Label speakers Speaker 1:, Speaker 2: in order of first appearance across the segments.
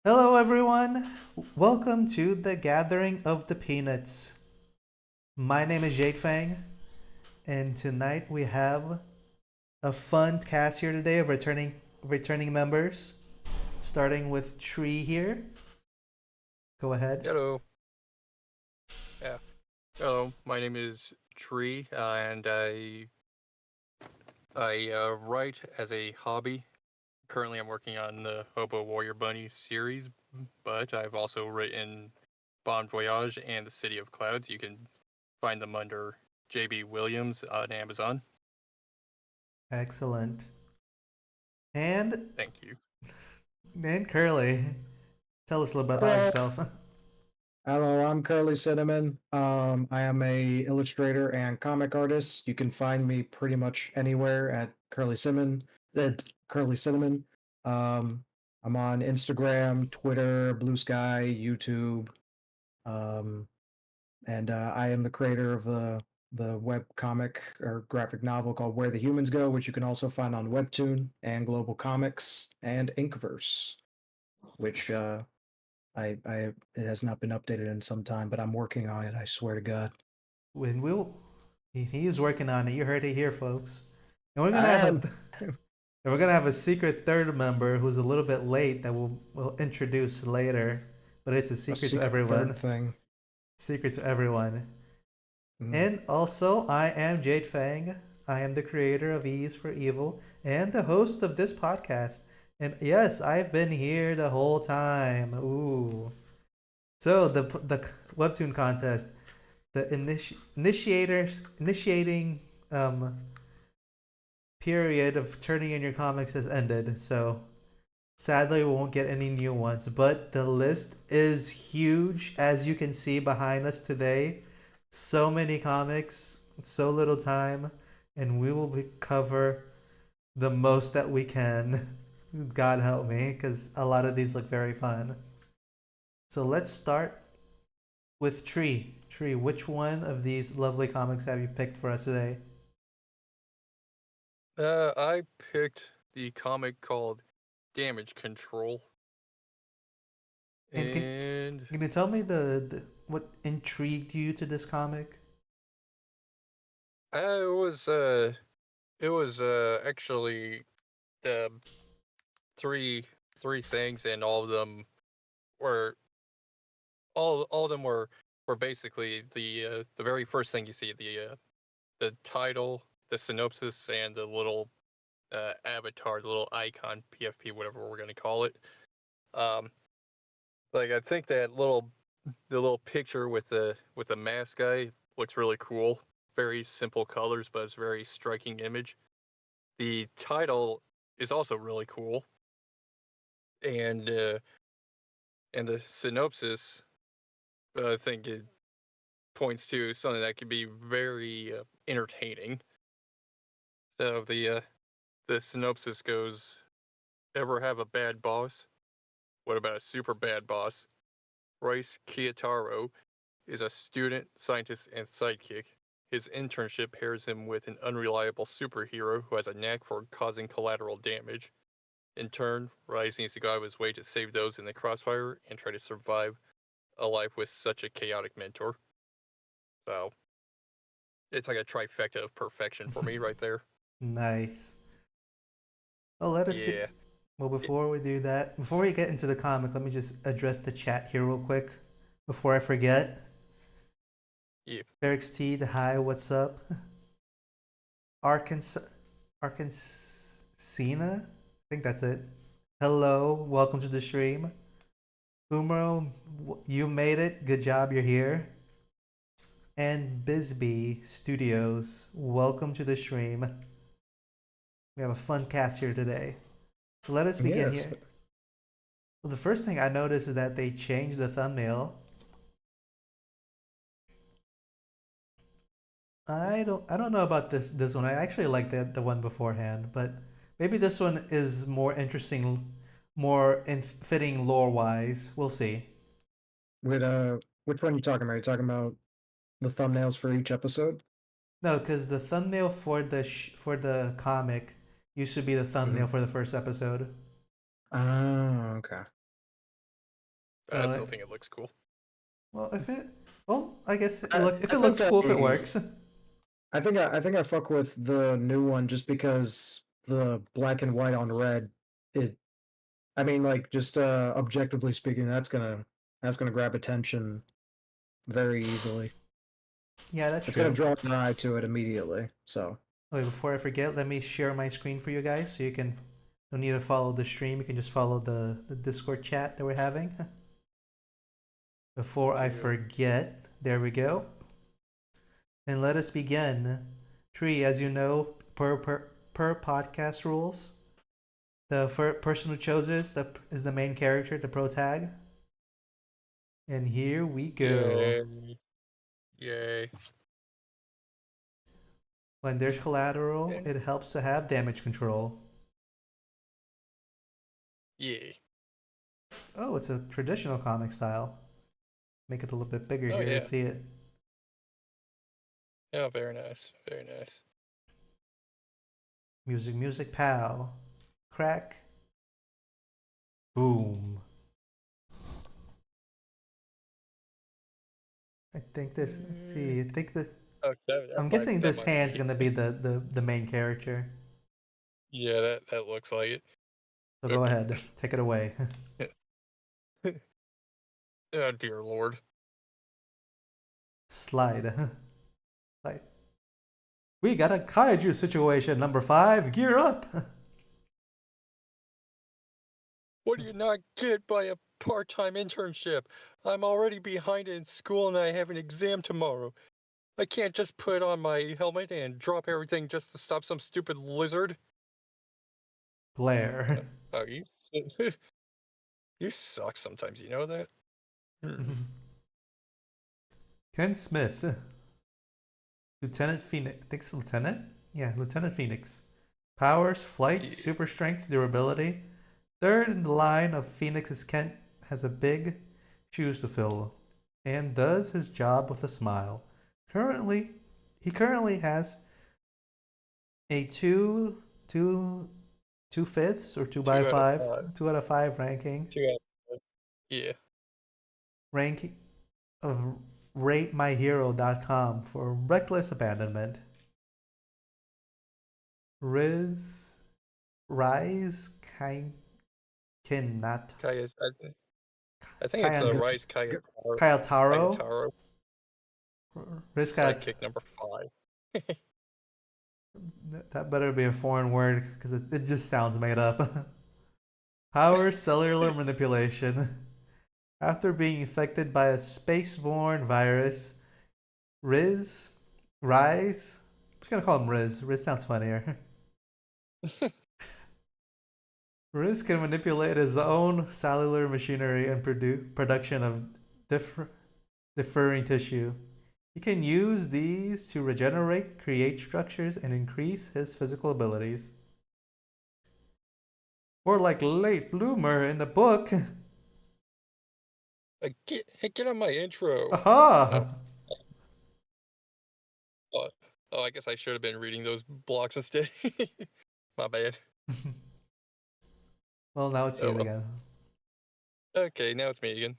Speaker 1: Hello, everyone. Welcome to the Gathering of the Peanuts. My name is JadexFang, and tonight we have a fun cast here today of returning members, starting with Tree here. Go ahead.
Speaker 2: Hello. Yeah. Hello. My name is Tree, and I write as a hobby. Currently, I'm working on the Hobo Warrior Bunny series, but I've also written Bon Voyage and The City of Clouds. You can find them under JB Williams on Amazon.
Speaker 1: Excellent. And
Speaker 2: Thank you.
Speaker 1: and Curly, tell us a little bit about
Speaker 3: Hello,
Speaker 1: yourself.
Speaker 3: hello. I'm Curly Cinnamon. I am a illustrator and comic artist. You can find me pretty much anywhere at Curly Cinnamon. Curly Cinnamon. Um, I'm on Instagram, Twitter, Blue Sky, YouTube, um, and I am the creator of the web comic or graphic novel called Where the Humans Go, which you can also find on Webtoon and Global Comics and Inkverse, which I it has not been updated in some time, but I'm working on it. I swear to God.
Speaker 1: When he is working on it. You heard it here, folks. And we're gonna
Speaker 3: I
Speaker 1: have
Speaker 3: am.
Speaker 1: a secret third member who's a little bit late that we'll introduce later, but it's a
Speaker 3: A
Speaker 1: secret to
Speaker 3: secret third
Speaker 1: everyone.
Speaker 3: thing.
Speaker 1: Secret to everyone.
Speaker 3: Mm.
Speaker 1: And also, I am Jade Fang. I am the creator of Ease for Evil and the host of this podcast. And yes, I've been here the whole time. Ooh. So the webtoon contest, the initiating um period of turning in your comics has ended. So sadly, we won't get any new ones, but the list is huge, as you can see behind us today. So many comics, so little time, and we will cover the most that we can. God help me, because a lot of these look very fun. So let's start with Tree. Tree, which one of these lovely comics have you picked for us today?
Speaker 2: I picked the comic called Damage Control,
Speaker 1: And
Speaker 2: and
Speaker 1: can you tell me the what intrigued you to this comic?
Speaker 2: uh, it was actually the three things, and all of them were all of them were basically the very first thing you see, the title, the synopsis, and the little avatar, the little icon, PFP, whatever we're gonna call it. Um, like I think the little picture with the mask guy looks really cool. Very simple colors, but it's a very striking image. The title is also really cool, and uh, and the synopsis, I think it points to something that could be very entertaining. So the synopsis goes: Ever have a bad boss? What about a super bad boss? Rice Kiyotaro is a student, scientist, and sidekick. His internship pairs him with an unreliable superhero who has a knack for causing collateral damage. In turn, Rice needs to go out of his way to save those in the crossfire and try to survive a life with such a chaotic mentor. So it's like a trifecta of perfection for me right there.
Speaker 1: Nice. Oh, let us see.
Speaker 2: Yeah.
Speaker 1: Well, before we do that, before we get into the comic, let me just address the chat here real quick before I forget.
Speaker 2: Yeah.
Speaker 1: Eric's T, hi, what's up? Arkansas, Arkansina? I think that's it. Hello, welcome to the stream. Umro, you made it. Good job, you're here. And Bisbee Studios, welcome to the stream. We have a fun cast here today. So let us begin
Speaker 3: Yes.
Speaker 1: here. Well, the first thing I noticed is that they changed the thumbnail. I don't know about this one. I actually like the one beforehand, but maybe this one is more interesting, more in fitting lore wise. We'll see.
Speaker 3: With which one are you talking about? Are you talking about the thumbnails for each episode?
Speaker 1: No, because the thumbnail for for the comic used to be the
Speaker 3: Mm-hmm.
Speaker 1: thumbnail for the first episode.
Speaker 3: Oh, okay.
Speaker 2: I still think it looks cool.
Speaker 1: Well, I guess
Speaker 3: I
Speaker 1: if it
Speaker 3: think
Speaker 1: looks cool, if it
Speaker 3: I-
Speaker 1: works.
Speaker 3: I think I fuck with the new one just because the black and white on red. I mean, like just objectively speaking, that's gonna grab attention very easily.
Speaker 1: Yeah, that's
Speaker 3: It's
Speaker 1: true.
Speaker 3: gonna draw an eye to it immediately. So
Speaker 1: Wait, before I forget, let me share my screen for you guys so you can don't need to follow the stream. You can just follow the Discord chat that we're having. Before I forget, there we go. And let us begin. Tree, as you know, per podcast rules, the person who chooses is the main character, the pro tag. And here we go.
Speaker 2: Yay.
Speaker 1: When there's collateral,
Speaker 2: Yeah.
Speaker 1: it helps to have damage control.
Speaker 2: Yeah.
Speaker 1: Oh, it's a traditional comic style. Make it a little bit bigger
Speaker 2: Oh,
Speaker 1: here
Speaker 2: yeah.
Speaker 1: to see it.
Speaker 2: Yeah, very nice. Very nice.
Speaker 1: Music, pow. Crack. Boom. I think this, let's see, I think that,
Speaker 2: Oh,
Speaker 1: I'm guessing
Speaker 2: that
Speaker 1: this
Speaker 2: might
Speaker 1: hand's
Speaker 2: be.
Speaker 1: gonna be the main character.
Speaker 2: Yeah, that looks like it.
Speaker 1: So go ahead, take it away.
Speaker 2: Oh, dear lord.
Speaker 1: Slide. Slide. We got a kaiju situation, number 5, gear up!
Speaker 2: What do you not get by a part-time internship? I'm already behind in school and I have an exam tomorrow. I can't just put on my helmet and drop everything just to stop some stupid lizard.
Speaker 1: Glare.
Speaker 2: Oh, you suck sometimes, you know that?
Speaker 1: Ken Smith. Lieutenant Phoenix. I think it's Lieutenant? Yeah, Lieutenant Phoenix. Powers, flight,
Speaker 2: Yeah.
Speaker 1: super strength, durability. Third in the line of Phoenix's Kent has a big shoes to fill and does his job with a smile. He currently has a two fifths or 2/5, 2 out of 5 ranking.
Speaker 2: 2 out of 5. Yeah.
Speaker 1: Ranking of RateMyHero.com for reckless abandonment. Rise Kinat
Speaker 2: I think it's
Speaker 1: Kayan-
Speaker 2: Rice
Speaker 1: Kayataro.
Speaker 2: Kayataro.
Speaker 1: Risk
Speaker 2: Sidekick number 5.
Speaker 1: That better be a foreign word because it just sounds made up. Power cellular manipulation. After being infected by a spaceborne virus, Rise, I'm just gonna call him Riz. Riz sounds funnier. Riz can manipulate his own cellular machinery and production of differing tissue. He can use these to regenerate, create structures, and increase his physical abilities. Or like Late Bloomer in the book.
Speaker 2: Get on my intro.
Speaker 1: Aha!
Speaker 2: Oh, I guess I should have been reading those blocks instead. My bad.
Speaker 1: Well, now it's you again.
Speaker 2: Okay, now it's me again.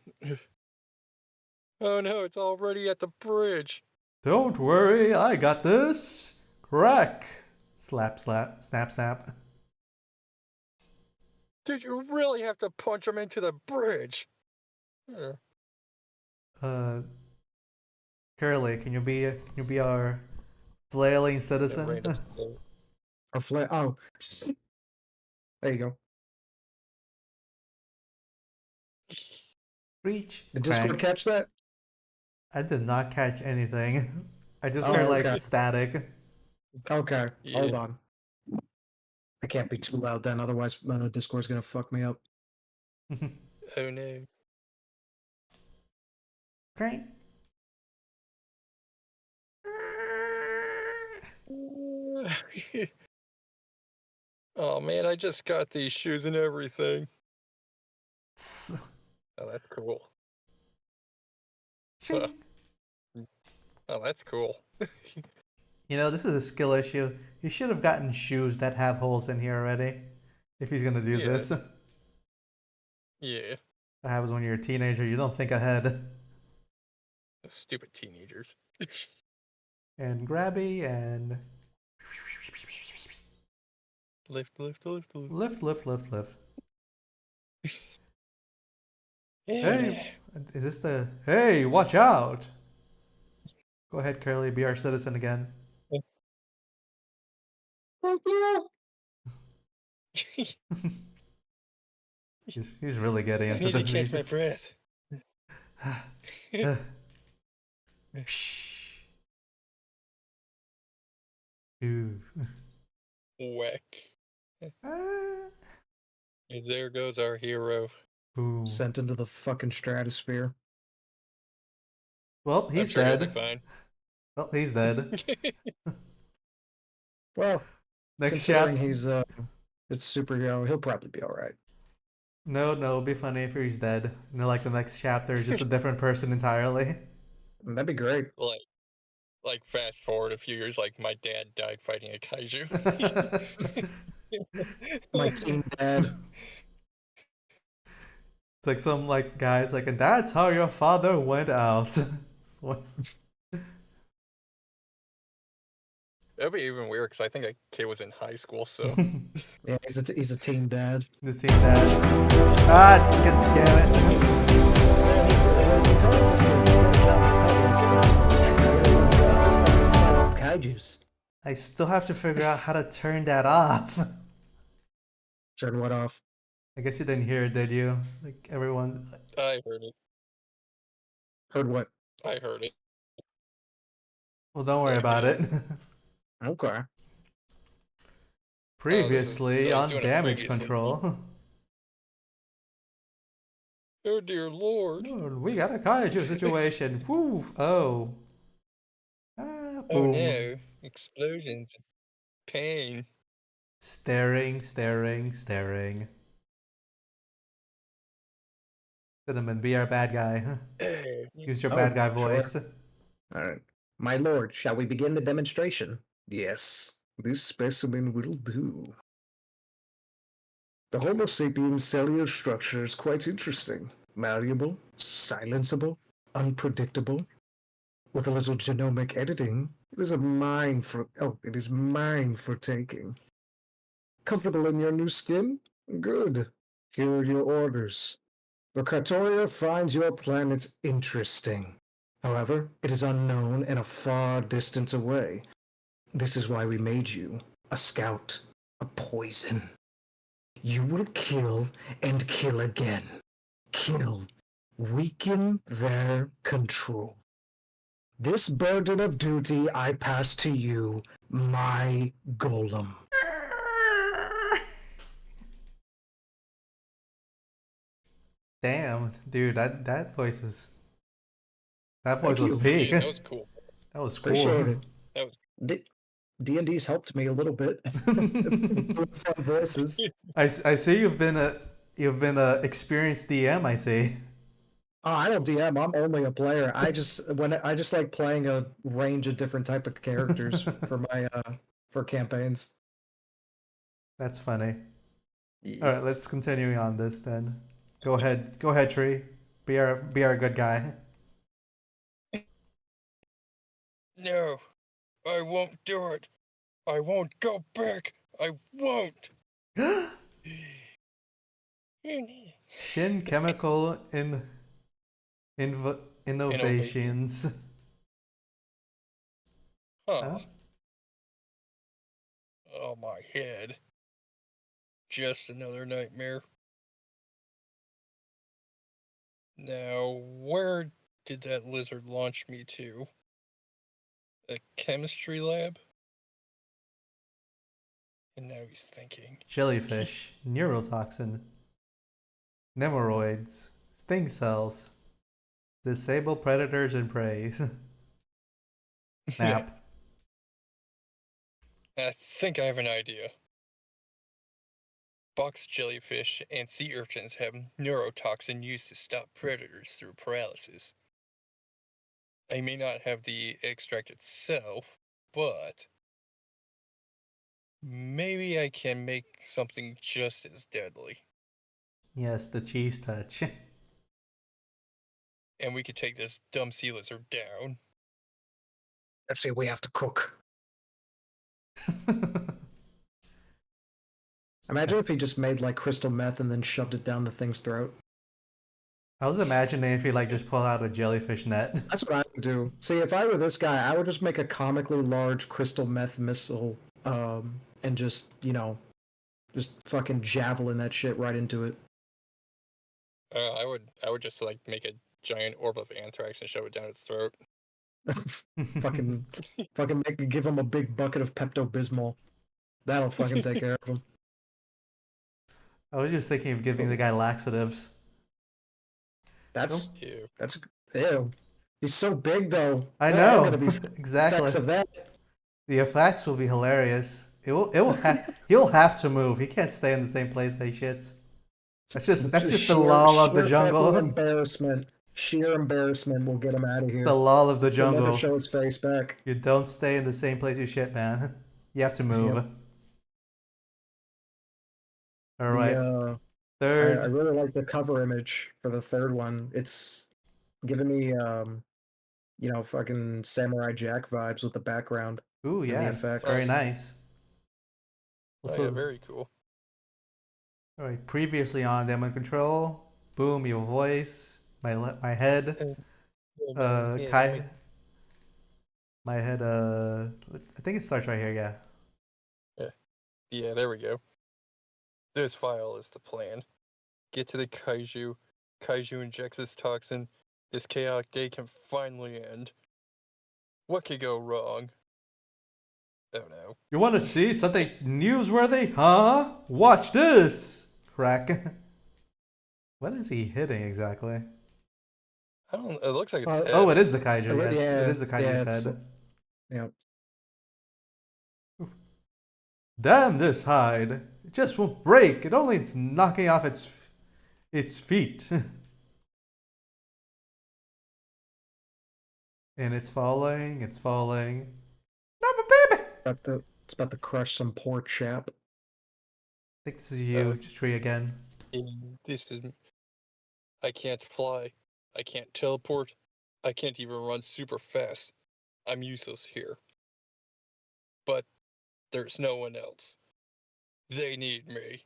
Speaker 2: Oh no, it's already at the bridge.
Speaker 1: Don't worry, I got this. Crack! Slap, snap.
Speaker 2: Did you really have to punch him into the bridge?
Speaker 1: Curly, can you be our flailing citizen?
Speaker 3: Oh, there you go.
Speaker 1: Reach.
Speaker 3: Did Discord catch that?
Speaker 1: I did not catch anything. I just
Speaker 3: Oh,
Speaker 1: heard like
Speaker 3: okay.
Speaker 1: static.
Speaker 3: Okay,
Speaker 2: Yeah.
Speaker 3: hold on. I can't be too loud then, otherwise Discord's gonna fuck me up.
Speaker 2: Oh no.
Speaker 1: Great.
Speaker 2: Oh man, I just got these shoes and everything. Oh, that's cool. Oh, that's cool.
Speaker 1: You know, this is a skill issue. You should have gotten shoes that have holes in here already. If he's gonna do this.
Speaker 2: Yeah.
Speaker 1: That happens when you're a teenager. You don't think ahead.
Speaker 2: Stupid teenagers.
Speaker 1: And grabby and
Speaker 2: Lift, lift, lift, lift.
Speaker 1: lift, lift, lift, lift.
Speaker 2: Yeah.
Speaker 1: Hey, is this the? Hey, watch out! Go ahead, Curly. Be our citizen again.
Speaker 3: Thank you.
Speaker 1: He's really getting
Speaker 2: I
Speaker 1: into
Speaker 2: need to
Speaker 1: this.
Speaker 2: catch my breath.
Speaker 1: Shh. Ooh.
Speaker 2: Whack.
Speaker 1: Ah.
Speaker 2: And there goes our hero.
Speaker 1: Ooh.
Speaker 3: Sent into the fucking stratosphere.
Speaker 1: Well,
Speaker 2: I'm
Speaker 1: he's
Speaker 2: sure he'll be
Speaker 1: dead.
Speaker 2: fine.
Speaker 1: Well, he's dead.
Speaker 3: Well,
Speaker 1: Next
Speaker 3: considering
Speaker 1: chap.
Speaker 3: he's it's superhero, he'll probably be all right.
Speaker 1: No, it'd be funny if he's dead. You know, like the next chapter is just a different person entirely.
Speaker 3: That'd be great.
Speaker 2: like fast forward a few years, like my dad died fighting a kaiju.
Speaker 3: My teen dad.
Speaker 1: It's like some like guys like, and that's how your father went out.
Speaker 2: That'd be even weird because I think that kid was in high school, so.
Speaker 3: Yeah, he's a teen dad.
Speaker 1: The scene that. Ah, god damn it.
Speaker 3: Kaijus.
Speaker 1: I still have to figure out how to turn that off.
Speaker 3: Turn what off?
Speaker 1: I guess you didn't hear it, did you? Like everyone's.
Speaker 2: I heard it.
Speaker 3: Heard what?
Speaker 2: I heard it.
Speaker 1: Well, don't worry
Speaker 2: Like,
Speaker 1: about it.
Speaker 3: Okay.
Speaker 1: Previously
Speaker 2: I was
Speaker 1: on
Speaker 2: doing it
Speaker 1: damage
Speaker 2: previously.
Speaker 1: control.
Speaker 2: Oh dear lord.
Speaker 1: Oh, we got a kaiju situation. Woo! Oh. Ah,
Speaker 2: Oh
Speaker 1: boom.
Speaker 2: no. Explosions. Pain.
Speaker 1: Staring, staring, staring. Cinnamon, be our bad guy. Use your bad guy voice.
Speaker 3: Sure. All right. My lord, shall we begin the demonstration? Yes, this specimen will do. The Homo sapiens cellular structure is quite interesting. Malleable, silenceable, unpredictable. With a little genomic editing, it is mine for taking. Comfortable in your new skin? Good. Here are your orders. The Cartoria finds your planet interesting. However, it is unknown and a far distance away. This is why we made you a scout, a poison. You will kill and kill again. Kill. Weaken their control. This burden of duty I pass to you, my golem.
Speaker 1: Damn, dude, that voice is. That voice
Speaker 3: Thank
Speaker 1: was
Speaker 3: you.
Speaker 1: peak.
Speaker 2: Yeah, that was cool.
Speaker 1: That was cool.
Speaker 3: Appreciate it.
Speaker 2: That was
Speaker 3: D&D's helped me a little bit. Doing fun voices.
Speaker 1: I see you've been a experienced DM. I see.
Speaker 3: Oh, I don't DM. I'm only a player. I just like playing a range of different type of characters for my for campaigns.
Speaker 1: That's funny.
Speaker 3: Yeah.
Speaker 1: All right, let's continue on this then. Go ahead, Tree. Be our good guy.
Speaker 2: No. I won't do it. I won't go back. I won't.
Speaker 1: Shin Chemical Innovations.
Speaker 2: Huh. Oh my head. Just another nightmare. Now, where did that lizard launch me to? A chemistry lab? And now he's thinking.
Speaker 1: Jellyfish, neurotoxin, nemoroids, sting cells, disable predators and prey. Map.
Speaker 2: I think I have an idea. Box jellyfish and sea urchins have neurotoxin used to stop predators through paralysis. I may not have the extract itself, but maybe I can make something just as deadly.
Speaker 1: Yes, the cheese touch.
Speaker 2: and we could take this dumb sea lizard down.
Speaker 3: Let's see, we have to cook. Imagine if he just made like crystal meth and then shoved it down the thing's throat.
Speaker 1: I was imagining if he like just pulled out a jellyfish net.
Speaker 3: That's what I would do. See, if I were this guy, I would just make a comically large crystal meth missile, and just just fucking javelin that shit right into it.
Speaker 2: I would just like make a giant orb of anthrax and shove it down its throat.
Speaker 3: fucking give him a big bucket of Pepto-Bismol. That'll fucking take care of him.
Speaker 1: I was just thinking of giving the guy laxatives.
Speaker 3: That's
Speaker 2: Ew.
Speaker 3: that's ew. He's so big though.
Speaker 1: I
Speaker 3: There are
Speaker 1: know
Speaker 3: gonna be
Speaker 1: exactly.
Speaker 3: effects of that.
Speaker 1: The effects will be hilarious. He'll have to move. He can't stay in the same place that he shits. That's just the law of the jungle.
Speaker 3: Embarrassment. Sheer embarrassment will get him out of here.
Speaker 1: The law of the
Speaker 3: He'll never
Speaker 1: jungle.
Speaker 3: show his face back.
Speaker 1: You don't stay in the same place you shit, man. You have to move.
Speaker 3: Yep.
Speaker 1: All right.
Speaker 3: I
Speaker 1: Third.
Speaker 3: really like the cover image for the third one. It's giving me fucking Samurai Jack vibes with the background.
Speaker 1: Ooh,
Speaker 3: and
Speaker 1: yeah.
Speaker 3: the
Speaker 1: It's
Speaker 3: effects.
Speaker 1: very nice.
Speaker 2: Oh, yeah, very cool.
Speaker 1: All right. Previously on Demon Control. Boom, your voice. My head. Kai. My head. I think it starts right here. Yeah.
Speaker 2: Yeah, there we go. This file is the plan. Get to the kaiju. Kaiju injects its toxin. This chaotic day can finally end. What could go wrong? Oh no.
Speaker 1: You want to see something newsworthy? Huh? Watch this! Crack. What is he hitting exactly?
Speaker 2: I don't. It looks like it's.
Speaker 1: Oh, it is the kaiju. Yeah,
Speaker 3: Yeah,
Speaker 1: it is the kaiju's head.
Speaker 3: Yep.
Speaker 1: Damn this hide! It just won't break. It only is knocking off its feet. And it's falling. It's falling. No, my baby!
Speaker 3: It's about to crush some poor chap.
Speaker 1: I think this is you, tree again.
Speaker 2: This is. I can't fly. I can't teleport. I can't even run super fast. I'm useless here. But there's no one else. They need me.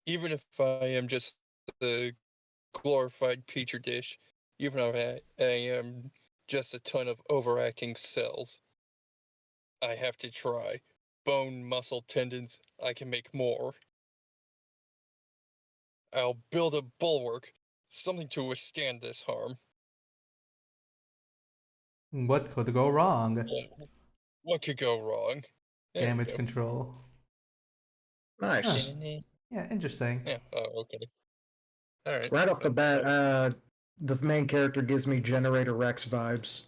Speaker 2: Even if I am just a glorified petri dish, even if I am just a ton of overacting cells, I have to try. Bone, muscle, tendons, I can make more. I'll build a bulwark, something to withstand this harm.
Speaker 1: What could go wrong?
Speaker 2: What could go wrong? There
Speaker 1: Damage control.
Speaker 3: Nice.
Speaker 1: Huh. Yeah, interesting.
Speaker 2: Yeah. Oh, okay. All right.
Speaker 3: Right off the bat, the main character gives me Generator Rex vibes.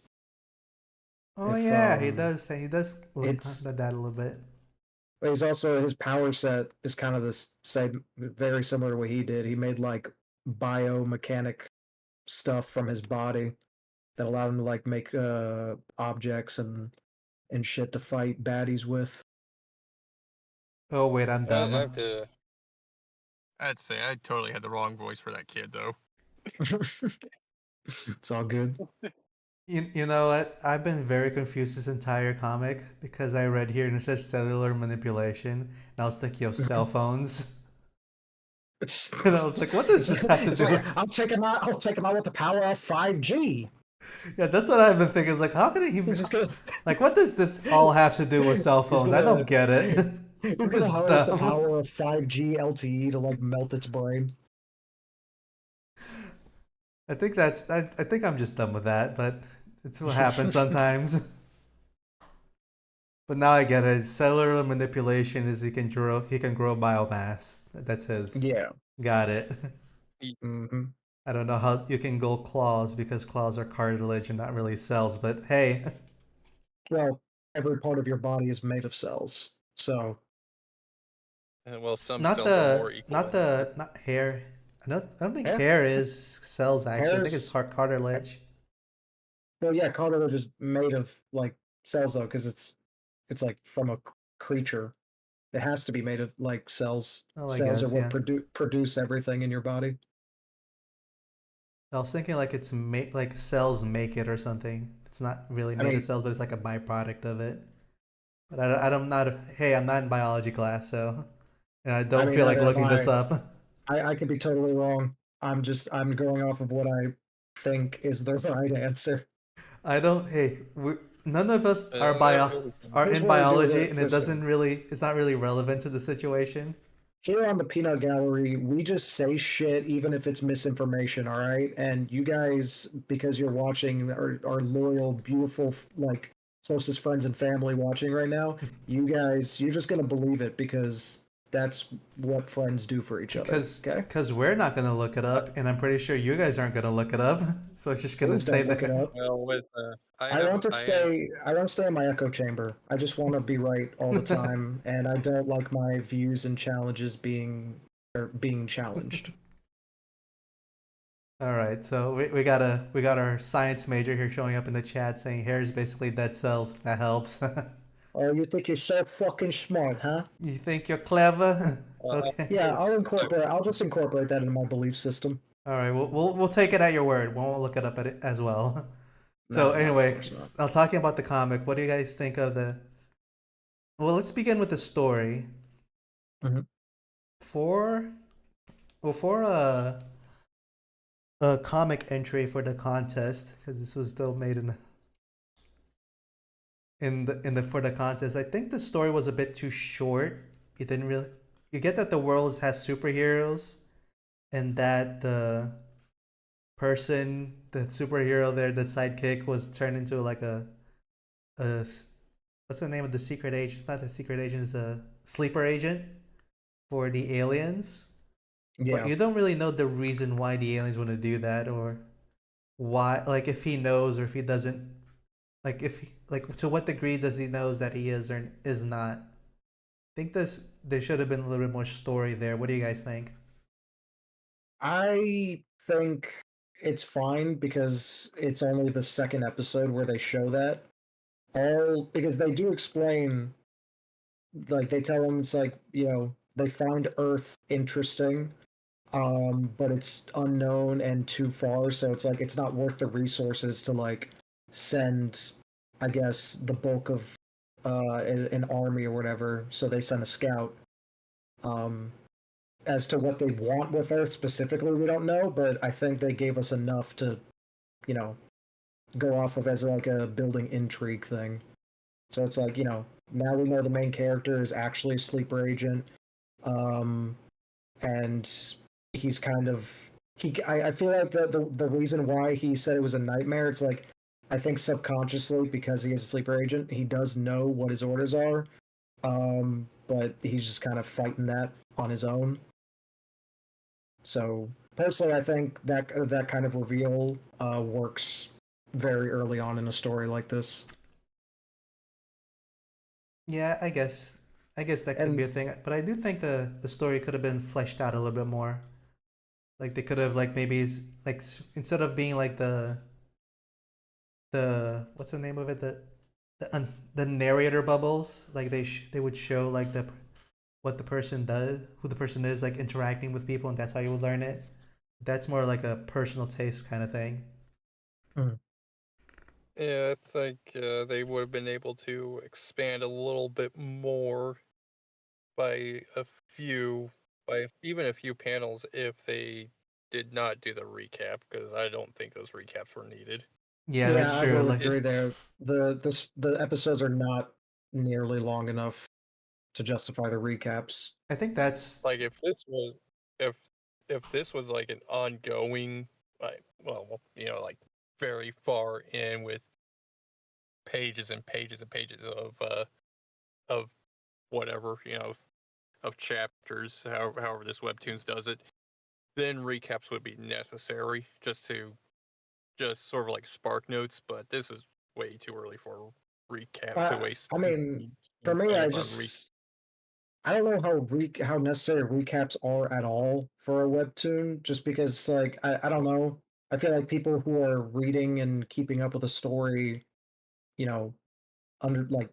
Speaker 1: Oh yeah, he does. He does look at that a little bit.
Speaker 3: But he's also, his power set is kind of the same, very similar to what he did. He made like biomechanic stuff from his body that allowed him to like make objects and shit to fight baddies with.
Speaker 1: Oh wait, I'm dumb.
Speaker 2: I'd say I totally had the wrong voice for that kid though.
Speaker 3: It's all good.
Speaker 1: You know what? I've been very confused this entire comic because I read here and it says cellular manipulation, and I was thinking of cell phones. And I was like, what does this have to do with...
Speaker 3: I'll take him out with the power of 5G.
Speaker 1: Yeah, that's what I've been thinking. It's like, how could he... Like, what does this all have to do with cell phones? I don't get it.
Speaker 3: He's gonna harness the power of 5G LTE to like melt its brain.
Speaker 1: I think I'm just done with that, but it's what happens sometimes. But now I get it. Cellular manipulation is he can grow biomass. That's his.
Speaker 3: Yeah.
Speaker 1: Got it.
Speaker 3: Mm-hmm.
Speaker 1: I don't know how you can go claws because claws are cartilage and not really cells, but hey.
Speaker 3: Well, every part of your body is made of cells, so.
Speaker 2: Well, some cells are more equal.
Speaker 1: Not hair. I don't think hair is cells actually. I think it's cartilage.
Speaker 3: Well, yeah, cartilage is made of like cells though, because it's like from a creature. It has to be made of like cells.
Speaker 1: Oh,
Speaker 3: cells are what produce everything in your body.
Speaker 1: I was thinking like like cells make it or something. It's not really
Speaker 3: I
Speaker 1: made of
Speaker 3: mean,
Speaker 1: cells, but it's like a byproduct of it. But I'm not. Hey, I'm not in biology class, so and I
Speaker 3: I
Speaker 1: don't
Speaker 3: mean,
Speaker 1: feel like
Speaker 3: neither am
Speaker 1: looking this
Speaker 3: I.
Speaker 1: up.
Speaker 3: I could be totally wrong. I'm going off of what I think is the right answer.
Speaker 1: I don't. Hey, none of us are
Speaker 2: That really
Speaker 1: are
Speaker 3: Here's
Speaker 1: in
Speaker 3: what we do with
Speaker 1: biology,
Speaker 3: it.
Speaker 1: and it
Speaker 3: Listen,
Speaker 1: doesn't really. It's not really relevant to the situation.
Speaker 3: here on the Peanut Gallery, we just say shit even if it's misinformation, all right? And you guys, because you're watching, are loyal, beautiful, like closest friends and family watching right now, you guys, you're just gonna believe it because that's what friends do for each other. Okay?
Speaker 1: Because we're not gonna look it
Speaker 2: Uh,
Speaker 1: up, and I'm pretty sure you guys aren't gonna look it up. So it's just gonna
Speaker 3: Please
Speaker 1: stay
Speaker 3: don't look it
Speaker 1: there.
Speaker 3: up.
Speaker 2: well, with
Speaker 3: I want to stay in my echo chamber. I just want to be right all the time, and I don't like my views and challenges being challenged.
Speaker 1: All right, so we got our science major here showing up in the chat saying hair is basically dead cells. That helps.
Speaker 3: Oh, you think you're so fucking smart, huh?
Speaker 1: You think you're clever? Okay.
Speaker 3: Yeah,
Speaker 2: I-
Speaker 3: I'll just incorporate that into my belief system.
Speaker 1: All right, we'll take it at your word. We won't look it up at it as well. So
Speaker 3: No, of
Speaker 1: anyway,
Speaker 3: course not.
Speaker 1: talking about the comic, what do you guys think of the? Well, let's begin with the story.
Speaker 3: Mhm.
Speaker 1: For for a comic entry for the contest, because this was still made in the for the contest. I think the story was a bit too short. It didn't really. You get that the world has superheroes, and that the superhero there, the sidekick, was turned into like a what's the name of the secret agent? It's not the secret agent. It's a sleeper agent for the aliens. But
Speaker 3: Yeah,
Speaker 1: you don't really know the reason why the aliens want to do that, or why, like if he knows or if he doesn't, like if like to what degree does he knows that he is or is not. I think there should have been a little bit more story there. What do you guys think?
Speaker 3: I think it's fine because it's only the second episode where they show that. All because they do explain, like they tell them it's like they find Earth interesting, but it's unknown and too far, so it's like it's not worth the resources to like send, I guess, the bulk of an army or whatever. So they send a scout. Um, as to what they want with Earth specifically, we don't know, but I think they gave us enough to, you know, go off of as like a building intrigue thing. So it's like, now we know the main character is actually a sleeper agent. Um, and he's kind of I feel like the reason why he said it was a nightmare, it's like I think subconsciously because he is a sleeper agent, he does know what his orders are. But he's just kind of fighting that on his own. So personally, I think that kind of reveal works very early on in a story like this.
Speaker 1: Yeah, I guess that could be a
Speaker 3: And
Speaker 1: thing, but I do think the story could have been fleshed out a little bit more. Like they could have like maybe like instead of being like the what's the name of it, the narrator bubbles, like they would show like the what the person does, who the person is, like interacting with people, and that's how you would learn it. That's more like a personal taste kind of thing.
Speaker 3: mm,
Speaker 2: yeah, I think they would have been able to expand a little bit more by a few, by even a few panels if they did not do the recap, because I don't think those recaps were needed.
Speaker 1: Yeah,
Speaker 3: yeah,
Speaker 1: that's
Speaker 3: I
Speaker 1: true.
Speaker 3: will
Speaker 1: Like
Speaker 3: agree there. The episodes are not nearly long enough to justify the recaps.
Speaker 1: I think that's
Speaker 2: Like if if this was like an ongoing, like, well, like very far in with pages and pages and pages of whatever, of chapters, however this webtoons does it, then recaps would be necessary just sort of like spark notes. But this is way too early for a recap to waste
Speaker 3: I mean,
Speaker 2: 20
Speaker 3: for me,
Speaker 2: minutes on recap.
Speaker 3: I don't know how necessary recaps are at all for a webtoon. Just because, like, I don't know. I feel like people who are reading and keeping up with the story, you know, under like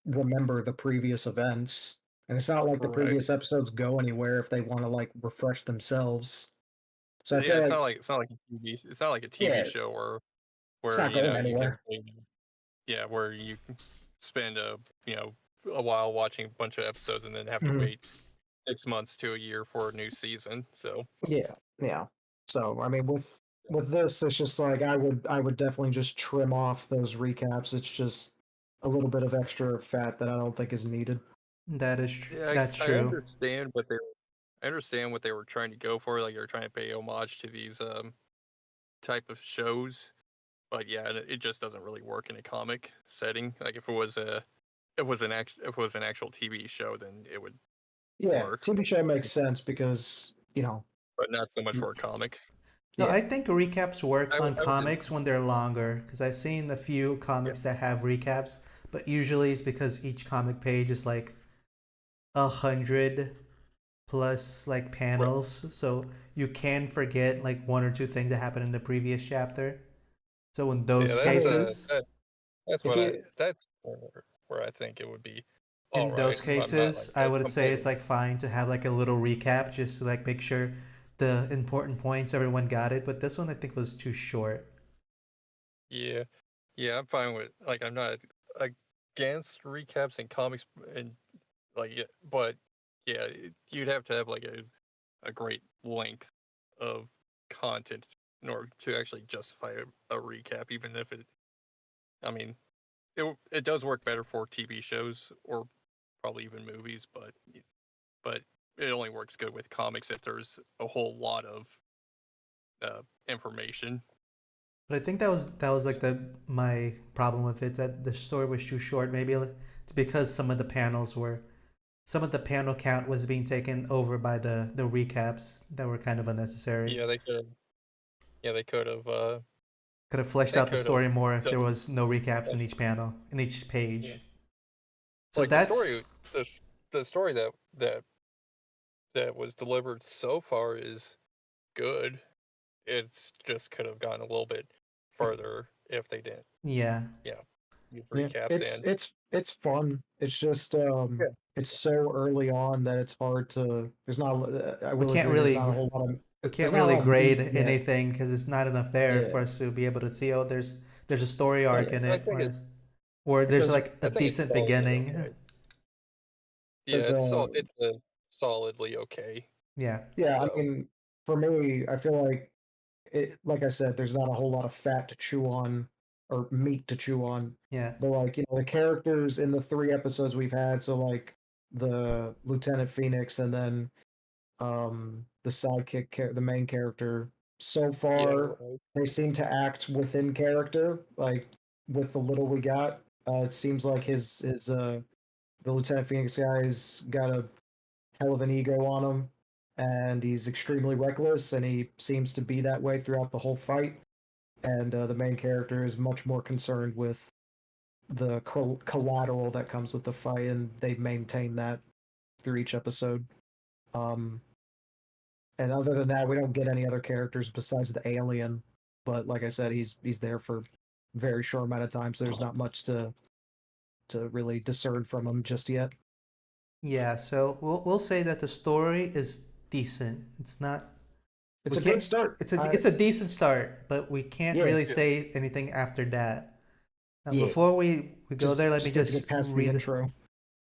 Speaker 3: remember the previous events, and it's not like the
Speaker 2: Right.
Speaker 3: previous episodes go anywhere if they want to like refresh themselves. So I
Speaker 2: Yeah,
Speaker 3: feel
Speaker 2: it's
Speaker 3: like
Speaker 2: not like a TV. It's not like a TV
Speaker 3: yeah,
Speaker 2: show
Speaker 3: it's
Speaker 2: where
Speaker 3: not going
Speaker 2: you can
Speaker 3: anywhere.
Speaker 2: where you can spend a while watching a bunch of episodes and then have to
Speaker 3: Mhm.
Speaker 2: wait 6 months to a year for a new season. So
Speaker 3: Yeah, yeah. So I mean, with this, it's just like I would definitely just trim off those recaps. It's just a little bit of extra fat that I don't think is needed.
Speaker 2: yeah,
Speaker 1: That's
Speaker 2: I
Speaker 1: true.
Speaker 2: understand I understand what they were trying to go for. Like they were trying to pay homage to these type of shows, but yeah, it just doesn't really work in a comic setting. Like if it was an actual TV show, then it would
Speaker 3: Yeah,
Speaker 2: work,
Speaker 3: TV show makes sense because
Speaker 2: but not so much for a comic.
Speaker 1: No, I
Speaker 3: yeah,
Speaker 1: think recaps work on
Speaker 2: I would
Speaker 1: comics when they're longer because I've seen a few
Speaker 2: yeah
Speaker 1: comics that have recaps, but usually it's because each comic page is like 100 plus like
Speaker 2: right.
Speaker 1: panels, so you can forget like one or two things that happened in the previous chapter. So in
Speaker 2: Yeah,
Speaker 1: those
Speaker 3: I mean,
Speaker 1: cases,
Speaker 3: if you
Speaker 2: that's where I think it would be all
Speaker 1: in those
Speaker 2: right. I'm not
Speaker 1: cases,
Speaker 2: like
Speaker 1: I would say it's
Speaker 2: complaining.
Speaker 1: like fine to have like a little recap just to like make sure the important points everyone got it. But this one I think was too short.
Speaker 2: Yeah, yeah, I'm fine with like I'm not against recaps in comics and but yeah, you'd have to have like a great length of content in order to actually justify a recap, even if I mean, it does work better for TV shows or probably even movies, but it only works good with comics if there's a whole lot of information.
Speaker 1: But I think that was like the my problem with it that the story was too short. Maybe it's because some of the panel count was being taken over by the recaps that were kind of unnecessary.
Speaker 2: Yeah, they could. Yeah, they could have.
Speaker 1: Could have fleshed
Speaker 2: They
Speaker 1: out the
Speaker 2: could have
Speaker 1: story more if there
Speaker 2: done.
Speaker 1: was no recaps in
Speaker 2: That's,
Speaker 1: each panel, in each
Speaker 2: yeah.
Speaker 1: page. So
Speaker 2: Like the
Speaker 1: that's
Speaker 2: story, the story that was delivered so far is good. It's just could have gone a little bit further if they didn't.
Speaker 1: yeah.
Speaker 2: Yeah, use
Speaker 3: yeah,
Speaker 2: recaps and
Speaker 3: it's fun. It's just
Speaker 2: yeah,
Speaker 3: it's so early on that it's hard to. There's not. I
Speaker 1: We
Speaker 3: will
Speaker 1: can't
Speaker 3: agree. There's
Speaker 1: really
Speaker 3: not a whole lot
Speaker 1: we
Speaker 3: of.
Speaker 1: can't
Speaker 3: There's not a
Speaker 1: really
Speaker 3: lot of meat
Speaker 1: grade
Speaker 3: yet.
Speaker 1: anything because it's not enough there
Speaker 3: Yeah,
Speaker 1: for us to be able to see. Oh, there's a story arc
Speaker 3: yeah.
Speaker 1: in
Speaker 2: I
Speaker 1: it,
Speaker 2: think
Speaker 1: or there's
Speaker 3: Because
Speaker 1: like a
Speaker 2: I think it's
Speaker 1: decent
Speaker 2: solidly
Speaker 1: beginning.
Speaker 2: okay. Yeah,
Speaker 3: because
Speaker 2: it's a solidly okay
Speaker 1: Yeah,
Speaker 3: yeah. I
Speaker 2: show.
Speaker 3: mean, for me, I feel like like I said, there's not a whole lot of fat to chew on or meat to chew on.
Speaker 1: yeah,
Speaker 3: But like, the characters in the 3 episodes we've had, so like the Lieutenant Phoenix and then the sidekick, the main character, so
Speaker 2: Yeah,
Speaker 3: far
Speaker 2: right.
Speaker 3: they seem to act within character. Like with the little we got, it seems like his the Lieutenant Phoenix guy's got a hell of an ego on him, and he's extremely reckless, and he seems to be that way throughout the whole fight. And the main character is much more concerned with the collateral that comes with the fight, and they maintain that through each episode. Um, and other than that, we don't get any other characters besides the alien. But like I said, he's there for a very short amount of time, so there's not much to really discern from him just yet.
Speaker 1: yeah. So we'll say that the story is decent. It's not.
Speaker 3: It's
Speaker 1: We
Speaker 3: a
Speaker 1: can't.
Speaker 3: good start.
Speaker 1: It's a decent start, but we can't
Speaker 3: Yeah,
Speaker 1: really
Speaker 2: Yeah,
Speaker 1: say anything after that. Now,
Speaker 3: yeah.
Speaker 1: before we go there, let me
Speaker 3: Just need to
Speaker 1: just
Speaker 3: get past the
Speaker 1: read the
Speaker 3: intro.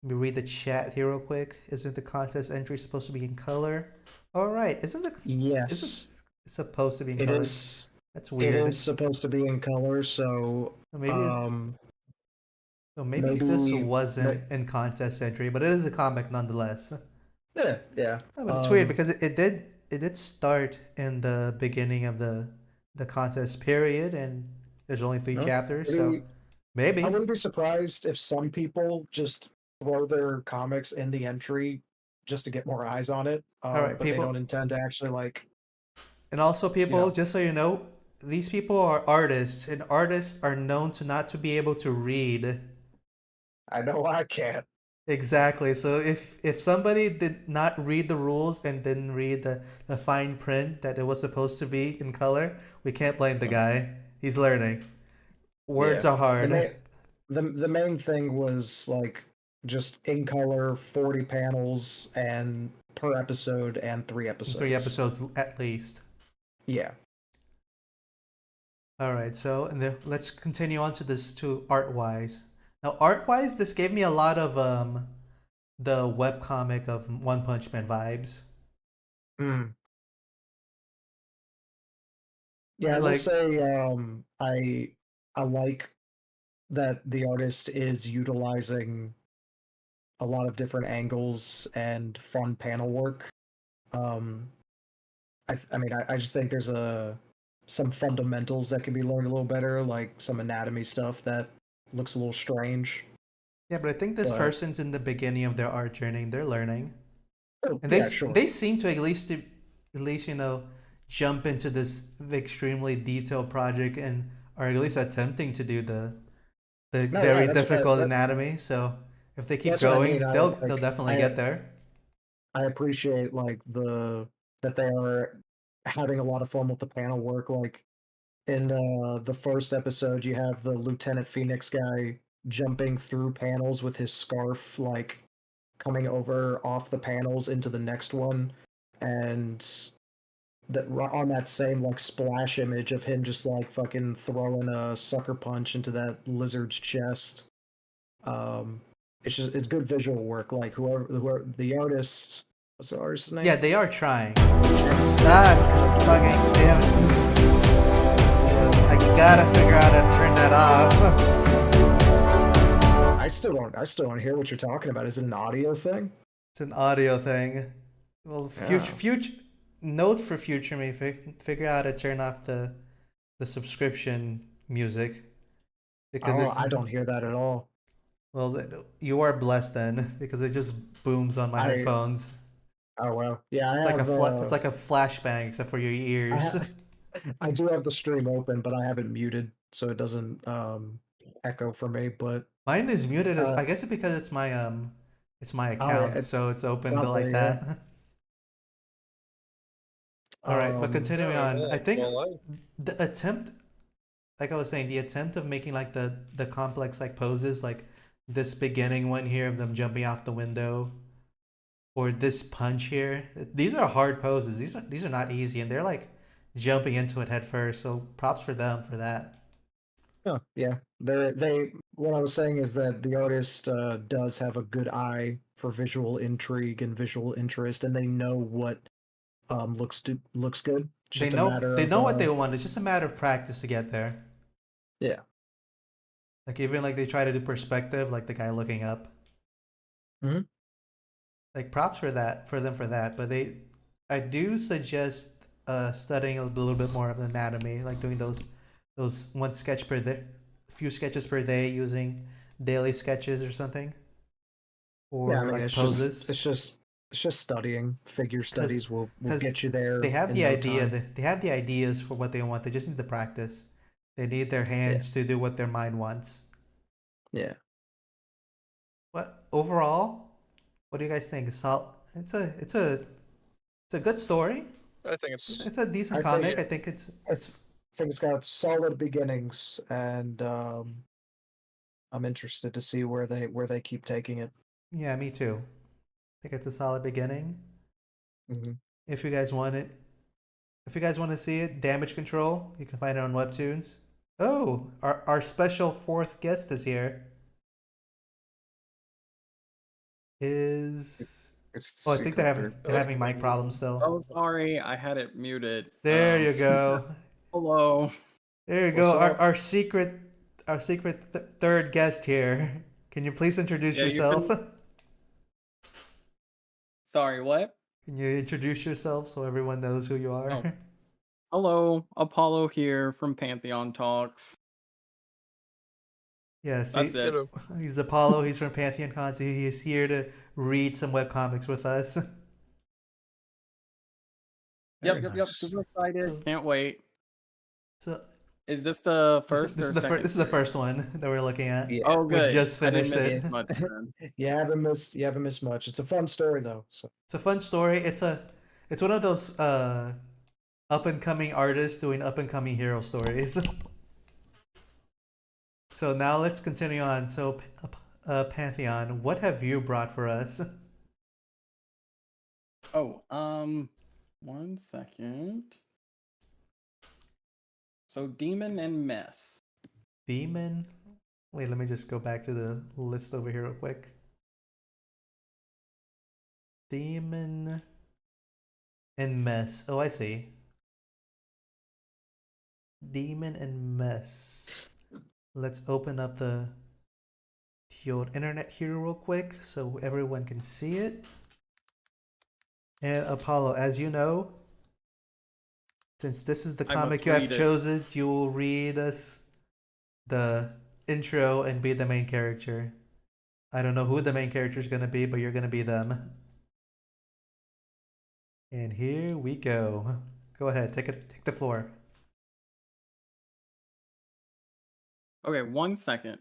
Speaker 1: let me read the chat here real quick. Isn't the contest entry supposed to be in color? All right. Isn't
Speaker 3: Yes,
Speaker 1: it supposed to be in
Speaker 3: it
Speaker 1: color?
Speaker 3: is.
Speaker 1: That's
Speaker 3: It is
Speaker 1: weird.
Speaker 3: supposed to be in color, so
Speaker 1: So maybe
Speaker 3: um,
Speaker 1: so maybe this
Speaker 3: maybe,
Speaker 1: wasn't in contest entry, but it is a comic nonetheless.
Speaker 3: yeah, yeah.
Speaker 1: Oh, but it's weird because it did start in the beginning of the contest period, and there's only three
Speaker 3: No,
Speaker 1: chapters, so
Speaker 3: maybe I
Speaker 1: maybe.
Speaker 3: wouldn't be surprised if some people just throw their comics in the entry just to get more eyes on it,
Speaker 1: All right,
Speaker 3: but they
Speaker 1: people,
Speaker 3: don't intend to actually
Speaker 1: and also
Speaker 3: you
Speaker 1: people,
Speaker 3: know.
Speaker 1: just so you know, these people are artists, and artists are known to not to be able to read.
Speaker 3: I know I can't.
Speaker 1: Exactly. So if somebody did not read the rules and didn't read the fine print that it was supposed to be in color, we can't blame the guy. He's learning. Words
Speaker 3: Yeah,
Speaker 1: are
Speaker 3: the
Speaker 1: hard.
Speaker 3: main the main thing was like just in color, 40 panels and per episode and 3
Speaker 1: Three
Speaker 3: episodes.
Speaker 1: episodes at least.
Speaker 3: Yeah.
Speaker 1: All right, so let's continue on to this to art-wise. Now, art-wise, this gave me a lot of the webcomic of One Punch Man vibes.
Speaker 3: Mm. Yeah,
Speaker 1: I
Speaker 3: I will
Speaker 1: like,
Speaker 3: say I like that the artist is utilizing a lot of different angles and fun panel work. Um, I mean, I just think there's some fundamentals that can be learned a little better, like some anatomy stuff that looks a little strange.
Speaker 1: yeah, but I think this
Speaker 3: But
Speaker 1: person's in the beginning of their art journey. They're learning,
Speaker 3: oh,
Speaker 1: and
Speaker 3: yeah, sure.
Speaker 1: they seem to at least jump into this extremely detailed project and are at least attempting to do the
Speaker 3: No, yeah,
Speaker 1: very difficult anatomy. So if they keep
Speaker 3: that's what I mean.
Speaker 1: going,
Speaker 3: I
Speaker 1: they'll
Speaker 3: like
Speaker 1: definitely get there.
Speaker 3: I appreciate like that they are having a lot of fun with the panel work. Like in the first episode, you have the Lieutenant Phoenix guy jumping through panels with his scarf, like coming over off the panels into the next one, and that on that same like splash image of him just like fucking throwing a sucker punch into that lizard's chest. Um, it's good visual work. Like whoever the artist, what's the artist's name?
Speaker 1: Yeah, they are trying.
Speaker 3: X,
Speaker 1: Ah, fucking damn it! I gotta figure out how to turn that off.
Speaker 3: I still don't hear what you're talking about. Is it an audio thing?
Speaker 1: It's an audio thing. Well,
Speaker 3: Yeah.
Speaker 1: future note for future me, figure out how to turn off the subscription music because
Speaker 3: Oh,
Speaker 1: it's
Speaker 3: I don't hear that at all.
Speaker 1: well, you are blessed then because it just booms on my
Speaker 3: I
Speaker 1: headphones.
Speaker 3: oh well. Yeah,
Speaker 1: It's like it's like a flashbang except for your
Speaker 3: I
Speaker 1: ears.
Speaker 3: ha- I do have the stream open, but I have it muted so it doesn't echo for me. But
Speaker 1: Mine is muted as
Speaker 3: uh,
Speaker 1: I guess it's because it's my
Speaker 3: oh yeah,
Speaker 1: account, so it's open to like
Speaker 3: probably yeah.
Speaker 1: that. All right, but
Speaker 3: Um,
Speaker 1: continuing
Speaker 2: Oh,
Speaker 1: on, I
Speaker 2: well,
Speaker 1: think
Speaker 2: well,
Speaker 1: the attempt, like I was saying, the attempt of making like the complex like poses, like this beginning one here of them jumping off the window, or this punch here. These are hard poses. These are not easy, and they're like jumping into it head first. So props for them for that.
Speaker 3: oh yeah, they. What I was saying is that the artist does have a good eye for visual intrigue and visual interest, and they know what looks good. It's just a matter
Speaker 1: They
Speaker 3: of
Speaker 1: know what they want. It's just a matter of practice to get there.
Speaker 3: yeah.
Speaker 1: Like even like they try to do perspective, like the guy looking up.
Speaker 3: Mhm.
Speaker 1: Like props for that for them for that. But I do suggest studying a little bit more of anatomy, like doing those one sketch per day, few sketches per day using daily sketches or something,
Speaker 3: Yeah, I
Speaker 1: or
Speaker 3: mean
Speaker 1: like
Speaker 3: it's just
Speaker 1: poses.
Speaker 3: it's just studying. Figure
Speaker 1: Because
Speaker 3: studies will
Speaker 1: because
Speaker 3: get you there
Speaker 1: they have
Speaker 3: in
Speaker 1: the
Speaker 3: no
Speaker 1: idea
Speaker 3: time.
Speaker 1: that they have the ideas for what they want. They just need to practice. They need their
Speaker 3: Yeah.
Speaker 1: hands to do what their mind wants.
Speaker 3: Yeah.
Speaker 1: But overall, what do you guys think? It's a good story.
Speaker 2: I think it's
Speaker 1: It's a decent
Speaker 3: I think
Speaker 1: comic.
Speaker 2: yeah.
Speaker 1: I think
Speaker 3: I
Speaker 1: it's
Speaker 3: think it's got solid beginnings, and I'm interested to see where they keep taking it.
Speaker 1: yeah, me too. I think it's a solid beginning.
Speaker 3: Hmm.
Speaker 1: If you guys want it, if you guys want to see it, Damage Control, you can find it on Webtoons. Oh, our special fourth guest is here. Is
Speaker 3: It's the
Speaker 1: oh, I think
Speaker 3: secret third.
Speaker 1: they're having mic problems still.
Speaker 4: Oh, sorry, I had it muted.
Speaker 1: There you go.
Speaker 4: Hello.
Speaker 1: There you
Speaker 3: What's
Speaker 1: go.
Speaker 3: up?
Speaker 1: Our secret third guest here. Can you please introduce
Speaker 4: Yeah, you
Speaker 1: yourself?
Speaker 4: can. Sorry, what?
Speaker 1: Can you introduce yourself so everyone knows who you are?
Speaker 4: Oh. Hello, Apollo here from Pantheon Talks.
Speaker 1: Yeah, see,
Speaker 4: That's it.
Speaker 2: Ditto.
Speaker 1: he's Apollo. He's from Pantheon Cons. He's here to read some webcomics with us.
Speaker 3: Very
Speaker 4: Yep.
Speaker 3: nice.
Speaker 4: Super excited.
Speaker 1: So-
Speaker 4: Can't wait.
Speaker 1: So
Speaker 4: Is this the first
Speaker 1: this
Speaker 4: or
Speaker 1: is the
Speaker 4: second?
Speaker 1: this is the first one that we're looking at.
Speaker 3: Yeah.
Speaker 4: Oh,
Speaker 1: We
Speaker 4: good.
Speaker 1: just
Speaker 4: I didn't
Speaker 1: finished
Speaker 4: miss
Speaker 1: it.
Speaker 4: much then.
Speaker 3: You haven't missed much. It's a fun story though. So
Speaker 1: It's a fun story. It's one of those up and coming artists doing up and coming hero stories. So now let's continue on. So Pantheon, what have you brought for us?
Speaker 4: Oh, 1 second. So demon and mess.
Speaker 1: Demon. Wait, let me just go back to the list over here real quick. Demon and mess. Oh, I see. Demon and mess. Let's open up the old internet here real quick so everyone can see it. And Apollo, as you know, since this is the
Speaker 4: I must
Speaker 1: comic you have
Speaker 4: read it.
Speaker 1: chosen, you will read us the intro and be the main character. I don't know who the main character is going to be, but you're going to be them. And here we go. Go ahead, take the floor.
Speaker 4: Okay, 1 second.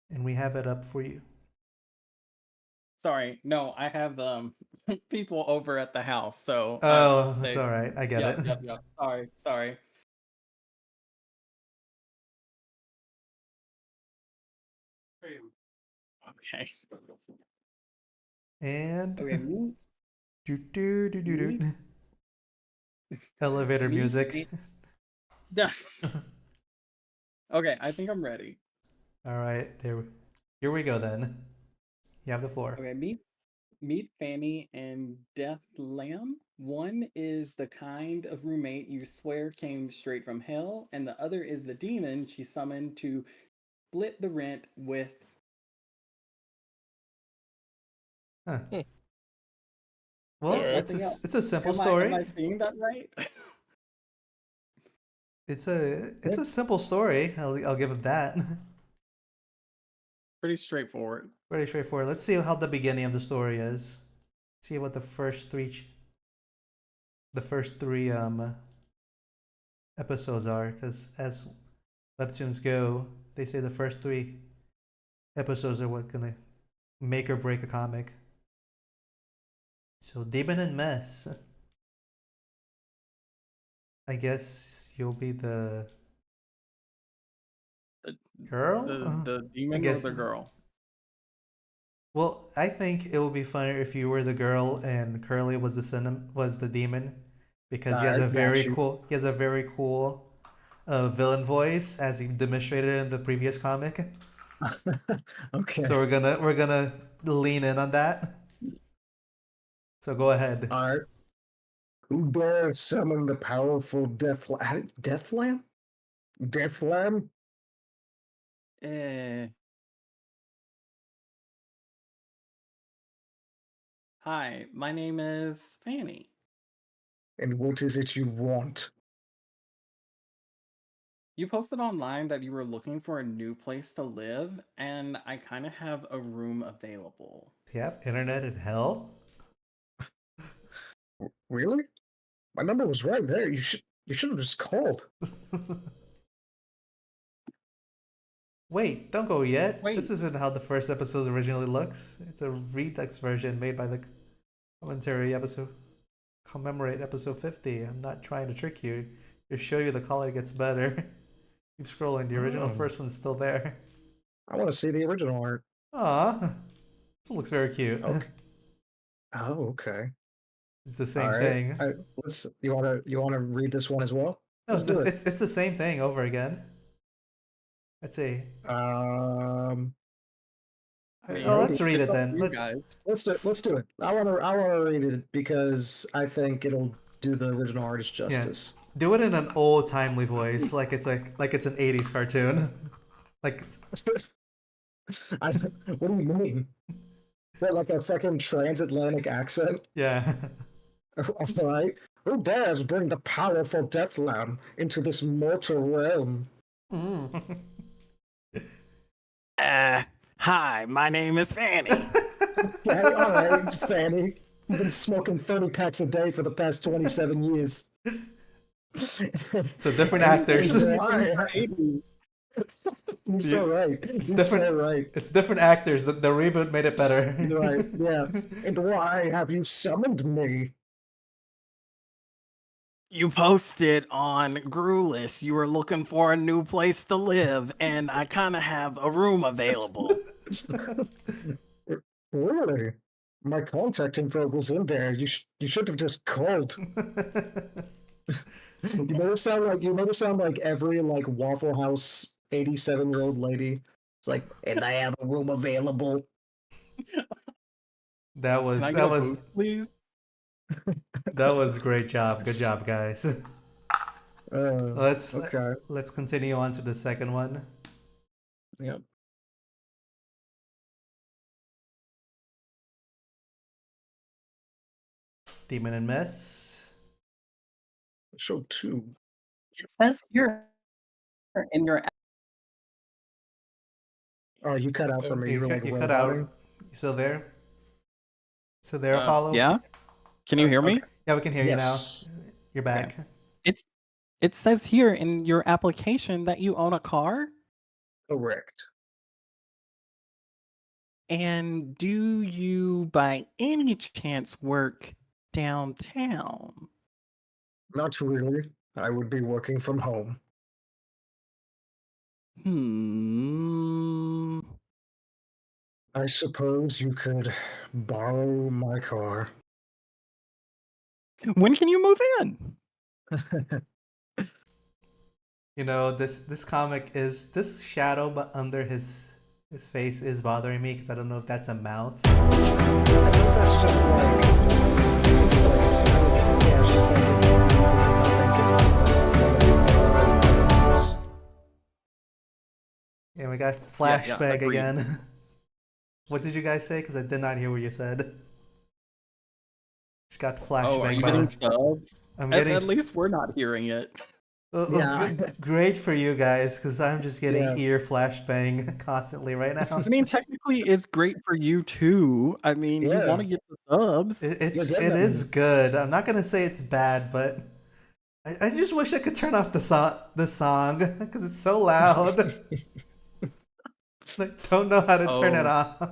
Speaker 1: And we have it up for you.
Speaker 4: Sorry, no, I have people over at the house, so
Speaker 1: Oh, that's all right. I get it.
Speaker 4: Yep. Sorry. Okay.
Speaker 1: And
Speaker 4: Okay, me,
Speaker 1: do. Elevator
Speaker 4: me,
Speaker 1: music.
Speaker 4: Okay, I think I'm ready.
Speaker 1: All right, here we go then. You have the floor.
Speaker 4: Okay, meet Fanny and Death Lamb. One is the kind of roommate you swear came straight from hell, and the other is the demon she summoned to split the rent with.
Speaker 1: Huh.
Speaker 2: Hmm.
Speaker 1: Well,
Speaker 2: Alright.
Speaker 1: it's a simple
Speaker 4: Am
Speaker 1: story.
Speaker 4: I seeing that right?
Speaker 1: It's a simple story. I'll give him that.
Speaker 4: Pretty straightforward.
Speaker 1: Pretty straightforward. Let's see how the beginning of the story is. See what the first three episodes are, because as webtoons go, they say the first 3 episodes are what gonna make or break a comic. So Demon and Mess. I guess you'll be the girl?
Speaker 4: The demon or
Speaker 1: guess-
Speaker 4: the girl?
Speaker 1: Well, I think it would be funnier if you were the girl and Curly was the demon, because he has a
Speaker 3: Alright, got
Speaker 1: very
Speaker 3: you.
Speaker 1: cool villain voice, as he demonstrated in the previous comic.
Speaker 3: Okay.
Speaker 1: So we're gonna lean in on that. So go ahead.
Speaker 3: Alright. Who dares summon the powerful Death Lamb? Death Lamb? Death Lamb?
Speaker 4: Hi, my name is Fanny.
Speaker 3: And what is it you want?
Speaker 4: You posted online that you were looking for a new place to live, and I kind of have a room available.
Speaker 1: Do you have internet in hell?
Speaker 3: Really? My number was right there. You should have just called.
Speaker 1: Wait, don't go yet.
Speaker 4: Wait.
Speaker 1: This isn't how the first episode originally looks. It's a redux version made by the commentary episode. Commemorate episode 50. I'm not trying to trick you. To show you the color gets better. Keep scrolling. The original first one's still there.
Speaker 3: I want to see the original art.
Speaker 1: Aw, this one looks very cute.
Speaker 3: Okay. Oh, okay.
Speaker 1: It's the same
Speaker 3: All right.
Speaker 1: thing.
Speaker 3: You wanna read this one as well?
Speaker 1: No,
Speaker 3: Let's do it.
Speaker 1: it's the same thing over again. Let's see.
Speaker 4: I mean,
Speaker 1: Let's read it
Speaker 4: it's up
Speaker 1: then.
Speaker 4: to you guys.
Speaker 3: Let's do it. I wanna read it because I think it'll do the original artist justice.
Speaker 1: Do it in an old timely voice, like it's an 80s cartoon. Like
Speaker 3: What do you mean? What, like a fucking transatlantic accent?
Speaker 1: yeah.
Speaker 3: All right. Who dares bring the powerful Death Lamb into this mortal realm?
Speaker 4: Hi, my name is Fanny.
Speaker 3: Okay, all right, Fanny. You've been smoking 30 packs a day for the past 27 years.
Speaker 1: So different actors.
Speaker 3: You're so right.
Speaker 1: It's
Speaker 3: You're
Speaker 1: different.
Speaker 3: so right.
Speaker 1: It's different actors. The reboot made it better.
Speaker 3: You're right. Yeah. And why have you summoned me?
Speaker 4: You posted on Grueless you were looking for a new place to live, and I kind of have a room available.
Speaker 3: Really? My contact info was in there. You should have just called. You never sound like every like Waffle House 87-year-old lady. It's like, and I have a room available.
Speaker 1: That
Speaker 4: Can
Speaker 1: was
Speaker 4: I get
Speaker 1: that
Speaker 4: a
Speaker 1: was
Speaker 4: booth, please?
Speaker 1: that was great job. Good job, guys. Let's
Speaker 3: Okay.
Speaker 1: let's continue on to the second one.
Speaker 3: Yep.
Speaker 1: Demon and Mess.
Speaker 3: Show 2.
Speaker 4: It says here in your
Speaker 3: Oh, you cut out for me. You were like
Speaker 1: You cut
Speaker 3: roboting.
Speaker 1: out. You still there? Still there, Apollo?
Speaker 4: yeah. Can you hear me?
Speaker 3: Okay.
Speaker 1: Yeah, we can hear you now.
Speaker 3: Yes.
Speaker 1: You're back.
Speaker 4: It says here in your application that you own a car.
Speaker 3: Correct.
Speaker 4: And do you by any chance work downtown?
Speaker 3: Not really. I would be working from home. I suppose you could borrow my car.
Speaker 4: When can you move in?
Speaker 1: You know, this comic is this shadow but under his face is bothering me because I don't know if that's a mouth.
Speaker 3: I think that's just like. It's just like yeah, it's just like
Speaker 1: Yeah, we got
Speaker 4: Yeah,
Speaker 1: flashback
Speaker 4: agreed.
Speaker 1: again. What did you guys say? Because I did not hear what you said. Just got flashback.
Speaker 4: Oh, are you
Speaker 1: by
Speaker 4: getting
Speaker 1: the-
Speaker 4: subs?
Speaker 1: I'm
Speaker 4: At,
Speaker 1: getting.
Speaker 4: at least we're not hearing it.
Speaker 3: Yeah.
Speaker 1: Great for you guys, because I'm just getting
Speaker 3: Yeah.
Speaker 1: ear flashbang constantly right now.
Speaker 4: I mean, technically, it's great for you too. I mean, you want to
Speaker 3: Yeah.
Speaker 4: get the subs.
Speaker 1: It
Speaker 3: getting
Speaker 1: is
Speaker 3: them.
Speaker 1: good. I'm not gonna say it's bad, but I just wish I could turn off the song because it's so loud. Like, don't know how to turn it
Speaker 4: Oh,
Speaker 1: off.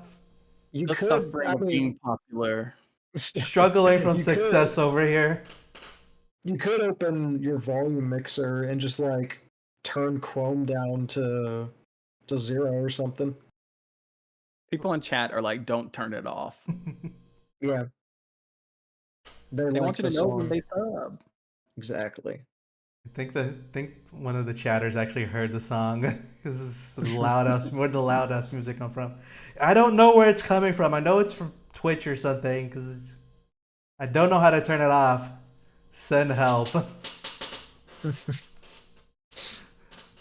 Speaker 3: You
Speaker 4: the
Speaker 3: could.
Speaker 4: suffering
Speaker 3: I
Speaker 4: of
Speaker 3: mean,
Speaker 4: being popular.
Speaker 1: Struggling from
Speaker 3: You
Speaker 1: success over here.
Speaker 3: You could open your volume mixer and just like turn Chrome down to 0 or something.
Speaker 4: People in chat are like, "Don't turn it off."
Speaker 3: Yeah. They
Speaker 4: They
Speaker 3: like
Speaker 4: want you
Speaker 3: the
Speaker 4: to know when
Speaker 3: song.
Speaker 4: they sub.
Speaker 3: Exactly.
Speaker 1: I think one of the chatters actually heard the song because it's the loudest. Where the loudest music come from? I don't know where it's coming from. I know it's from Twitch or something because I don't know how to turn it off. Send help.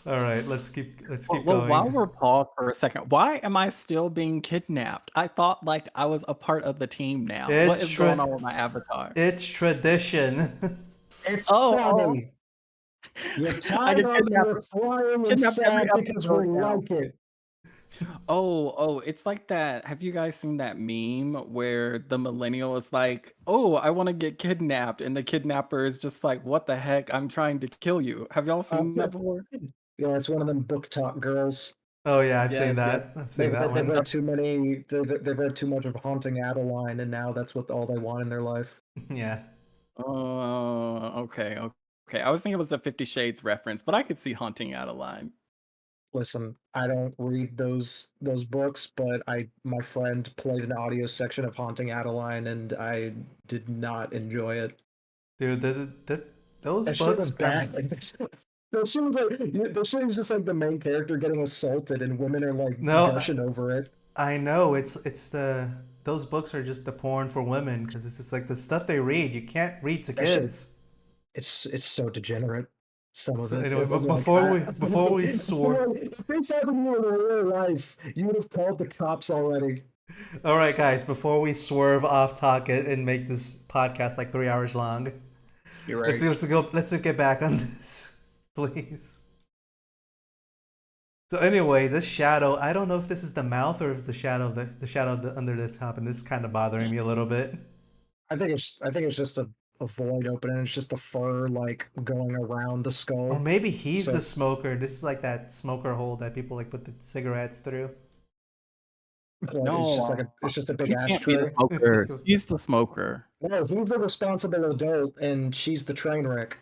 Speaker 1: All right, let's keep
Speaker 4: Well,
Speaker 1: going.
Speaker 4: while we're paused for a second, why am I still being kidnapped? I thought like I was a part of the team now. What
Speaker 1: It's
Speaker 4: is going on with my avatar?
Speaker 1: It's tradition.
Speaker 3: It's
Speaker 4: Oh,
Speaker 3: funny. You're
Speaker 4: I
Speaker 3: tied
Speaker 4: get
Speaker 3: up and
Speaker 4: kidnapped.
Speaker 3: you're flying and
Speaker 4: Kidnapped every
Speaker 3: sad because we
Speaker 4: episode now.
Speaker 3: like it.
Speaker 4: Oh, it's like that. Have you guys seen that meme where the millennial is like, "Oh, I want to get kidnapped," and the kidnapper is just like, "What the heck? I'm trying to kill you." Have y'all seen that before?
Speaker 3: Yeah, it's one of them book talk girls.
Speaker 1: Oh yeah, I've seen
Speaker 4: Yes, yes.
Speaker 1: that. I've seen that
Speaker 3: They've
Speaker 1: one.
Speaker 3: read too many. They've read too much of Haunting Adeline, and now that's what all they want in their life.
Speaker 1: Yeah.
Speaker 4: Okay, okay. I was thinking it was a 50 Shades reference, but I could see Haunting Adeline.
Speaker 3: Listen, I don't read those books, but my friend played an audio section of Haunting Adeline, and I did not enjoy it.
Speaker 1: Dude, those
Speaker 3: That shit
Speaker 1: books
Speaker 3: was bad. Like, that shit was just like the main character getting assaulted, and women are like gushing over it.
Speaker 1: I know it's those books are just the porn for women because it's just like the stuff they read. You can't read to kids.
Speaker 3: It's so degenerate. Some of
Speaker 1: So
Speaker 3: it.
Speaker 1: anyway, but
Speaker 3: Like,
Speaker 1: before we swore,
Speaker 3: if this happened to you in real life, you would have called the cops already.
Speaker 1: all right, guys, before we swerve off topic and make this podcast like 3 hours long,
Speaker 3: You're right.
Speaker 1: Let's get back on this, please. So anyway, this shadow, I don't know if this is the mouth or if it's the shadow under the top, and this is kind of bothering me a little bit.
Speaker 3: I think it's just a void opening. It's just the fur like going around the skull.
Speaker 1: Or maybe he's the smoker. This is like that smoker hole that people like put the cigarettes through.
Speaker 3: No, it's just a big ashtray.
Speaker 4: He's the smoker.
Speaker 3: No, he's the responsible adult, and she's the train wreck.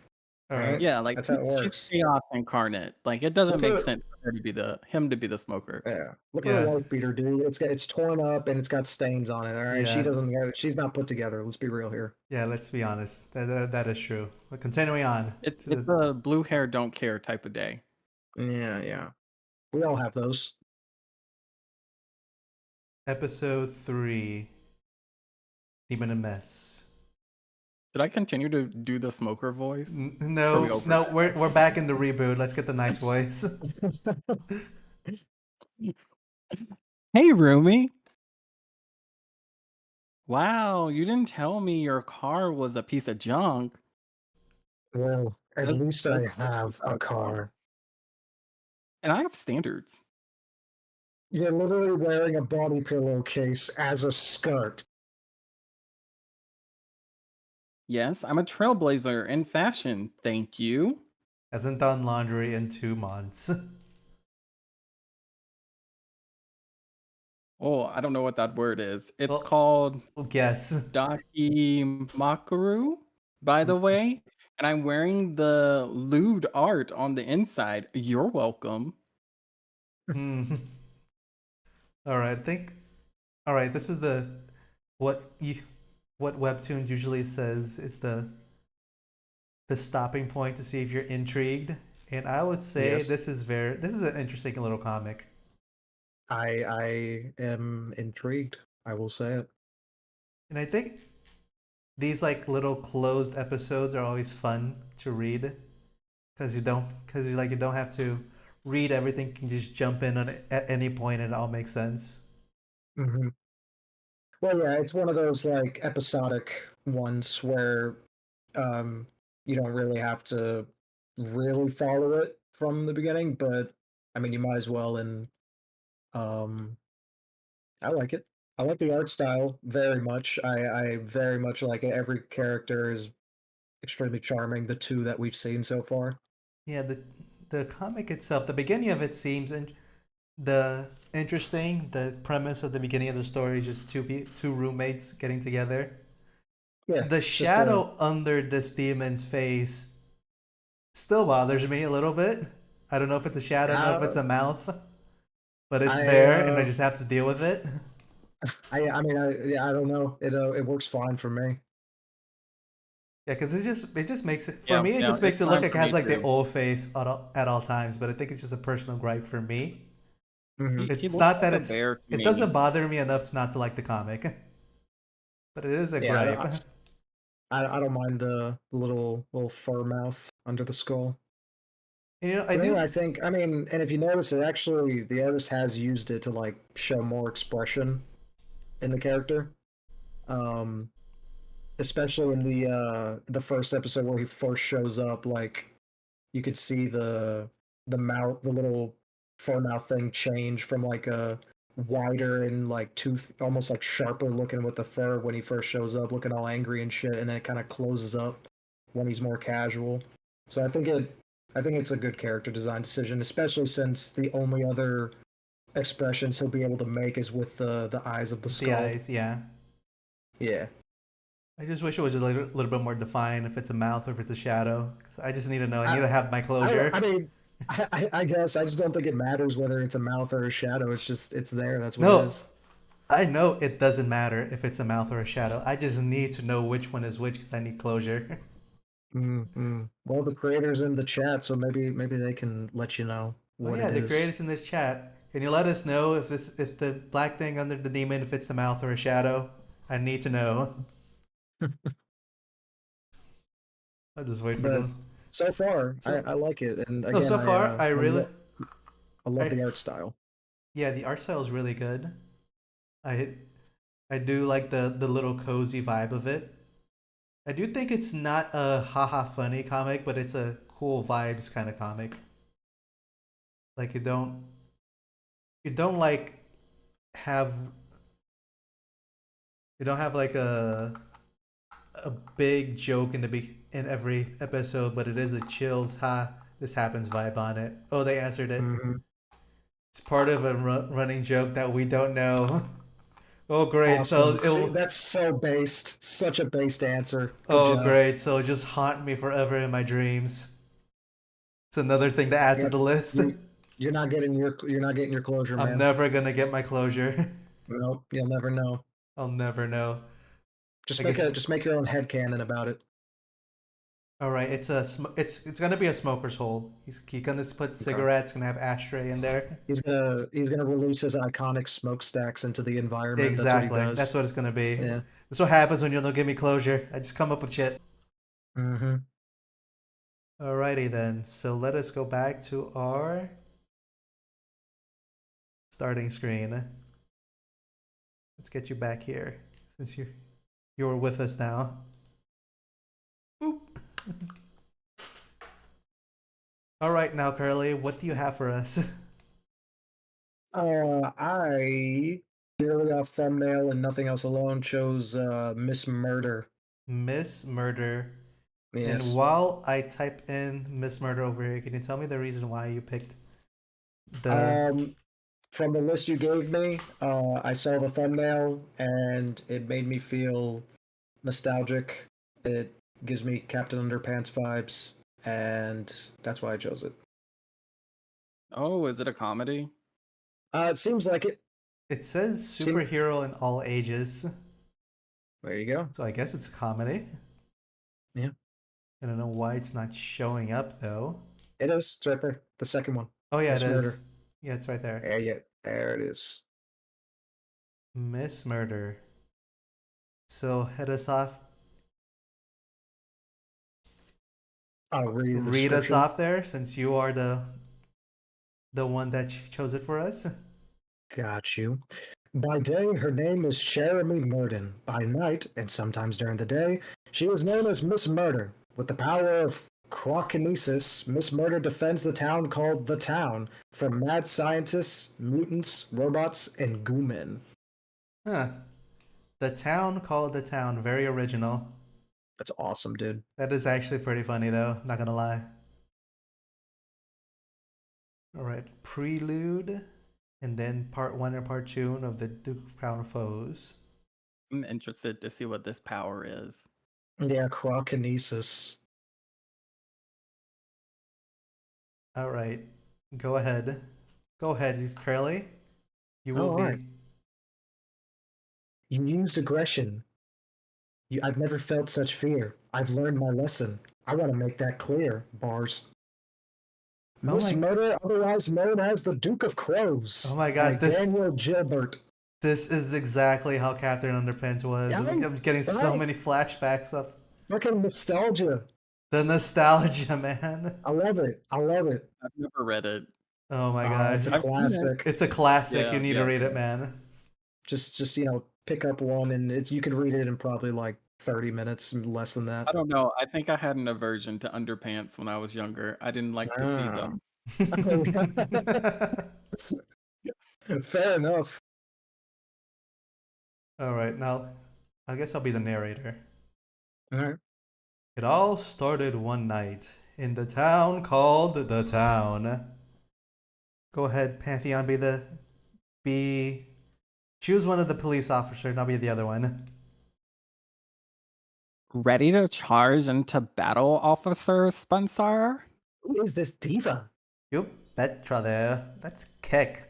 Speaker 1: All right.
Speaker 4: Yeah, like
Speaker 3: That's how it
Speaker 4: she's
Speaker 3: works.
Speaker 4: chaos incarnate. Like it doesn't
Speaker 3: Look
Speaker 4: make
Speaker 3: at
Speaker 4: sense for her to be him to be the smoker.
Speaker 3: yeah. Look at
Speaker 1: Yeah.
Speaker 3: her wife beater, dude. It's torn up and it's got stains on it. All right,
Speaker 1: Yeah.
Speaker 3: she's not put together. Let's be real here.
Speaker 1: Yeah, let's be honest. That is true. But continuing on
Speaker 4: It's
Speaker 1: to
Speaker 4: it's a blue hair don't care type of day.
Speaker 3: Yeah. We all have those.
Speaker 1: episode 3, Demon and Mess.
Speaker 4: Should I continue to do the smoker voice?
Speaker 1: No,
Speaker 4: we over
Speaker 1: no,
Speaker 4: it?
Speaker 1: we're back in the reboot. Let's get the nice voice.
Speaker 4: Hey, Rumi. Wow, you didn't tell me your car was a piece of junk.
Speaker 3: Well, at
Speaker 4: That's-
Speaker 3: least I
Speaker 4: that's
Speaker 3: have a car.
Speaker 4: And I have standards.
Speaker 3: You're literally wearing a body pillowcase as a skirt.
Speaker 4: Yes, I'm a trailblazer in fashion. Thank you.
Speaker 1: Hasn't done laundry in 2 months.
Speaker 4: Oh, I don't know what that word is. It's
Speaker 1: Well,
Speaker 4: called
Speaker 1: Well, guess.
Speaker 4: Daki Makaru, by the way. And I'm wearing the lewd art on the inside. You're welcome.
Speaker 1: Hmm. All right, I think. All right, this is what Webtoon usually says is the stopping point to see if you're intrigued, and I would say
Speaker 3: Yes.
Speaker 1: this is an interesting little comic.
Speaker 3: I am intrigued. I will say it.
Speaker 1: And I think these like little closed episodes are always fun to read because you don't have to read everything. You can just jump in on it at any point and it all makes sense.
Speaker 3: Mm-hmm. Well, yeah, it's one of those like episodic ones where you don't really have to really follow it from the beginning, but I mean, you might as well. And I like it. I like the art style very much. I very much like it. Every character is extremely charming. The two that we've seen so far.
Speaker 1: Yeah, the comic itself, the beginning of it seems interesting. The premise of the beginning of the story is just two roommates getting together.
Speaker 3: Yeah,
Speaker 1: The
Speaker 3: it's just
Speaker 1: shadow under this demon's face still bothers me a little bit. I don't know if it's a shadow, I don't know if it's a mouth, but it's there, and I just have to deal with it.
Speaker 3: I mean, I don't know. It works fine for me.
Speaker 1: Yeah, because it just makes it for
Speaker 4: Yeah,
Speaker 1: me. It
Speaker 4: yeah,
Speaker 1: just makes
Speaker 4: it's
Speaker 1: it look
Speaker 4: fine
Speaker 1: like it
Speaker 4: for
Speaker 1: has
Speaker 4: me
Speaker 1: like the
Speaker 4: too.
Speaker 1: old face at all times. But I think it's just a personal gripe for me.
Speaker 3: Mhm.
Speaker 4: He
Speaker 1: It's
Speaker 4: looks
Speaker 1: not that
Speaker 4: like a bear to
Speaker 1: it
Speaker 4: me.
Speaker 1: doesn't bother me enough not to like the comic, but it is a
Speaker 3: Yeah,
Speaker 1: gripe.
Speaker 3: I don't mind the little fur mouth under the skull.
Speaker 1: And, you know, I
Speaker 3: To me,
Speaker 1: do.
Speaker 3: I think, I mean, and if you notice, it actually the artist has used it to like show more expression in the character. Um, Especially in the first episode where he first shows up, like you could see the mouth, the little fur mouth thing change from like a wider and like tooth, almost like sharper looking with the fur when he first shows up, looking all angry and shit, and then it kind of closes up when he's more casual. So I think it's a good character design decision, especially since the only other expressions he'll be able to make is with the eyes of the skull.
Speaker 1: The eyes, yeah.
Speaker 3: Yeah.
Speaker 1: I just wish it was a little bit more defined if it's a mouth or if it's a shadow. 'Cause I just need to know. I need to have my closure.
Speaker 3: I mean, I guess I just don't think it matters whether it's a mouth or a shadow. It's just it's there. That's what
Speaker 1: No,
Speaker 3: it is.
Speaker 1: I know it doesn't matter if it's a mouth or a shadow. I just need to know which one is which because I need closure.
Speaker 3: Mm-hmm. Well, the creators in the chat, so maybe they can let you know
Speaker 1: Oh
Speaker 3: what
Speaker 1: yeah,
Speaker 3: it
Speaker 1: the
Speaker 3: is.
Speaker 1: creators in this chat. Can you let us know if the black thing under the demon, if it's the mouth or a shadow? I need to know. I'll just wait for
Speaker 3: But
Speaker 1: them.
Speaker 3: so far,
Speaker 1: So-
Speaker 3: I like it, and
Speaker 1: No,
Speaker 3: again,
Speaker 1: so far I really,
Speaker 3: I love
Speaker 1: I-
Speaker 3: the art style.
Speaker 1: yeah, the art style is really good. I I do like the little cozy vibe of it. I do think it's not a haha funny comic, but it's a cool vibes kind of comic. Like you don't like have you don't have like a big joke in every episode, but it is a chills this happens vibe on it. Oh, they answered it.
Speaker 3: Mhm.
Speaker 1: It's part of a running joke that we don't know Oh, great. So
Speaker 3: Awesome. See,
Speaker 1: it'll.
Speaker 3: that's so based. Such a based answer. Good
Speaker 1: Oh,
Speaker 3: job.
Speaker 1: great. So just haunt me forever in my dreams. It's another thing to add to
Speaker 3: Yep.
Speaker 1: the list.
Speaker 3: You're not getting your closure,
Speaker 1: I'm
Speaker 3: man.
Speaker 1: never gonna get my closure.
Speaker 3: Nope, you'll never know.
Speaker 1: I'll never know.
Speaker 3: Just
Speaker 1: I
Speaker 3: make
Speaker 1: guess.
Speaker 3: just make your own headcanon about it.
Speaker 1: All right. It's gonna be a smoker's hole. He's gonna put
Speaker 3: Okay.
Speaker 1: cigarettes. Gonna have ashtray in there.
Speaker 3: He's gonna release his iconic smokestacks into the environment. That's what he
Speaker 1: Exactly. That's
Speaker 3: does.
Speaker 1: what it's gonna be.
Speaker 3: Yeah.
Speaker 1: That's what happens when you don't give me closure. I just come up with shit.
Speaker 3: Mm-hmm.
Speaker 1: Alrighty then. So let us go back to our starting screen. Let's get you back here since you're with us now. Boop. All right, now Curly, what do you have for us?
Speaker 3: I purely off thumbnail and nothing else alone chose Miss Murder.
Speaker 1: Miss Murder. And
Speaker 3: Yes.
Speaker 1: while I type in Miss Murder over here, can you tell me the reason why you picked the?
Speaker 3: From the list you gave me, I saw the thumbnail and it made me feel nostalgic. It gives me Captain Underpants vibes, and that's why I chose it.
Speaker 4: Oh, is it a comedy?
Speaker 3: It seems like it.
Speaker 1: It says superhero in all ages,
Speaker 3: There you go.
Speaker 1: so I guess it's a comedy.
Speaker 3: Yeah.
Speaker 1: I don't know why it's not showing up though.
Speaker 3: It is. It's right there. The second one.
Speaker 1: Oh yeah,
Speaker 3: Miss
Speaker 1: it is.
Speaker 3: Murder.
Speaker 1: Yeah, it's right there.
Speaker 3: There it is.
Speaker 1: Miss Murder. So head us off.
Speaker 3: I'll read the
Speaker 1: Read us
Speaker 3: description.
Speaker 1: off there, since you are the one that chose it for us.
Speaker 3: Got you. By day, her name is Jeremy Murden. By night, and sometimes during the day, she is known as Miss Murder. With the power of crokinesis, Miss Murder defends the town called The Town from mad scientists, mutants, robots, and goo-men.
Speaker 1: Huh. The town called the town. Very original.
Speaker 3: That's awesome, dude.
Speaker 1: That is actually pretty funny though, not gonna lie. Alright, prelude, and then part 1 and part 2 of the Duke of Crown Foes.
Speaker 4: I'm interested to see what this power is.
Speaker 3: Yeah, crokinesis.
Speaker 1: Alright, go ahead. Go ahead, Curly. You will be.
Speaker 3: Alright. You used aggression. I've never felt such fear. I've learned my lesson. I want to make that clear. Bars.
Speaker 1: Oh
Speaker 3: Miss
Speaker 1: my-
Speaker 3: Murder, otherwise known as the Duke of Crows.
Speaker 1: Oh my God,
Speaker 3: by
Speaker 1: this-
Speaker 3: Daniel Gilbert.
Speaker 1: This is exactly how Captain Underpants was.
Speaker 3: Yeah,
Speaker 1: I'm getting so
Speaker 3: right.
Speaker 1: many flashbacks of
Speaker 3: Fucking nostalgia.
Speaker 1: the nostalgia, man.
Speaker 3: I love it. I love it.
Speaker 4: I've never read it.
Speaker 1: Oh my God.
Speaker 3: It's a
Speaker 4: I've seen it.
Speaker 3: classic.
Speaker 1: It's a classic.
Speaker 4: Yeah,
Speaker 1: You need to
Speaker 4: yeah,
Speaker 1: read
Speaker 4: yeah.
Speaker 1: it, man.
Speaker 3: Just pick up one and you can read it in probably like 30 minutes, less than that.
Speaker 4: I don't know. I think I had an aversion to underpants when I was younger. I didn't like to see them.
Speaker 3: Fair enough.
Speaker 1: All right, now I guess I'll be the narrator.
Speaker 3: All right.
Speaker 1: It all started one night in the town called the Town. Go ahead, Pantheon, choose one of the police officers, and I'll be the other one.
Speaker 4: Ready to charge into battle, Officer Spencer?
Speaker 3: Who is this diva?
Speaker 1: You betcha there. Let's kick.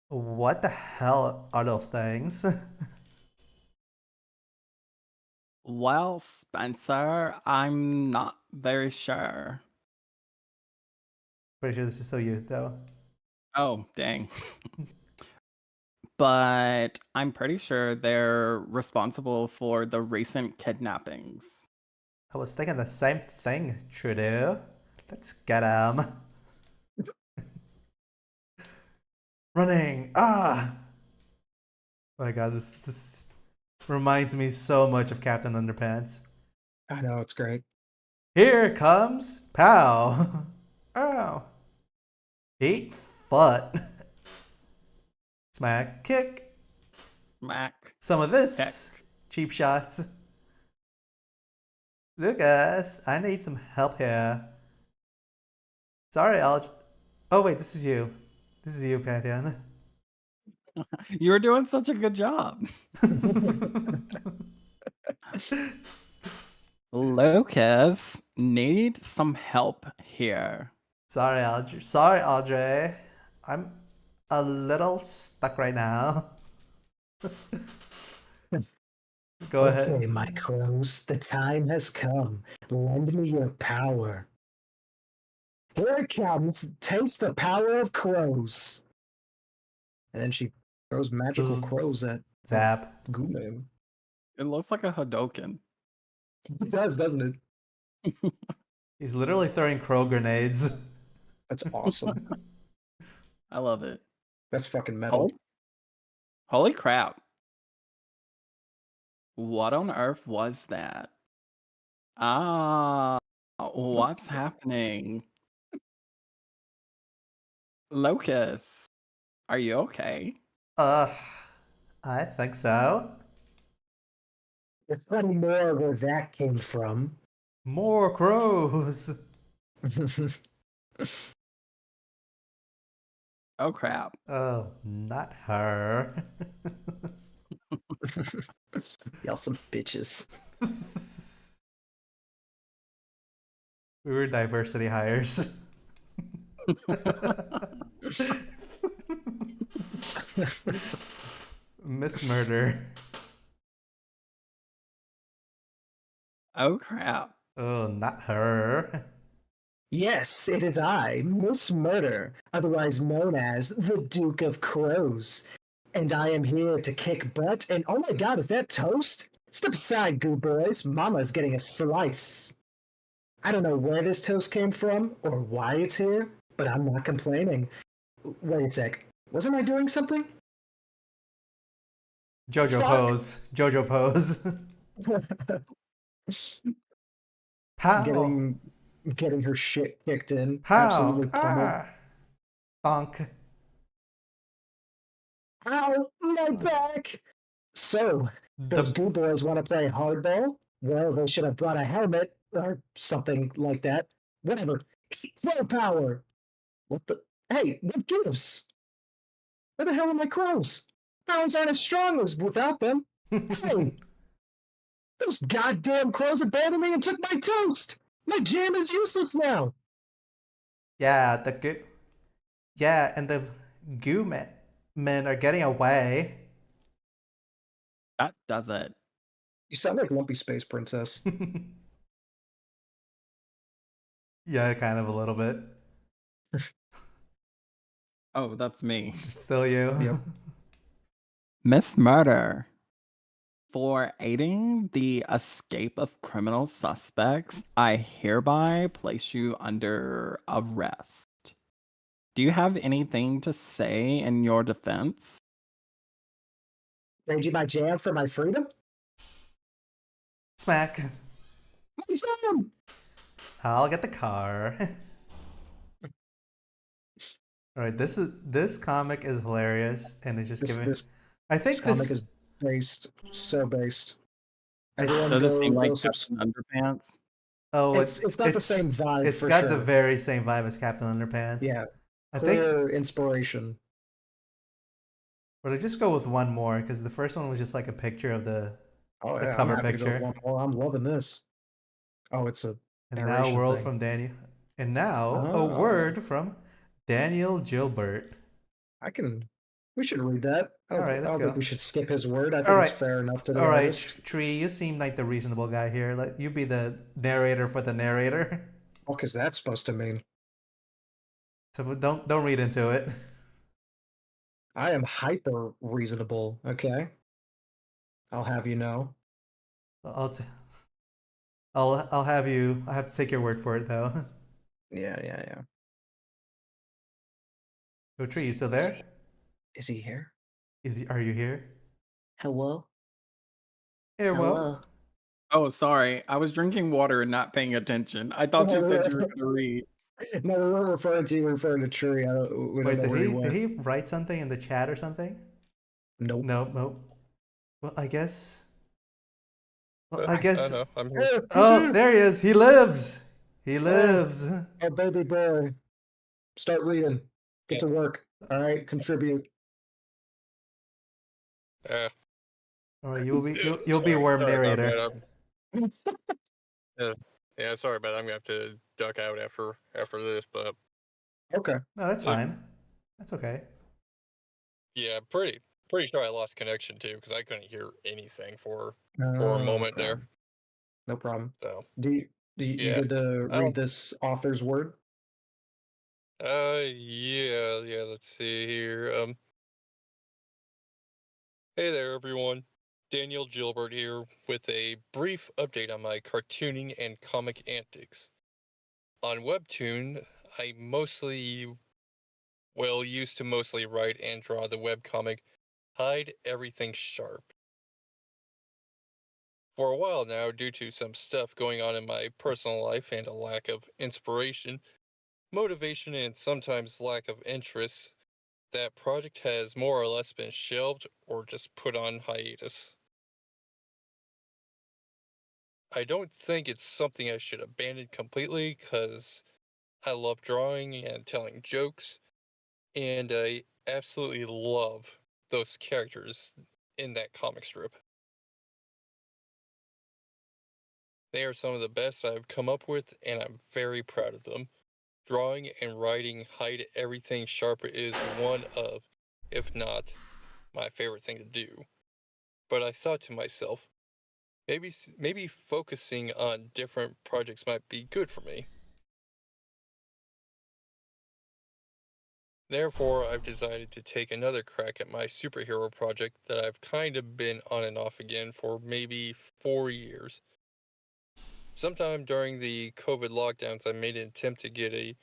Speaker 1: What the hell are those things?
Speaker 4: Well, Spencer, I'm not very sure.
Speaker 1: Pretty sure this is still you, though.
Speaker 4: Oh, dang. But I'm pretty sure they're responsible for the recent kidnappings.
Speaker 1: I was thinking the same thing, Trudeau. Let's get 'em. Running! Ah! Oh my God, this reminds me so much of Captain Underpants.
Speaker 3: I know, it's great.
Speaker 1: Here comes Pow! Ow! 8 foot. Smack, kick.
Speaker 4: Mac.
Speaker 1: Some of this.
Speaker 4: Heck.
Speaker 1: Cheap shots. Lucas, I need some help here. Sorry, Oh wait, this is you. This is you, Pantheon.
Speaker 4: You're doing such a good job. Lucas, need some help here.
Speaker 1: Sorry, Audrey. Sorry, Audrey. I'm a little stuck right now. Go ahead.
Speaker 3: Okay, my crows, the time has come. Lend me your power. Here it comes. Taste the power of crows. And then she throws magical
Speaker 1: Zzz.
Speaker 3: crows at
Speaker 1: Zap.
Speaker 3: Gume.
Speaker 4: It looks like a Hadoken.
Speaker 3: It does, doesn't it?
Speaker 1: He's literally throwing crow grenades.
Speaker 3: That's awesome.
Speaker 4: I love it.
Speaker 3: That's fucking metal.
Speaker 4: Holy crap. What on earth was that? Ah, what's happening? Locust, are you okay?
Speaker 1: I think so.
Speaker 3: There's plenty more where that came from.
Speaker 1: More crows.
Speaker 4: Oh crap.
Speaker 1: Oh, not her.
Speaker 3: Y'all some bitches.
Speaker 1: We were diversity hires. Miss Murder.
Speaker 4: Oh crap.
Speaker 1: Oh, not her.
Speaker 3: Yes, it is I, Miss Murder, otherwise known as the Duke of Crows. And I am here to kick butt, and oh my god, is that toast? Step aside, goo boys, Mama's getting a slice. I don't know where this toast came from, or why it's here, but I'm not complaining. Wait a sec, wasn't I doing something?
Speaker 1: Jojo
Speaker 3: Fuck.
Speaker 1: pose. Jojo pose. How?
Speaker 3: Getting her shit kicked in.
Speaker 1: How?
Speaker 3: Absolutely pummeled.
Speaker 1: Bonk.
Speaker 3: Ow, my back! So, those goo boys want to play hardball? Well, they should have brought a helmet or something like that. Whatever. Throw power! What the? Hey, what gives? Where the hell are my crows? Crows aren't as strong as without them. Hey! Those goddamn crows abandoned me and took my toast! My jam is useless now!
Speaker 1: Yeah, and the goo men are getting away.
Speaker 4: That does it.
Speaker 3: You sound like Lumpy Space Princess.
Speaker 1: Yeah, kind of a little bit.
Speaker 4: Oh, that's me.
Speaker 1: Still you.
Speaker 3: Yep.
Speaker 4: Miss Murder. For aiding the escape of criminal suspects, I hereby place you under arrest. Do you have anything to say in your defense?
Speaker 3: Trade you my jam for my freedom?
Speaker 1: Smack.
Speaker 3: My jam!
Speaker 1: I'll get the car. All right, this comic is hilarious, and it's just giving. I think
Speaker 3: this comic is based, so based. Everyone
Speaker 4: Does it seem like
Speaker 3: go
Speaker 4: Captain Underpants?
Speaker 1: Oh,
Speaker 3: it's got the same vibe.
Speaker 1: It's
Speaker 3: for
Speaker 1: got
Speaker 3: sure.
Speaker 1: the very same vibe as Captain Underpants.
Speaker 3: Yeah,
Speaker 1: I
Speaker 3: clear
Speaker 1: think.
Speaker 3: Inspiration.
Speaker 1: But I just go with one more because the first one was just like a picture of the cover
Speaker 3: I'm happy to go
Speaker 1: picture.
Speaker 3: one more. I'm loving this. Oh, it's a
Speaker 1: And now world
Speaker 3: thing.
Speaker 1: from Daniel. And now a word from Daniel Gilbert.
Speaker 3: We should read that.
Speaker 1: All right, let's
Speaker 3: I don't
Speaker 1: go.
Speaker 3: think we should skip his word. I think it's fair enough to the artist.
Speaker 1: Tree, you seem like the reasonable guy here. Let you be the narrator for the narrator.
Speaker 3: What is that supposed to mean?
Speaker 1: So don't read into it.
Speaker 3: I am hyper reasonable. Okay, I'll have you know.
Speaker 1: I'll have you. I have to take your word for it though.
Speaker 3: Yeah.
Speaker 1: Oh, Tree, you still there?
Speaker 3: Is he here?
Speaker 1: Are you here?
Speaker 3: Hello?
Speaker 1: Hello.
Speaker 4: Oh, sorry. I was drinking water and not paying attention. I thought you said you were going to read.
Speaker 3: No, we weren't referring to you. We're referring to Tree.
Speaker 1: Wait, did he write something in the chat or something?
Speaker 3: Nope.
Speaker 1: Nope. Well, I guess.
Speaker 2: I don't know. I'm here.
Speaker 1: Oh, there he is. He lives. He lives.
Speaker 3: Oh, baby boy. Start reading. Get to work. All right, contribute.
Speaker 1: Or you'll be
Speaker 2: Yeah,
Speaker 1: you'll be worm
Speaker 2: sorry about
Speaker 1: narrator.
Speaker 2: that. Yeah, sorry about that. I'm gonna have to duck out after this, but
Speaker 3: Okay.
Speaker 1: No, that's
Speaker 2: uh,
Speaker 1: fine. That's okay.
Speaker 2: yeah, pretty sure I lost connection too because I couldn't hear anything for a
Speaker 3: Oh,
Speaker 2: moment
Speaker 3: okay.
Speaker 2: there.
Speaker 3: No problem.
Speaker 2: So
Speaker 3: You
Speaker 2: yeah,
Speaker 3: good to
Speaker 2: I
Speaker 3: read
Speaker 2: don't.
Speaker 3: this author's word?
Speaker 2: Yeah. Let's see here. Hey there, everyone. Daniel Gilbert here with a brief update on my cartooning and comic antics. On Webtoon, I used to mostly write and draw the webcomic Hide Everything Sharp. For a while now, due to some stuff going on in my personal life and a lack of inspiration, motivation, and sometimes lack of interest, that project has more or less been shelved or just put on hiatus. I don't think it's something I should abandon completely because I love drawing and telling jokes, and I absolutely love those characters in that comic strip. They are some of the best I've come up with, and I'm very proud of them. Drawing and writing Hide Everything Sharp is one of, if not, my favorite thing to do. But I thought to myself, maybe focusing on different projects might be good for me. Therefore, I've decided to take another crack at my superhero project that I've kind of been on and off again for maybe 4 years. Sometime during the COVID lockdowns, I made an attempt to get a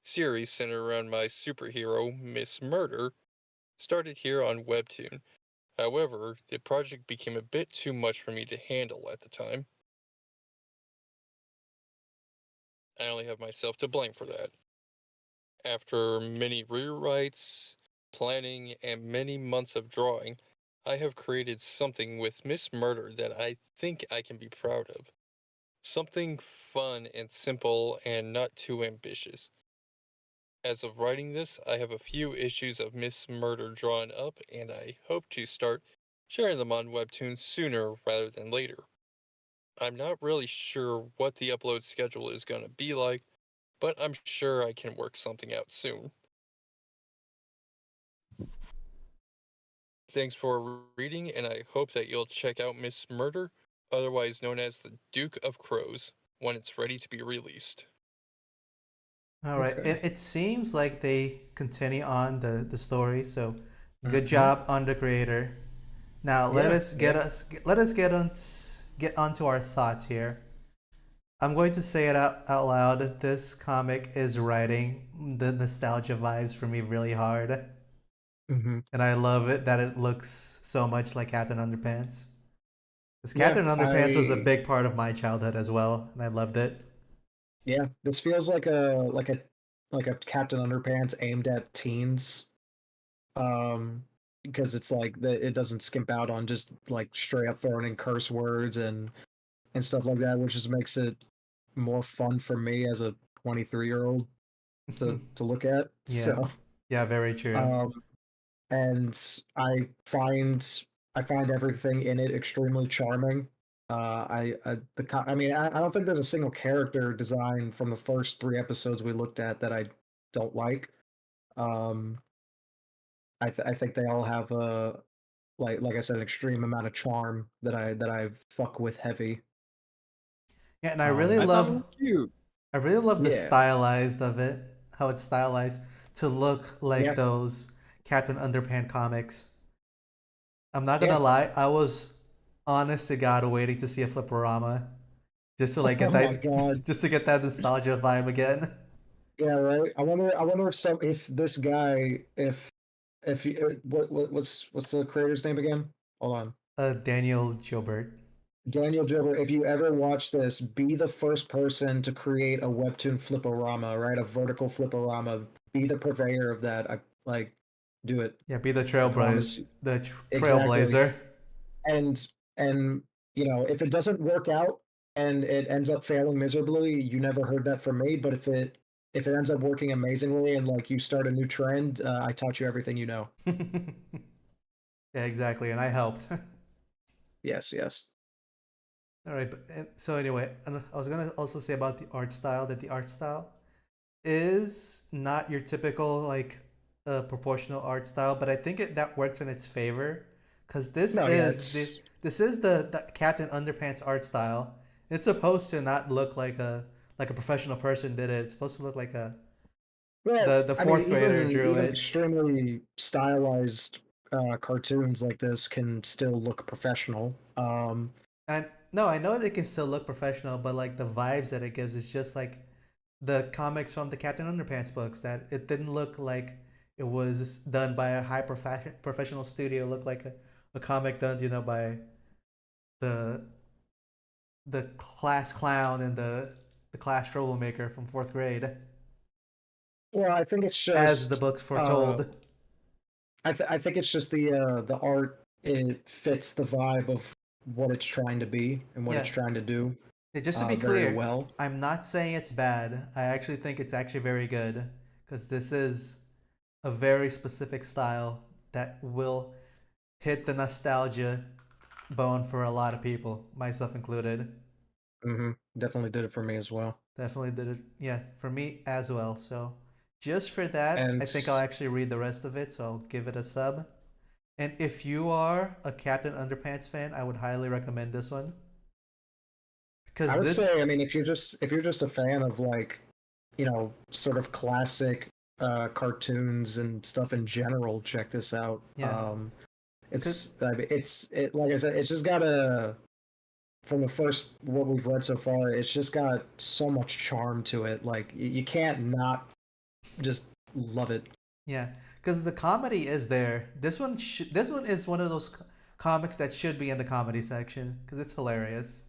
Speaker 2: series centered around my superhero, Miss Murder, started here on Webtoon. However, the project became a bit too much for me to handle at the time. I only have myself to blame for that. After many rewrites, planning, and many months of drawing, I have created something with Miss Murder that I think I can be proud of. Something fun and simple and not too ambitious. As of writing this, I have a few issues of Miss Murder drawn up, and I hope to start sharing them on Webtoon sooner rather than later. I'm not really sure what the upload schedule is going to be like, but I'm sure I can work something out soon. Thanks for reading, and I hope that you'll check out Miss Murder, otherwise known as the Duke of Crows, when it's ready to be released.
Speaker 1: All right.
Speaker 3: Okay.
Speaker 1: It seems like they continue on the story, so good
Speaker 3: Mhm.
Speaker 1: job on the creator. Now let
Speaker 3: Yeah.
Speaker 1: us get onto our thoughts here. I'm going to say it out loud. This comic is writing the nostalgia vibes for me really hard,
Speaker 3: Hmm.
Speaker 1: and I love it that it looks so much like Captain Underpants. Because
Speaker 3: Yeah.
Speaker 1: Captain Underpants was a big part of my childhood as well, and I loved it.
Speaker 3: Yeah. This feels like a Captain Underpants aimed at teens. Because it's like it doesn't skimp out on just like straight up throwing in curse words and stuff like that, which just makes it more fun for me as a 23-year-old to look at.
Speaker 1: Yeah,
Speaker 3: So,
Speaker 1: yeah, very true.
Speaker 3: um, and I find everything in it extremely charming. I mean, I don't think there's a single character design from the first 3 episodes we looked at that I don't like. Um, I think they all have a like I said, an extreme amount of charm that I fuck with heavy.
Speaker 1: Yeah, and I really
Speaker 3: Um,
Speaker 4: I thought it
Speaker 1: love
Speaker 4: was cute.
Speaker 1: the
Speaker 3: yeah,
Speaker 1: stylized of it, how it's stylized to look like
Speaker 3: yeah,
Speaker 1: those Captain Underpants comics. I'm not gonna
Speaker 3: yeah.
Speaker 1: lie, I was honest to God waiting to see a Flipperama just to like get
Speaker 3: Oh my
Speaker 1: that
Speaker 3: god.
Speaker 1: just to get that nostalgia vibe again.
Speaker 3: Yeah, right. I wonder if this guy if he, what's the creator's name again? Hold on.
Speaker 1: Daniel Gilbert.
Speaker 3: Daniel Gilbert, if you ever watch this, be the first person to create a webtoon fliporama, right? A vertical fliporama. Be the purveyor of that. I like do it.
Speaker 1: Yeah, be the
Speaker 3: I promise you. Exactly.
Speaker 1: trailblazer.
Speaker 3: And you know, if it doesn't work out and it ends up failing miserably, you never heard that from me. But if it ends up working amazingly and like you start a new trend, I taught you everything you know.
Speaker 1: Yeah, Yeah, exactly, and I helped.
Speaker 3: Yes, yes.
Speaker 1: All right, so anyway, and I was gonna also say about the art style that the art style is not your typical like proportional art style, but I think that works in its favor because
Speaker 3: No, yeah, it's
Speaker 1: this is the Captain Underpants art style. It's supposed to not look like a professional person did it. It's supposed to look like a
Speaker 3: well,
Speaker 1: the
Speaker 3: I mean,
Speaker 1: fourth grader drew
Speaker 3: even
Speaker 1: it.
Speaker 3: extremely stylized cartoons like this can still look professional.
Speaker 1: And no, I know they can still look professional, but like the vibes that it gives is just like the comics from the Captain Underpants books that it didn't look like it was done by a high professional studio. It looked like a comic done, by the the class clown and the class troublemaker from fourth grade,
Speaker 3: Well, I think it's
Speaker 1: as the
Speaker 3: just
Speaker 1: books foretold.
Speaker 3: I think it's just the art, it fits the vibe of what it's trying to be and what it's
Speaker 1: Yeah.
Speaker 3: trying to do
Speaker 1: Just to be
Speaker 3: very
Speaker 1: clear,
Speaker 3: well.
Speaker 1: I'm not saying it's bad. I actually think it's actually very good because this is a very specific style that will hit the nostalgia bone for a lot of people, myself included.
Speaker 3: Definitely did it for me as well.
Speaker 1: Definitely did it. Yeah, for me as well. So just for that, I
Speaker 3: And
Speaker 1: think I'll actually read the rest of it. So I'll give it a sub. And if you are a Captain Underpants fan, I would highly recommend this one
Speaker 3: I
Speaker 1: because
Speaker 3: would
Speaker 1: this,
Speaker 3: say, I mean, if you're just a fan of like, sort of classic cartoons and stuff in general, check this out.
Speaker 1: yeah,
Speaker 3: It's like I said, it's just got a from the first what we've read so far, it's just got so much charm to it. Like you can't not just love it.
Speaker 1: yeah, because the comedy is there. This one is one of those comics that should be in the comedy section because it's hilarious.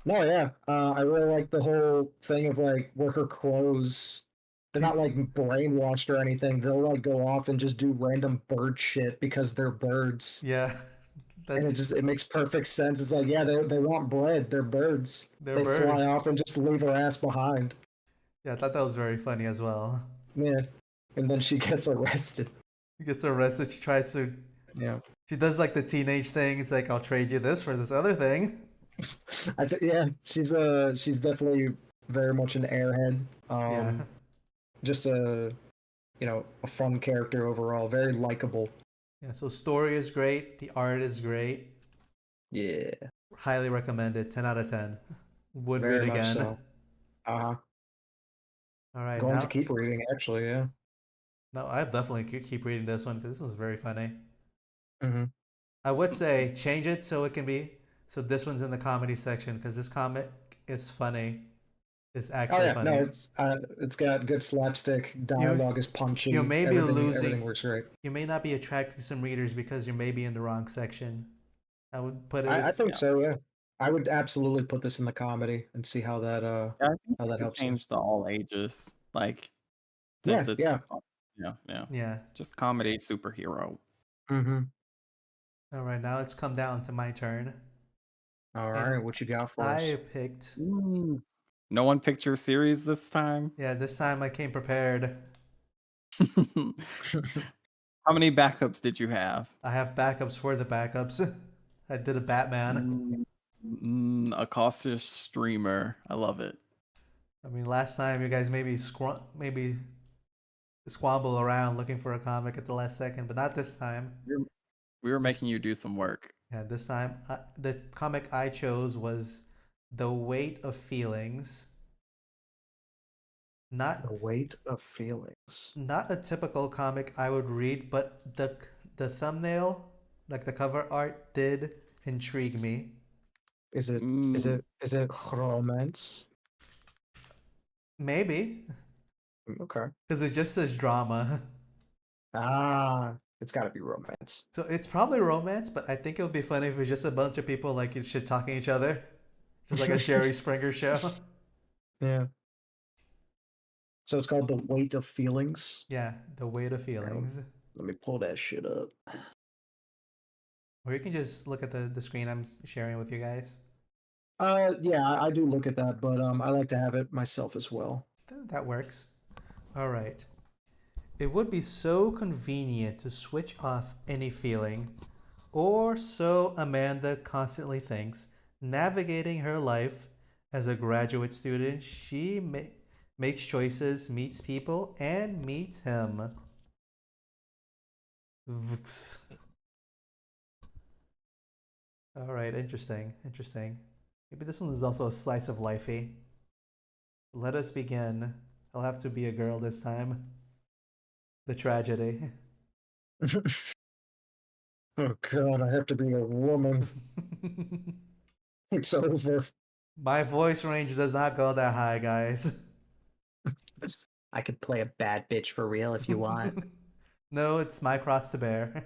Speaker 3: No, yeah, I really like the whole thing of like where her clothes. They're not like brainwashed or anything. They'll like go off and just do random bird shit because they're birds,
Speaker 1: Yeah,
Speaker 3: and
Speaker 1: that's
Speaker 3: it makes perfect sense. It's like, yeah, they want bread. They're birds.
Speaker 1: their
Speaker 3: They
Speaker 1: bird.
Speaker 3: fly off and just leave her ass behind.
Speaker 1: Yeah, I thought that was very funny as well.
Speaker 3: Yeah, and then she gets arrested.
Speaker 1: She gets arrested. She tries to.
Speaker 3: Yeah.
Speaker 1: She does like the teenage thing. It's like I'll trade you this for this other thing.
Speaker 3: Yeah, she's definitely very much an airhead.
Speaker 1: Yeah.
Speaker 3: Just a fun character overall, very likable.
Speaker 1: Yeah. So story is great. The art is great.
Speaker 3: Yeah,
Speaker 1: Highly recommended. 10 out of 10. Would
Speaker 3: very
Speaker 1: read
Speaker 3: much
Speaker 1: again.
Speaker 3: so. Uh-huh.
Speaker 1: All right.
Speaker 3: Going to
Speaker 1: Now,
Speaker 3: keep reading, actually. Yeah.
Speaker 1: no, I definitely keep reading this one because this one's very funny.
Speaker 3: Mm-hmm.
Speaker 1: I would say change it so it can be so this one's in the comedy section because this comic is funny. It's
Speaker 3: Oh
Speaker 1: actually
Speaker 3: yeah, no,
Speaker 1: funny.
Speaker 3: it's got good slapstick.
Speaker 1: You
Speaker 3: Dialogue is punchy.
Speaker 1: you may be
Speaker 3: Everything
Speaker 1: losing.
Speaker 3: works great.
Speaker 1: You may not be attracting some readers because you're maybe in the wrong section. I would put it
Speaker 3: I
Speaker 1: as
Speaker 3: think
Speaker 4: Yeah.
Speaker 3: so. Yeah, I would absolutely put this in the comedy and see how that
Speaker 4: Yeah, I think
Speaker 3: how
Speaker 4: you
Speaker 3: that
Speaker 4: could
Speaker 3: helps you.
Speaker 4: change the all ages, like
Speaker 3: Yeah,
Speaker 4: since it's
Speaker 3: yeah.
Speaker 4: yeah,
Speaker 1: yeah.
Speaker 4: just comedy superhero.
Speaker 3: Mm-hmm.
Speaker 1: All right, now it's come down to my turn,
Speaker 3: All
Speaker 1: and
Speaker 3: right, what you got for us?
Speaker 1: I picked.
Speaker 4: Ooh. No one picked your series this time.
Speaker 1: Yeah, this time I came prepared.
Speaker 4: How many backups did you have?
Speaker 1: I have backups for the backups. I did a Batman.
Speaker 4: A cautious streamer. I love it.
Speaker 1: I mean, last time you guys maybe squabble around looking for a comic at the last second, but not this time.
Speaker 4: We were making you do some work.
Speaker 1: Yeah, this time the comic I chose was The Weight of Feelings. Not
Speaker 3: The Weight of Feelings.
Speaker 1: not a typical comic I would read, but the thumbnail, like the cover art, did intrigue me.
Speaker 3: Is it
Speaker 4: Mm,
Speaker 3: is it romance?
Speaker 1: Maybe
Speaker 3: Okay.
Speaker 1: because it just says drama.
Speaker 3: Ah, it's got to be romance.
Speaker 1: So it's probably romance, but I think it would be funny if it was just a bunch of people like shit talking each other, just like a Jerry Springer show.
Speaker 3: Yeah. So it's called The Weight of Feelings.
Speaker 1: Yeah, The Weight of Feelings.
Speaker 3: Let me pull that shit up.
Speaker 1: Or you can just look at the screen I'm sharing with you guys.
Speaker 3: Yeah, I do look at that, but I like to have it myself as well.
Speaker 1: That works. All right. It would be so convenient to switch off any feeling, Or so Amanda constantly thinks. Navigating her life as a graduate student, she makes choices, meets people, and meets him. All right, interesting, interesting. Maybe this one is also a slice of lifey. Let us begin. I'll have to be a girl this time. The tragedy.
Speaker 3: Oh god, I have to be a woman. It's over.
Speaker 1: My voice range does not go that high, guys.
Speaker 5: I could play a bad bitch for real if you want.
Speaker 1: No, it's my cross to bear.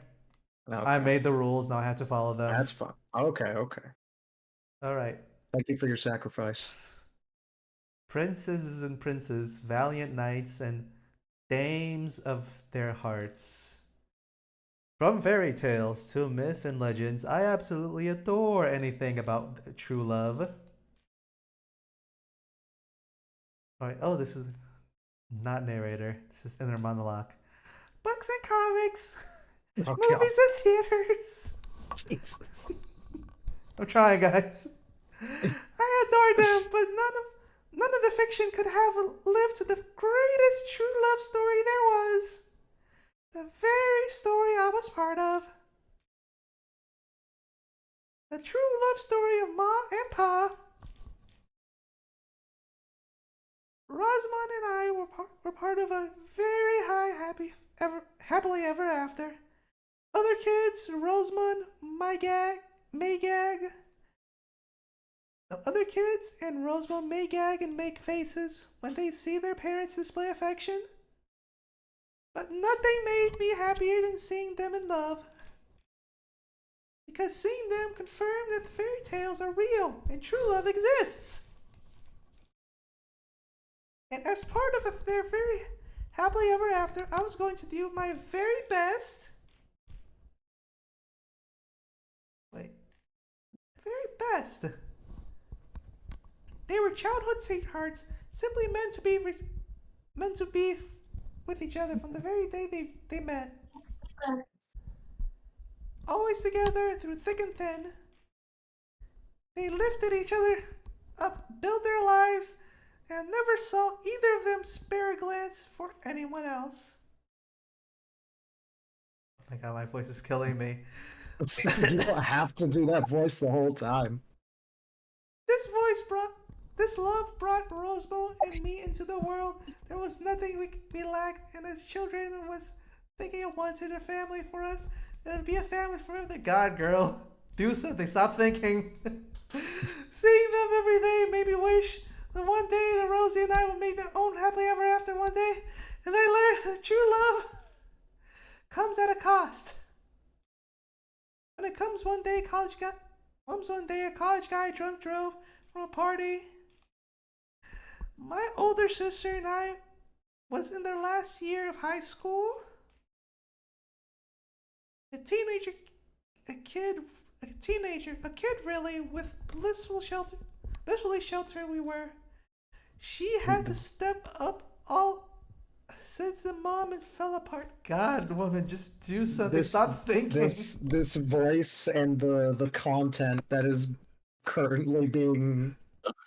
Speaker 1: I
Speaker 3: Okay.
Speaker 1: made the rules, now I have to follow them.
Speaker 3: That's fine. Okay, okay.
Speaker 1: All right.
Speaker 3: Thank you for your sacrifice.
Speaker 1: Princesses and princes, valiant knights, and dames of their hearts. From fairy tales to myth and legends, I absolutely adore anything about true love. All right. Oh, this is not narrator. This is inner monologue. Books and comics,
Speaker 3: Oh,
Speaker 1: movies and theaters.
Speaker 3: Jesus.
Speaker 1: I'm trying, guys. I adore them, but none of the fiction could have lived to the greatest true love story there was. The very story I was part of. The true love story of Ma and Pa. Rosamond and I were part of a very happily ever after. Other kids, Rosamond, Magag. Other kids and Rosamond may gag and make faces when they see their parents display affection. But nothing made me happier than seeing them in love. Because seeing them confirmed that the fairy tales are real and true love exists. And as part of their very happily ever after, I was going to do my very best. Wait. Very best. They were childhood sweethearts, simply meant to be with each other from the very day they met. Always together through thick and thin. They lifted each other up, built their lives, and never saw either of them spare a glance for anyone else. Oh my god, my voice is killing me.
Speaker 3: You don't have to do that voice the whole time.
Speaker 1: This love brought Rosebud and me into the world. There was nothing we lacked, and as children was thinking I wanted a family for us. It would be a family forever. God, girl, do something. Stop thinking. Seeing them every day made me wish that one day that Rosie and I would make their own happily ever after one day, and they learned that true love comes at a cost. When it comes one day, a college guy drunk drove from a party. My older sister and I was in their last year of high school. A kid really, with blissfully shelter we were. She had to step up all since the mom and fell apart. God, woman, just do something. Stop thinking.
Speaker 3: This voice and the content that is currently being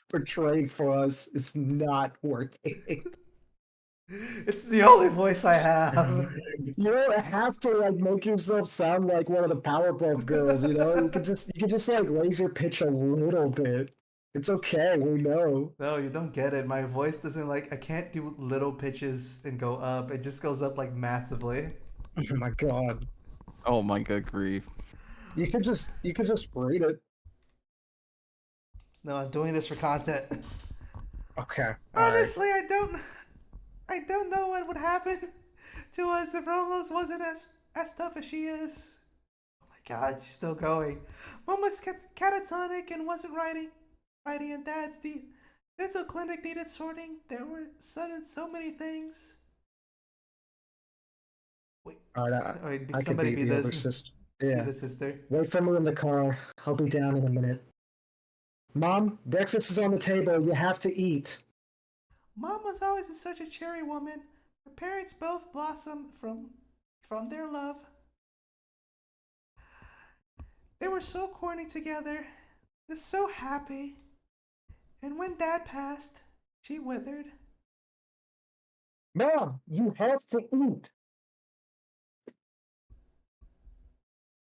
Speaker 3: portrayed for us is not working.
Speaker 1: It's the only voice I have.
Speaker 3: You don't have to like make yourself sound like one of the Powerpuff Girls, you know? You can just like raise your pitch a little bit. It's okay, we know.
Speaker 1: No, you don't get it. My voice doesn't I can't do little pitches and go up. It just goes up like massively.
Speaker 3: Oh my god.
Speaker 6: Oh my god, grief.
Speaker 3: You could just read it.
Speaker 1: No, I'm doing this for content.
Speaker 3: Okay.
Speaker 1: Honestly, I don't know what would happen to us if Ramos wasn't as tough as she is. Oh my god, she's still going. Mom was catatonic and wasn't writing, and Dad's dental clinic needed sorting. There were sudden so many things. Wait,
Speaker 3: Alright, I could
Speaker 1: somebody
Speaker 3: be the other sister. Yeah.
Speaker 1: Be the sister.
Speaker 3: Wait for me in the car. I'll be down in a minute. Mom, breakfast is on the table. You have to eat.
Speaker 1: Mom was always such a cherry woman. Her parents both blossomed from their love. They were so corny together, just so happy. And when Dad passed, she withered.
Speaker 3: Mom, you have to eat.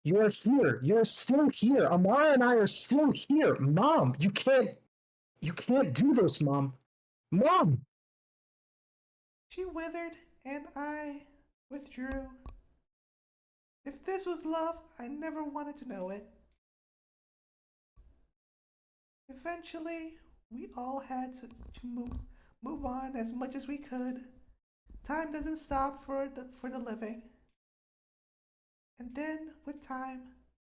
Speaker 3: You are here. You're still here. Amara and I are still here. Mom, you can't do this, Mom. Mom!
Speaker 1: She withered, and I withdrew. If this was love, I never wanted to know it. Eventually, we all had to move on as much as we could. Time doesn't stop for the living. And then, with time,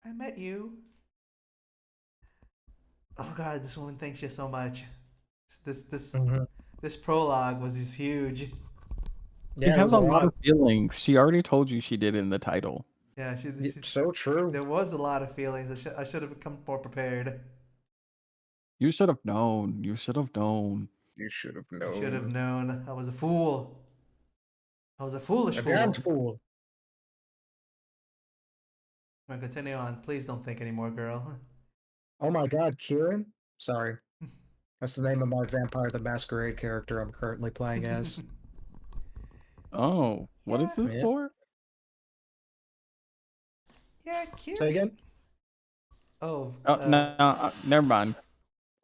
Speaker 1: I met you. Oh God, this woman thanks you so much. This prologue was just huge.
Speaker 6: She
Speaker 3: Yeah, it
Speaker 6: has
Speaker 3: was
Speaker 6: a
Speaker 3: a
Speaker 6: lot
Speaker 3: lot.
Speaker 6: of feelings. She already told you she did in the title.
Speaker 1: Yeah,
Speaker 3: So true.
Speaker 1: there was a lot of feelings. I should have come more prepared.
Speaker 6: You should have known. You should have known.
Speaker 3: You should have
Speaker 1: I
Speaker 3: known.
Speaker 1: should have known. I was a fool. I was a foolish
Speaker 3: A
Speaker 1: fool.
Speaker 3: damned fool.
Speaker 1: I'm gonna continue on. Please don't think anymore, girl.
Speaker 3: Oh my God, Kieran? Sorry. That's the name of my Vampire the Masquerade character I'm currently playing as.
Speaker 6: Oh, what is this
Speaker 3: Yeah.
Speaker 6: for?
Speaker 1: Yeah, Kieran.
Speaker 3: Say again?
Speaker 1: Oh.
Speaker 6: No, never mind.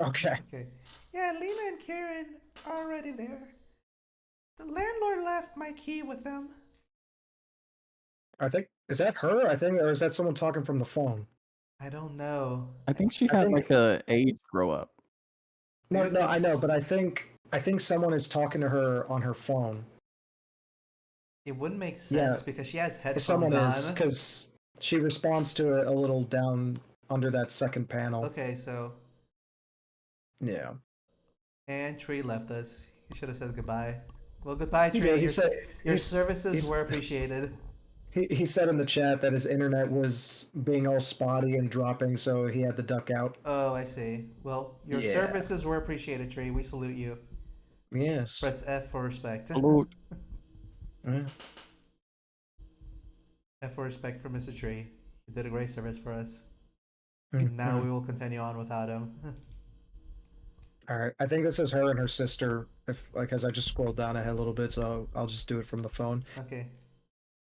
Speaker 3: Okay.
Speaker 1: Okay. Yeah, Lena and Kieran are already there. The landlord left my key with them.
Speaker 3: I think, is that her? I think, or is that someone talking from the phone?
Speaker 1: I don't know.
Speaker 6: I think she
Speaker 3: I
Speaker 6: had
Speaker 3: think-
Speaker 6: like a age grow up.
Speaker 3: No,
Speaker 1: There's
Speaker 3: no,
Speaker 1: a-
Speaker 3: I know, but I think someone is talking to her on her phone.
Speaker 1: It wouldn't make
Speaker 3: Yeah.
Speaker 1: sense because she has headphones
Speaker 3: Someone
Speaker 1: on.
Speaker 3: is, because she responds to it a little down under that second panel.
Speaker 1: Okay, so
Speaker 3: Yeah.
Speaker 1: and Tree left us. He should have said goodbye. Well, goodbye,
Speaker 3: He
Speaker 1: Tree.
Speaker 3: did. He
Speaker 1: Your,
Speaker 3: said
Speaker 1: your
Speaker 3: he's-
Speaker 1: services
Speaker 3: he's-
Speaker 1: were appreciated.
Speaker 3: He said in the chat that his internet was being all spotty and dropping, so he had to duck out.
Speaker 1: Oh, I see. Well, your
Speaker 3: Yeah.
Speaker 1: services were appreciated, Tree. We salute you.
Speaker 3: Yes.
Speaker 1: Press F for respect.
Speaker 6: Salute.
Speaker 3: Yeah.
Speaker 1: F for respect for Mr. Tree. He did a great service for us.
Speaker 3: Mhm.
Speaker 1: Now we will continue on without him.
Speaker 3: All right. I think this is her and her sister. If like as I just scrolled down ahead a little bit, so I'll just do it from the phone.
Speaker 1: Okay.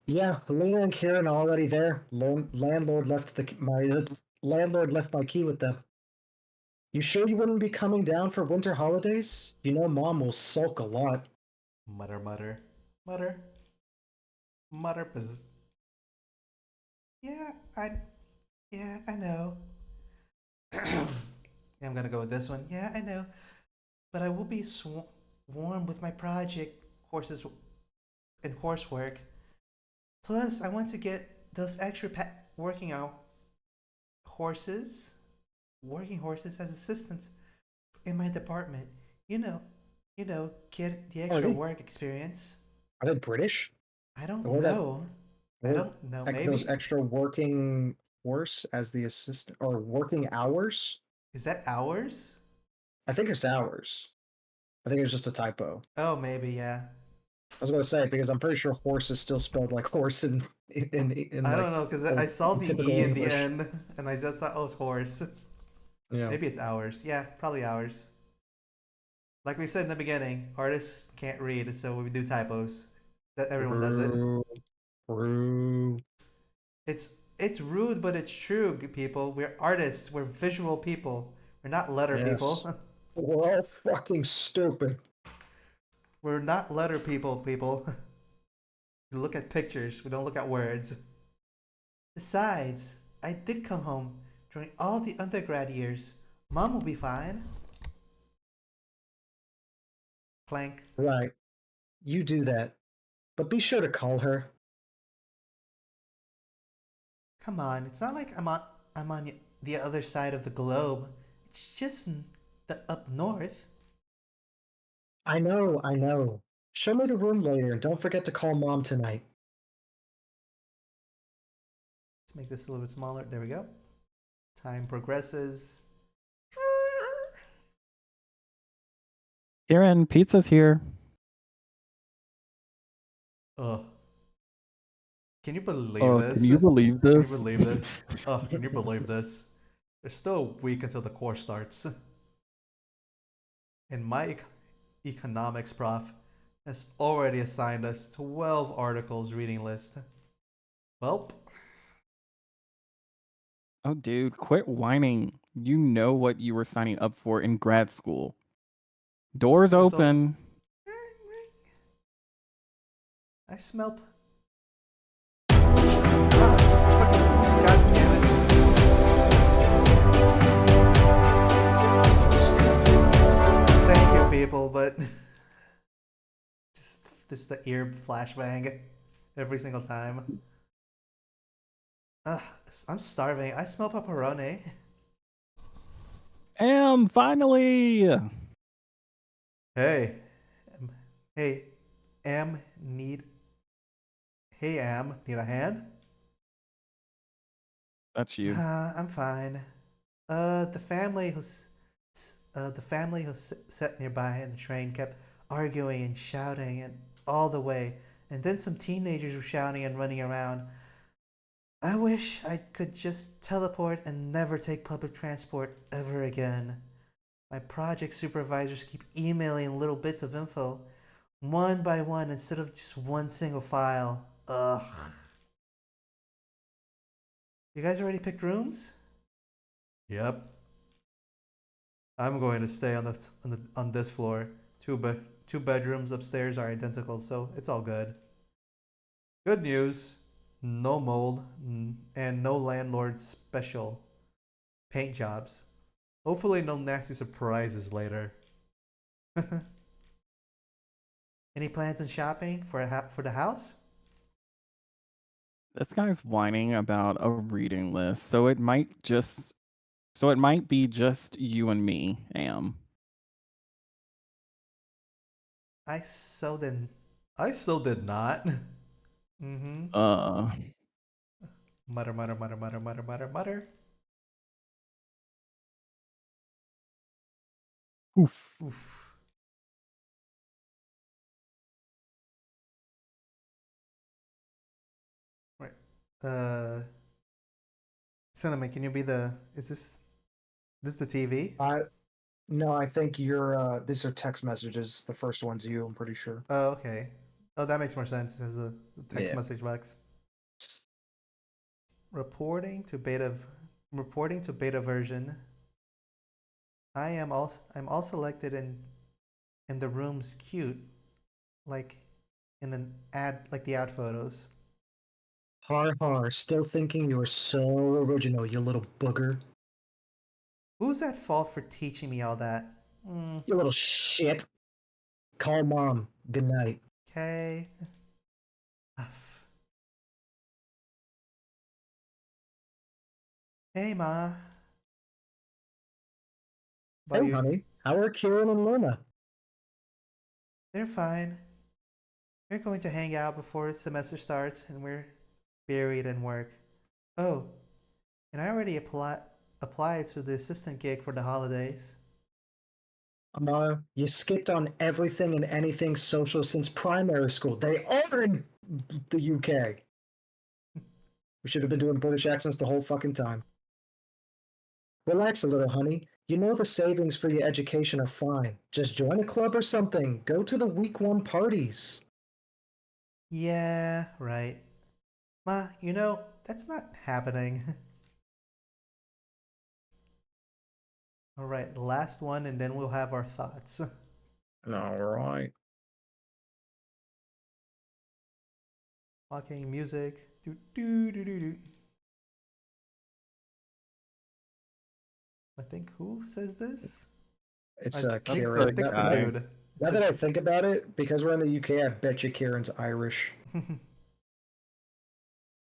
Speaker 3: Yeah, Lena and Kieran are already there. Landlord left my landlord left my key with them. You sure you wouldn't be coming down for winter holidays? You know, Mom will sulk a lot.
Speaker 1: Mutter, mutter. Mutter. Mutter. Yeah, I know. Yeah, I'm gonna go with this one. Yeah, I know. But I will be warm with my project courses and coursework. Plus, I want to get those extra working horses as assistants in my department. You know, get the extra
Speaker 3: they-
Speaker 1: work experience.
Speaker 3: Are they British?
Speaker 1: I don't
Speaker 3: Or that-
Speaker 1: know. I
Speaker 3: or
Speaker 1: don't know.
Speaker 3: Like
Speaker 1: Maybe
Speaker 3: those extra working horse as the assistant or working hours?
Speaker 1: is that ours?
Speaker 3: I think it's hours. I think it's just a typo.
Speaker 1: Oh, maybe yeah.
Speaker 3: I was gonna say because I'm pretty sure horse is still spelled like horse in
Speaker 1: I don't know because I saw the
Speaker 3: typical
Speaker 1: E in the
Speaker 3: English.
Speaker 1: end, and I just thought, oh, it's horse.
Speaker 3: Yeah.
Speaker 1: Maybe it's ours. Yeah, probably ours. Like we said in the beginning, artists can't read, so we do typos. That everyone does it.
Speaker 3: True.
Speaker 1: It's rude, but it's true, people. We're artists. We're visual people. We're not letter
Speaker 3: Yes.
Speaker 1: people.
Speaker 3: We're all fucking stupid.
Speaker 1: We're not letter people, people. We look at pictures. We don't look at words. Besides, I did come home during all the undergrad years. Mom will be fine. Clank.
Speaker 3: Right. You do that. But be sure to call her.
Speaker 1: Come on, it's not like I'm on the other side of the globe. It's just the up north.
Speaker 3: I know. Show me the room later and don't forget to call Mom tonight.
Speaker 1: Let's make this a little bit smaller. There we go. Time progresses.
Speaker 6: Kieran, pizza's here.
Speaker 1: Ugh. Can you believe
Speaker 6: Oh,
Speaker 1: this?
Speaker 6: can you believe
Speaker 1: Can you
Speaker 6: this?
Speaker 1: believe this? Oh, can you believe this? There's still a week until the course starts. And my economics prof has already assigned us 12 articles reading list. Welp.
Speaker 6: Oh, dude, quit whining. You know what you were signing up for in grad school. Doors
Speaker 1: So
Speaker 6: open.
Speaker 1: I smelled. Ah, God damn it. Thank you, people, but just the ear flashbang every single time. I'm starving. I smell pepperoni.
Speaker 6: Finally!
Speaker 1: Hey, hey, Am need. Hey, Am, need a hand?
Speaker 6: That's you.
Speaker 1: I'm fine. The family who sat nearby in the train kept arguing and shouting and all the way, and then some teenagers were shouting and running around. I wish I could just teleport and never take public transport ever again. My project supervisors keep emailing little bits of info, one by one instead of just one single file. Ugh. You guys already picked rooms? Yep. I'm going to stay on this floor. Two bedrooms upstairs are identical, so it's all good. Good news. No mold and no landlord special paint jobs. Hopefully no nasty surprises later. Any plans on shopping for the house?
Speaker 6: This guy's whining about a reading list, so it might be just you and me, Am.
Speaker 1: I so did I so did not. Mm-hmm.
Speaker 6: Uh,
Speaker 1: Mutter, mutter, mutter, mutter, mutter, mutter, mutter.
Speaker 6: oof.
Speaker 1: Oof. Right. Cinnamon, can you be the? Is this the TV?
Speaker 3: No, I think you're. These are text messages. The first one's you. I'm pretty sure.
Speaker 1: Oh, okay. Oh, that makes more sense as the text
Speaker 3: Yeah.
Speaker 1: message box. Reporting to beta. Reporting to beta version. I'm all selected in the room's cute, like in an ad, like the ad photos.
Speaker 3: Har har. Still thinking you were so original, you little booger.
Speaker 1: Who's at fault for teaching me all that? Mm,
Speaker 3: You little shit. Call mom. Good night.
Speaker 1: okay. Hey, Ma. About
Speaker 3: Hey,
Speaker 1: you?
Speaker 3: honey. How are Kieran and Luna?
Speaker 1: They're fine. We're going to hang out before the semester starts, and we're buried in work. Oh, and I already applied to the assistant gig for the holidays.
Speaker 3: Amara, you skipped on everything and anything social since primary school. They are in the UK. We should have been doing British accents the whole fucking time. Relax a little, honey. You know the savings for your education are fine. Just join a club or something. Go to the week one parties.
Speaker 1: Yeah, right. Ma, that's not happening. Alright, last one, and then we'll have our thoughts.
Speaker 3: All right.
Speaker 1: Walking music. Do, do, do, do, do. I think who says this?
Speaker 3: It's
Speaker 1: I think
Speaker 3: Kieran.
Speaker 1: I think it's the
Speaker 6: guy.
Speaker 1: dude.
Speaker 3: Now that I think about it, because we're in the UK, I bet you Kieran's Irish.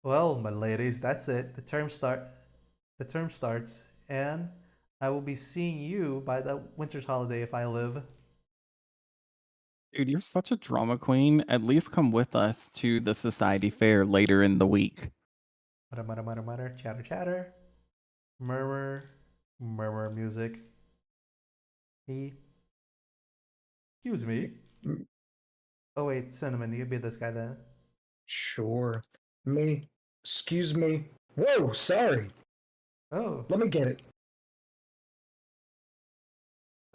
Speaker 1: Well, my ladies, that's it. The term starts, and I will be seeing you by the winter's holiday if I live.
Speaker 6: Dude, you're such a drama queen. At least come with us to the society fair later in the week.
Speaker 1: Mutter, mutter, mutter, mutter, chatter, chatter. Murmur, murmur music. He. Excuse me.
Speaker 3: Mm,
Speaker 1: Oh wait, Cinnamon, you could be this guy then.
Speaker 3: Sure. Me. Excuse me. Whoa, sorry.
Speaker 1: Oh.
Speaker 3: Let me get it.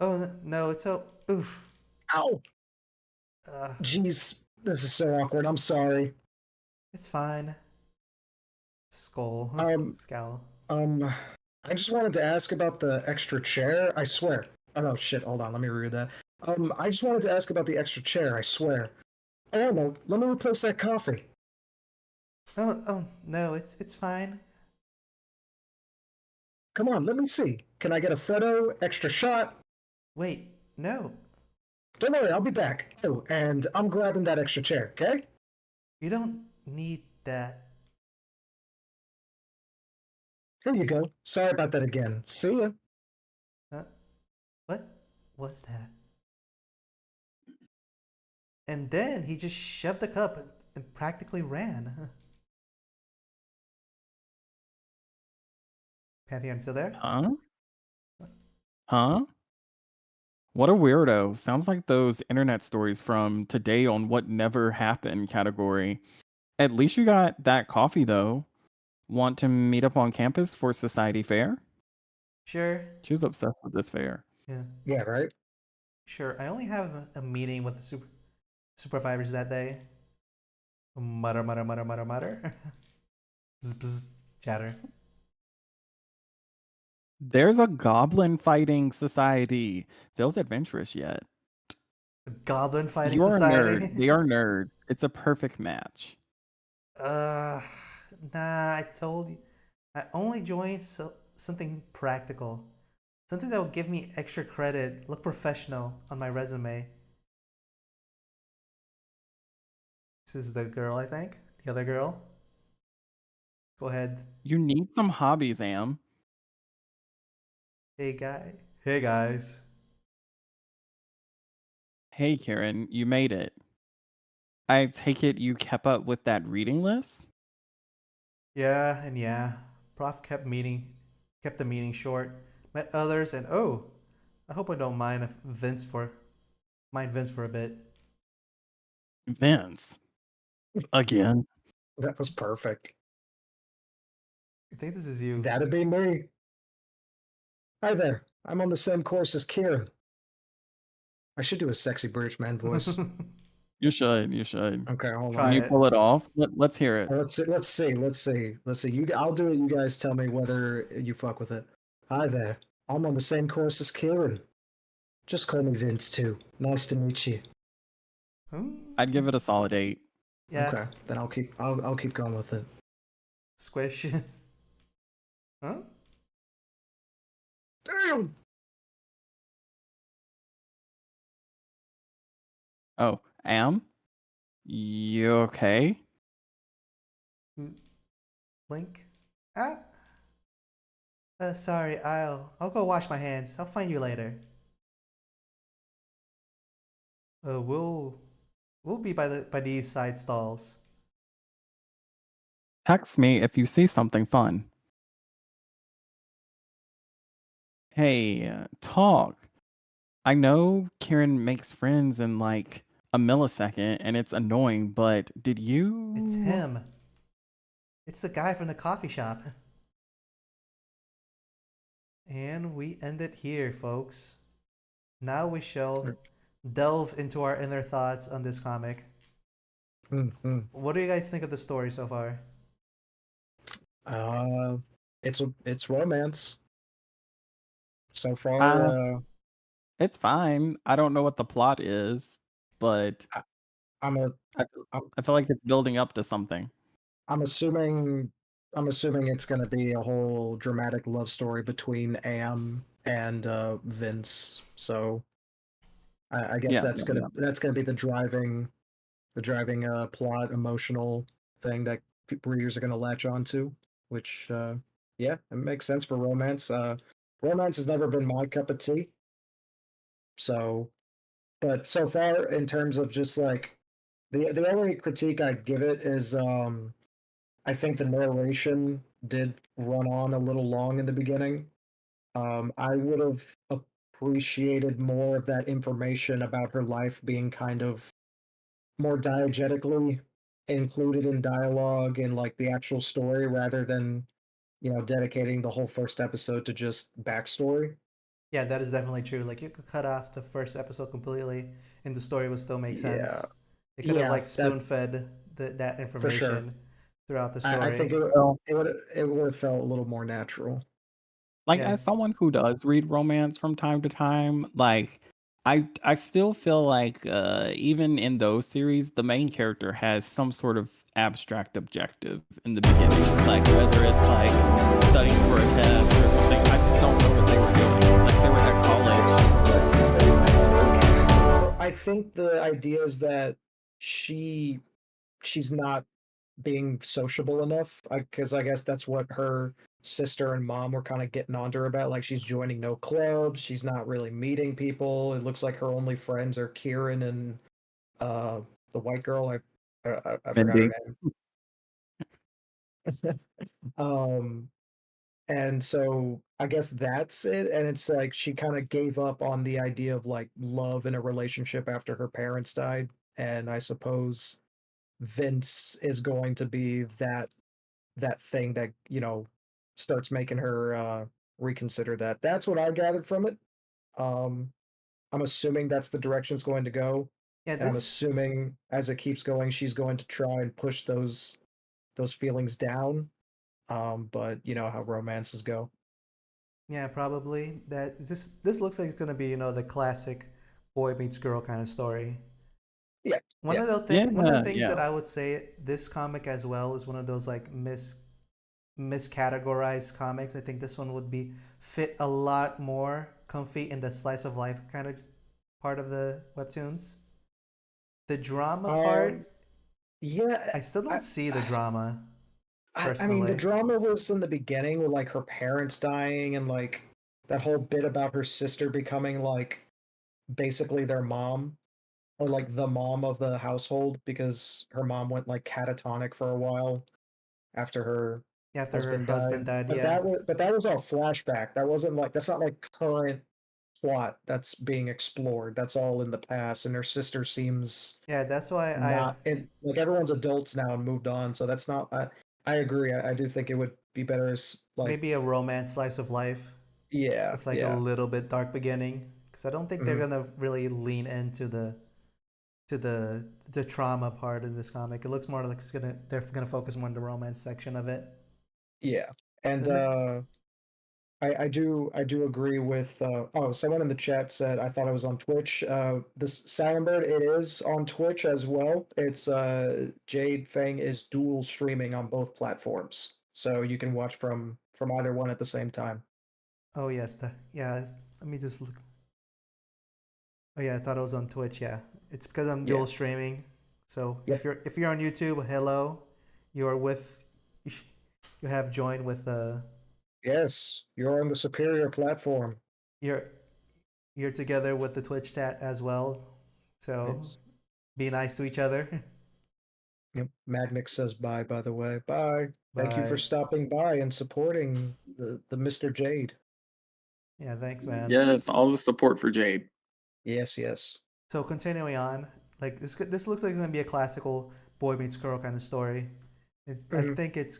Speaker 1: Oh no, it's so oof.
Speaker 3: Ow!
Speaker 1: Uh,
Speaker 3: Jeez, this is so awkward. I'm sorry.
Speaker 1: it's fine. Skull.
Speaker 3: Um,
Speaker 1: Scowl.
Speaker 3: I just wanted to ask about the extra chair. I swear. Oh no, shit. Hold on. Let me read that. I just wanted to ask about the extra chair. I swear. Oh no, let me replace that coffee.
Speaker 1: Oh no, it's fine.
Speaker 3: Come on, let me see. Can I get a photo? Extra shot?
Speaker 1: Wait, no.
Speaker 3: Don't worry, I'll be back. Oh, and I'm grabbing that extra chair, okay?
Speaker 1: You don't need that.
Speaker 3: Here you go. Sorry about that again. See ya.
Speaker 1: What was that? And then he just shoved the cup and practically ran. Pantheon still there?
Speaker 6: Huh? Huh? What a weirdo. Sounds like those internet stories from Today on What Never Happened category. At least you got that coffee, though. Want to meet up on campus for Society Fair?
Speaker 1: Sure.
Speaker 6: She was obsessed with this fair.
Speaker 1: Yeah.
Speaker 3: Yeah, right?
Speaker 1: Sure. I only have a meeting with the supervisors that day. Mutter, mutter, mutter, mutter, mutter. Bzz, bzz, chatter.
Speaker 6: There's a goblin fighting society. Feels adventurous yet.
Speaker 1: Goblin fighting
Speaker 6: You're a
Speaker 1: society.
Speaker 6: nerd. They are nerds. It's a perfect match.
Speaker 1: Uh, nah. I told you. I only joined something practical, something that will give me extra credit, look professional on my resume. This is the girl, I think. The other girl. Go ahead.
Speaker 6: You need some hobbies, Am.
Speaker 1: Hey guy. Hey guys.
Speaker 6: Hey, Karen, you made it. I take it you kept up with that reading list?
Speaker 1: Yeah, and yeah. Prof kept the meeting short. Met others, and oh, I hope I don't mind Vince for a bit.
Speaker 6: Vince. Again.
Speaker 3: That was perfect.
Speaker 1: I think this is you.
Speaker 3: That'd be me. Hi there. I'm on the same course as Kieran. I should do a sexy British man voice.
Speaker 6: You should. You should.
Speaker 3: Okay, hold
Speaker 1: Try
Speaker 3: on.
Speaker 6: Can you
Speaker 1: it.
Speaker 6: pull it off? Let's hear it.
Speaker 3: Let's see. I'll do it. You guys tell me whether you fuck with it. Hi there. I'm on the same course as Kieran. Just call me Vince too. Nice to meet you.
Speaker 6: I'd give it a solid 8.
Speaker 1: Yeah.
Speaker 3: Okay, then I'll keep going with it.
Speaker 1: Squish. Huh?
Speaker 3: Damn.
Speaker 6: Oh, Am? You okay?
Speaker 1: Link. Ah. Sorry. I'll go wash my hands. I'll find you later. We'll be by these side stalls.
Speaker 6: Text me if you see something fun. Hey, talk. I know Kieran makes friends in like a millisecond and it's annoying, but did you?
Speaker 1: It's him. It's the guy from the coffee shop. And we end it here, folks. Now we shall delve into our inner thoughts on this comic. What do you guys think of the story so far?
Speaker 3: It's romance. So far,
Speaker 6: It's fine. I don't know what the plot is, but
Speaker 3: I'm a
Speaker 6: I feel like it's building up to something.
Speaker 3: I'm assuming it's going to be a whole dramatic love story between Am and Vince. So I guess
Speaker 6: Yeah,
Speaker 3: that's
Speaker 6: yeah,
Speaker 3: gonna be the driving plot, emotional thing that readers are gonna latch onto. Which yeah, it makes sense for romance. Romance has never been my cup of tea. So, but so far in terms of just like the only critique I'd give it is I think the narration did run on a little long in the beginning. I would have appreciated more of that information about her life being kind of more diegetically included in dialogue and like the actual story rather than, dedicating the whole first episode to just backstory.
Speaker 1: Yeah, that is definitely true. Like you could cut off the first episode completely, and the story would still make
Speaker 3: Yeah.
Speaker 1: sense. They could have
Speaker 3: Yeah,
Speaker 1: like
Speaker 3: that
Speaker 1: spoon fed that
Speaker 3: for sure.
Speaker 1: information throughout the
Speaker 3: I
Speaker 1: story.
Speaker 3: think
Speaker 6: Well,
Speaker 3: it would have felt a little more natural.
Speaker 6: like
Speaker 1: Yeah,
Speaker 6: as someone who does read romance from time to time, like I still feel like even in those series, the main character has some sort of abstract objective in the beginning. Like whether it's like studying for a test or something. I just don't know what they were doing. Like they were at college.
Speaker 3: I think the idea is that she's not being sociable enough, because I guess that's what her sister and mom were kind of getting onto her about. Like she's joining no clubs, she's not really meeting people. It looks like her only friends are Kieran and uh the white girl. I forgot her
Speaker 6: Mindy.
Speaker 3: name. um, and so I guess that's it. And it's like she kind of gave up on the idea of like love in a relationship after her parents died. And I suppose Vince is going to be that thing that, starts making her reconsider that. That's what I gathered from it. Um, I'm assuming that's the direction it's going to go.
Speaker 1: yeah.
Speaker 3: And I'm
Speaker 1: This
Speaker 3: assuming as it keeps going, she's going to try and push those feelings down. But you know how romances go.
Speaker 1: Yeah, probably. This looks like it's gonna be, the classic boy meets girl kind of story.
Speaker 3: Yeah,
Speaker 1: One
Speaker 3: yeah.
Speaker 1: of the one of the
Speaker 6: Yeah,
Speaker 1: things
Speaker 6: yeah.
Speaker 1: that I would say this comic as well is one of those like miscategorized comics. I think this one would be fit a lot more comfy in the slice of life kind of part of the webtoons. The drama
Speaker 3: Um,
Speaker 1: part,
Speaker 3: yeah.
Speaker 1: I still don't
Speaker 3: I,
Speaker 1: see the drama
Speaker 3: I mean, the
Speaker 1: personally.
Speaker 3: drama was in the beginning with like her parents dying and like that whole bit about her sister becoming like basically their mom, or like the mom of the household, because her mom went like catatonic for a while after her
Speaker 1: After her
Speaker 3: husband
Speaker 1: husband
Speaker 3: died.
Speaker 1: died,
Speaker 3: But
Speaker 1: yeah.
Speaker 3: that was all flashback. That's not like current plot that's being explored. That's all in the past, and her sister seems
Speaker 1: Yeah, that's why
Speaker 3: not in, like everyone's adults now and moved on, so that's not. I agree. I do think it would be better as like,
Speaker 1: maybe a romance slice of life
Speaker 3: yeah,
Speaker 1: with like a
Speaker 3: yeah.
Speaker 1: little bit dark beginning, because I don't think they're
Speaker 3: Mhm.
Speaker 1: gonna really lean into the trauma part of this comic. It looks more like they're gonna focus more on the romance section of it.
Speaker 3: Yeah. And
Speaker 1: And
Speaker 3: I do agree with oh, someone in the chat said I thought it was on Twitch. This Silentbird, it is on Twitch as well. It's JadexFang is dual streaming on both platforms. So you can watch from either one at the same time.
Speaker 1: oh yes, yeah. Let me just look. Oh yeah, I thought it was on Twitch. Yeah, it's because I'm
Speaker 3: Yeah.
Speaker 1: dual streaming. So
Speaker 3: Yeah.
Speaker 1: if you're on YouTube, hello, you are with you have joined with
Speaker 3: Yes, you're on the superior platform.
Speaker 1: you're you're together with the Twitch chat as well. So
Speaker 3: Yes.
Speaker 1: be nice to each other.
Speaker 3: Yep. Magnix says bye, by the way. Bye. Thank you for
Speaker 1: Bye.
Speaker 3: stopping by and supporting the Mr. Jade.
Speaker 1: Yeah, thanks, man.
Speaker 7: Yes, all the support for Jade.
Speaker 3: Yes, yes.
Speaker 1: So continuing on, like this looks like it's gonna be a classical boy meets girl kind of story. I
Speaker 3: Mhm.
Speaker 1: think it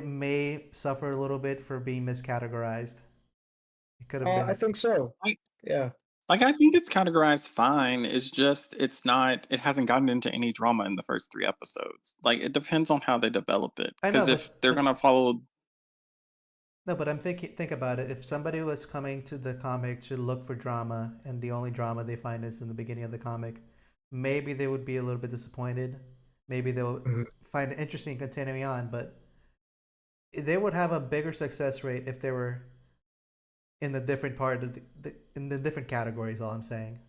Speaker 1: may suffer a little bit for being miscategorized. It could have
Speaker 3: I
Speaker 1: been.
Speaker 3: think so.
Speaker 7: I
Speaker 3: Yeah.
Speaker 7: like I think it's categorized fine. It's just it hasn't gotten into any drama in the first 3 episodes. Like it depends on how they develop it.
Speaker 1: I know,
Speaker 7: Because if they're
Speaker 1: but
Speaker 7: gonna follow
Speaker 1: no, but think about it. If somebody was coming to the comic to look for drama, and the only drama they find is in the beginning of the comic, maybe they would be a little bit disappointed. Maybe they'll
Speaker 3: Mhm.
Speaker 1: find it interesting continuing on, but they would have a bigger success rate if they were in the different part of in the different categories. All I'm saying.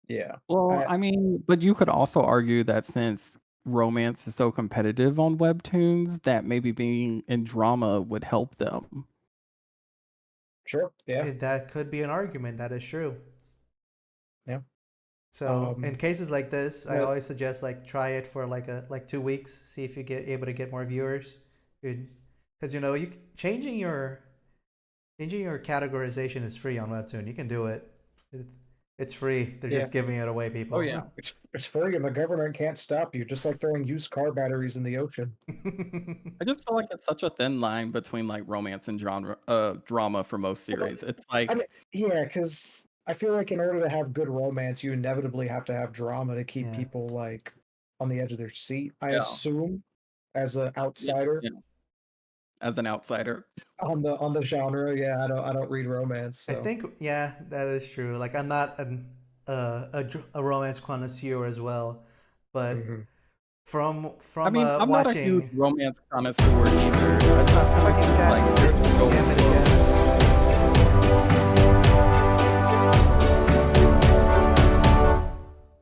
Speaker 3: Yeah.
Speaker 6: Well,
Speaker 3: I
Speaker 6: I mean, but you could also argue that since romance is so competitive on webtoons, that maybe being in drama would help them.
Speaker 3: Sure. Yeah.
Speaker 1: That could be an argument. That is true.
Speaker 3: Yeah.
Speaker 1: So in cases like this, I
Speaker 3: But
Speaker 1: always suggest like try it for like 2 weeks, see if you get able to get more viewers. Because you changing your categorization is free on Webtoon. You can do it. It's free. They're
Speaker 3: Yeah.
Speaker 1: just giving it away, people.
Speaker 6: Oh yeah.
Speaker 3: It's free, and the government can't stop you. Just like throwing used car batteries in the ocean.
Speaker 6: I just feel like it's such a thin line between like romance and drama for most series. It's like
Speaker 3: I mean, yeah, because I feel like in order to have good romance, you inevitably have to have drama to keep
Speaker 1: Yeah.
Speaker 3: people like on the edge of their seat. I
Speaker 6: Yeah.
Speaker 3: assume, as an outsider
Speaker 6: yeah. As an outsider.
Speaker 3: on the genre, yeah, I don't read romance.
Speaker 1: I
Speaker 3: So.
Speaker 1: think yeah, that is true. Like I'm not a romance connoisseur as well, but
Speaker 3: Mhm.
Speaker 1: from
Speaker 6: I mean, I'm not a huge
Speaker 1: watching.
Speaker 6: romance connoisseur either. I just
Speaker 1: Fucking
Speaker 6: feel like
Speaker 1: god
Speaker 6: there's so
Speaker 1: damn it
Speaker 6: many-
Speaker 1: again.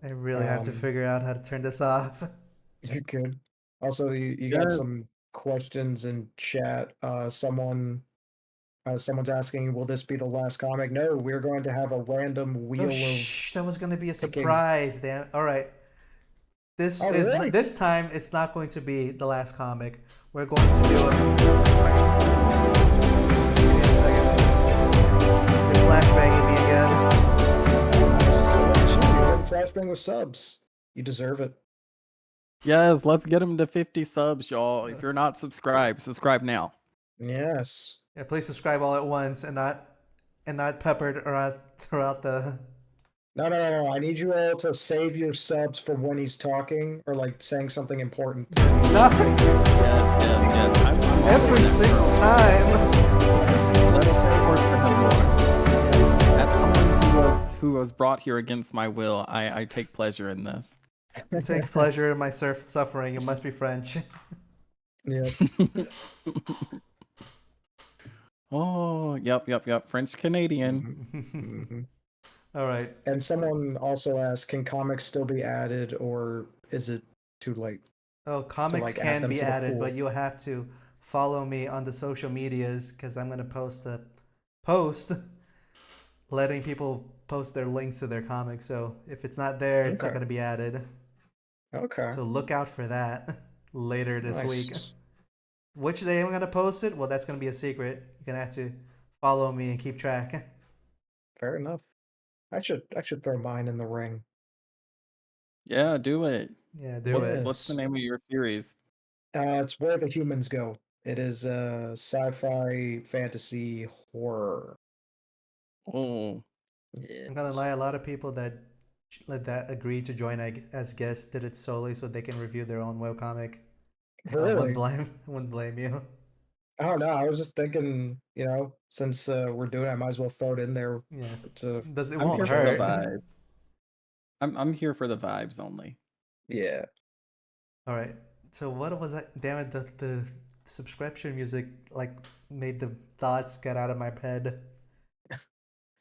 Speaker 1: I really have to figure out how to turn this off.
Speaker 3: You're good. Also, you got
Speaker 6: Yeah.
Speaker 3: some questions in chat. Someone's asking, will this be the last comic? No, we're going to have a random wheel
Speaker 1: Oh
Speaker 3: of.
Speaker 1: shh, that was gonna be a
Speaker 3: picking.
Speaker 1: surprise. Damn. All right. This
Speaker 3: Oh,
Speaker 1: is
Speaker 3: really?
Speaker 1: this time. It's not going to be the last comic. We're going to do it. Give me a second. You're flashbanging me again.
Speaker 3: Nice. Flashbang with subs. You deserve it.
Speaker 6: Yes, let's get him to 50 subs, y'all. If you're not subscribed, subscribe now.
Speaker 3: Yes.
Speaker 1: Yeah, please subscribe all at once and not peppered throughout the.
Speaker 3: No. I need you all to save your subs for when he's talking or like saying something important.
Speaker 1: No.
Speaker 6: Yes. I'm
Speaker 1: Every single time.
Speaker 6: Let's support him more. As someone who was brought here against my will, I take pleasure in this.
Speaker 1: I take pleasure in my suffering. It must be French.
Speaker 3: Yeah.
Speaker 6: Oh, yep. French Canadian.
Speaker 3: Mhm.
Speaker 1: All right.
Speaker 3: And someone also asked, can comics still be added or is it too late?
Speaker 1: Oh, comics
Speaker 3: like, add
Speaker 1: can
Speaker 3: them
Speaker 1: be
Speaker 3: to the
Speaker 1: added,
Speaker 3: pool.
Speaker 1: but you'll have to follow me on the social medias because I'm gonna post a post letting people post their links to their comics. So if it's not there, it's not
Speaker 3: Okay.
Speaker 1: gonna be added.
Speaker 3: Okay.
Speaker 1: So look out for that later this week.
Speaker 3: Nice.
Speaker 1: Which day I'm gonna post it? Well, that's gonna be a secret. You're gonna have to follow me and keep track.
Speaker 3: Fair enough. I should throw mine in the ring.
Speaker 6: Yeah, do it.
Speaker 1: Yeah, do it.
Speaker 6: What's the name of your series?
Speaker 3: It's Where the Humans Go. It is a sci-fi fantasy horror.
Speaker 6: Oh,
Speaker 1: I'm gonna lie. A lot of people that agreed to join as guests did it solely so they can review their own webcomic. I
Speaker 3: Really?
Speaker 1: wouldn't blame you.
Speaker 3: I don't know. I was just thinking, since we're doing it, I might as well throw it in there.
Speaker 1: Yeah.
Speaker 3: To
Speaker 1: It
Speaker 6: I'm
Speaker 1: won't
Speaker 6: here for the
Speaker 1: hurt.
Speaker 6: vibes. I'm here for the vibes only.
Speaker 3: Yeah.
Speaker 1: All right. So what was that? Damn it! The subscription music like made the thoughts get out of my head.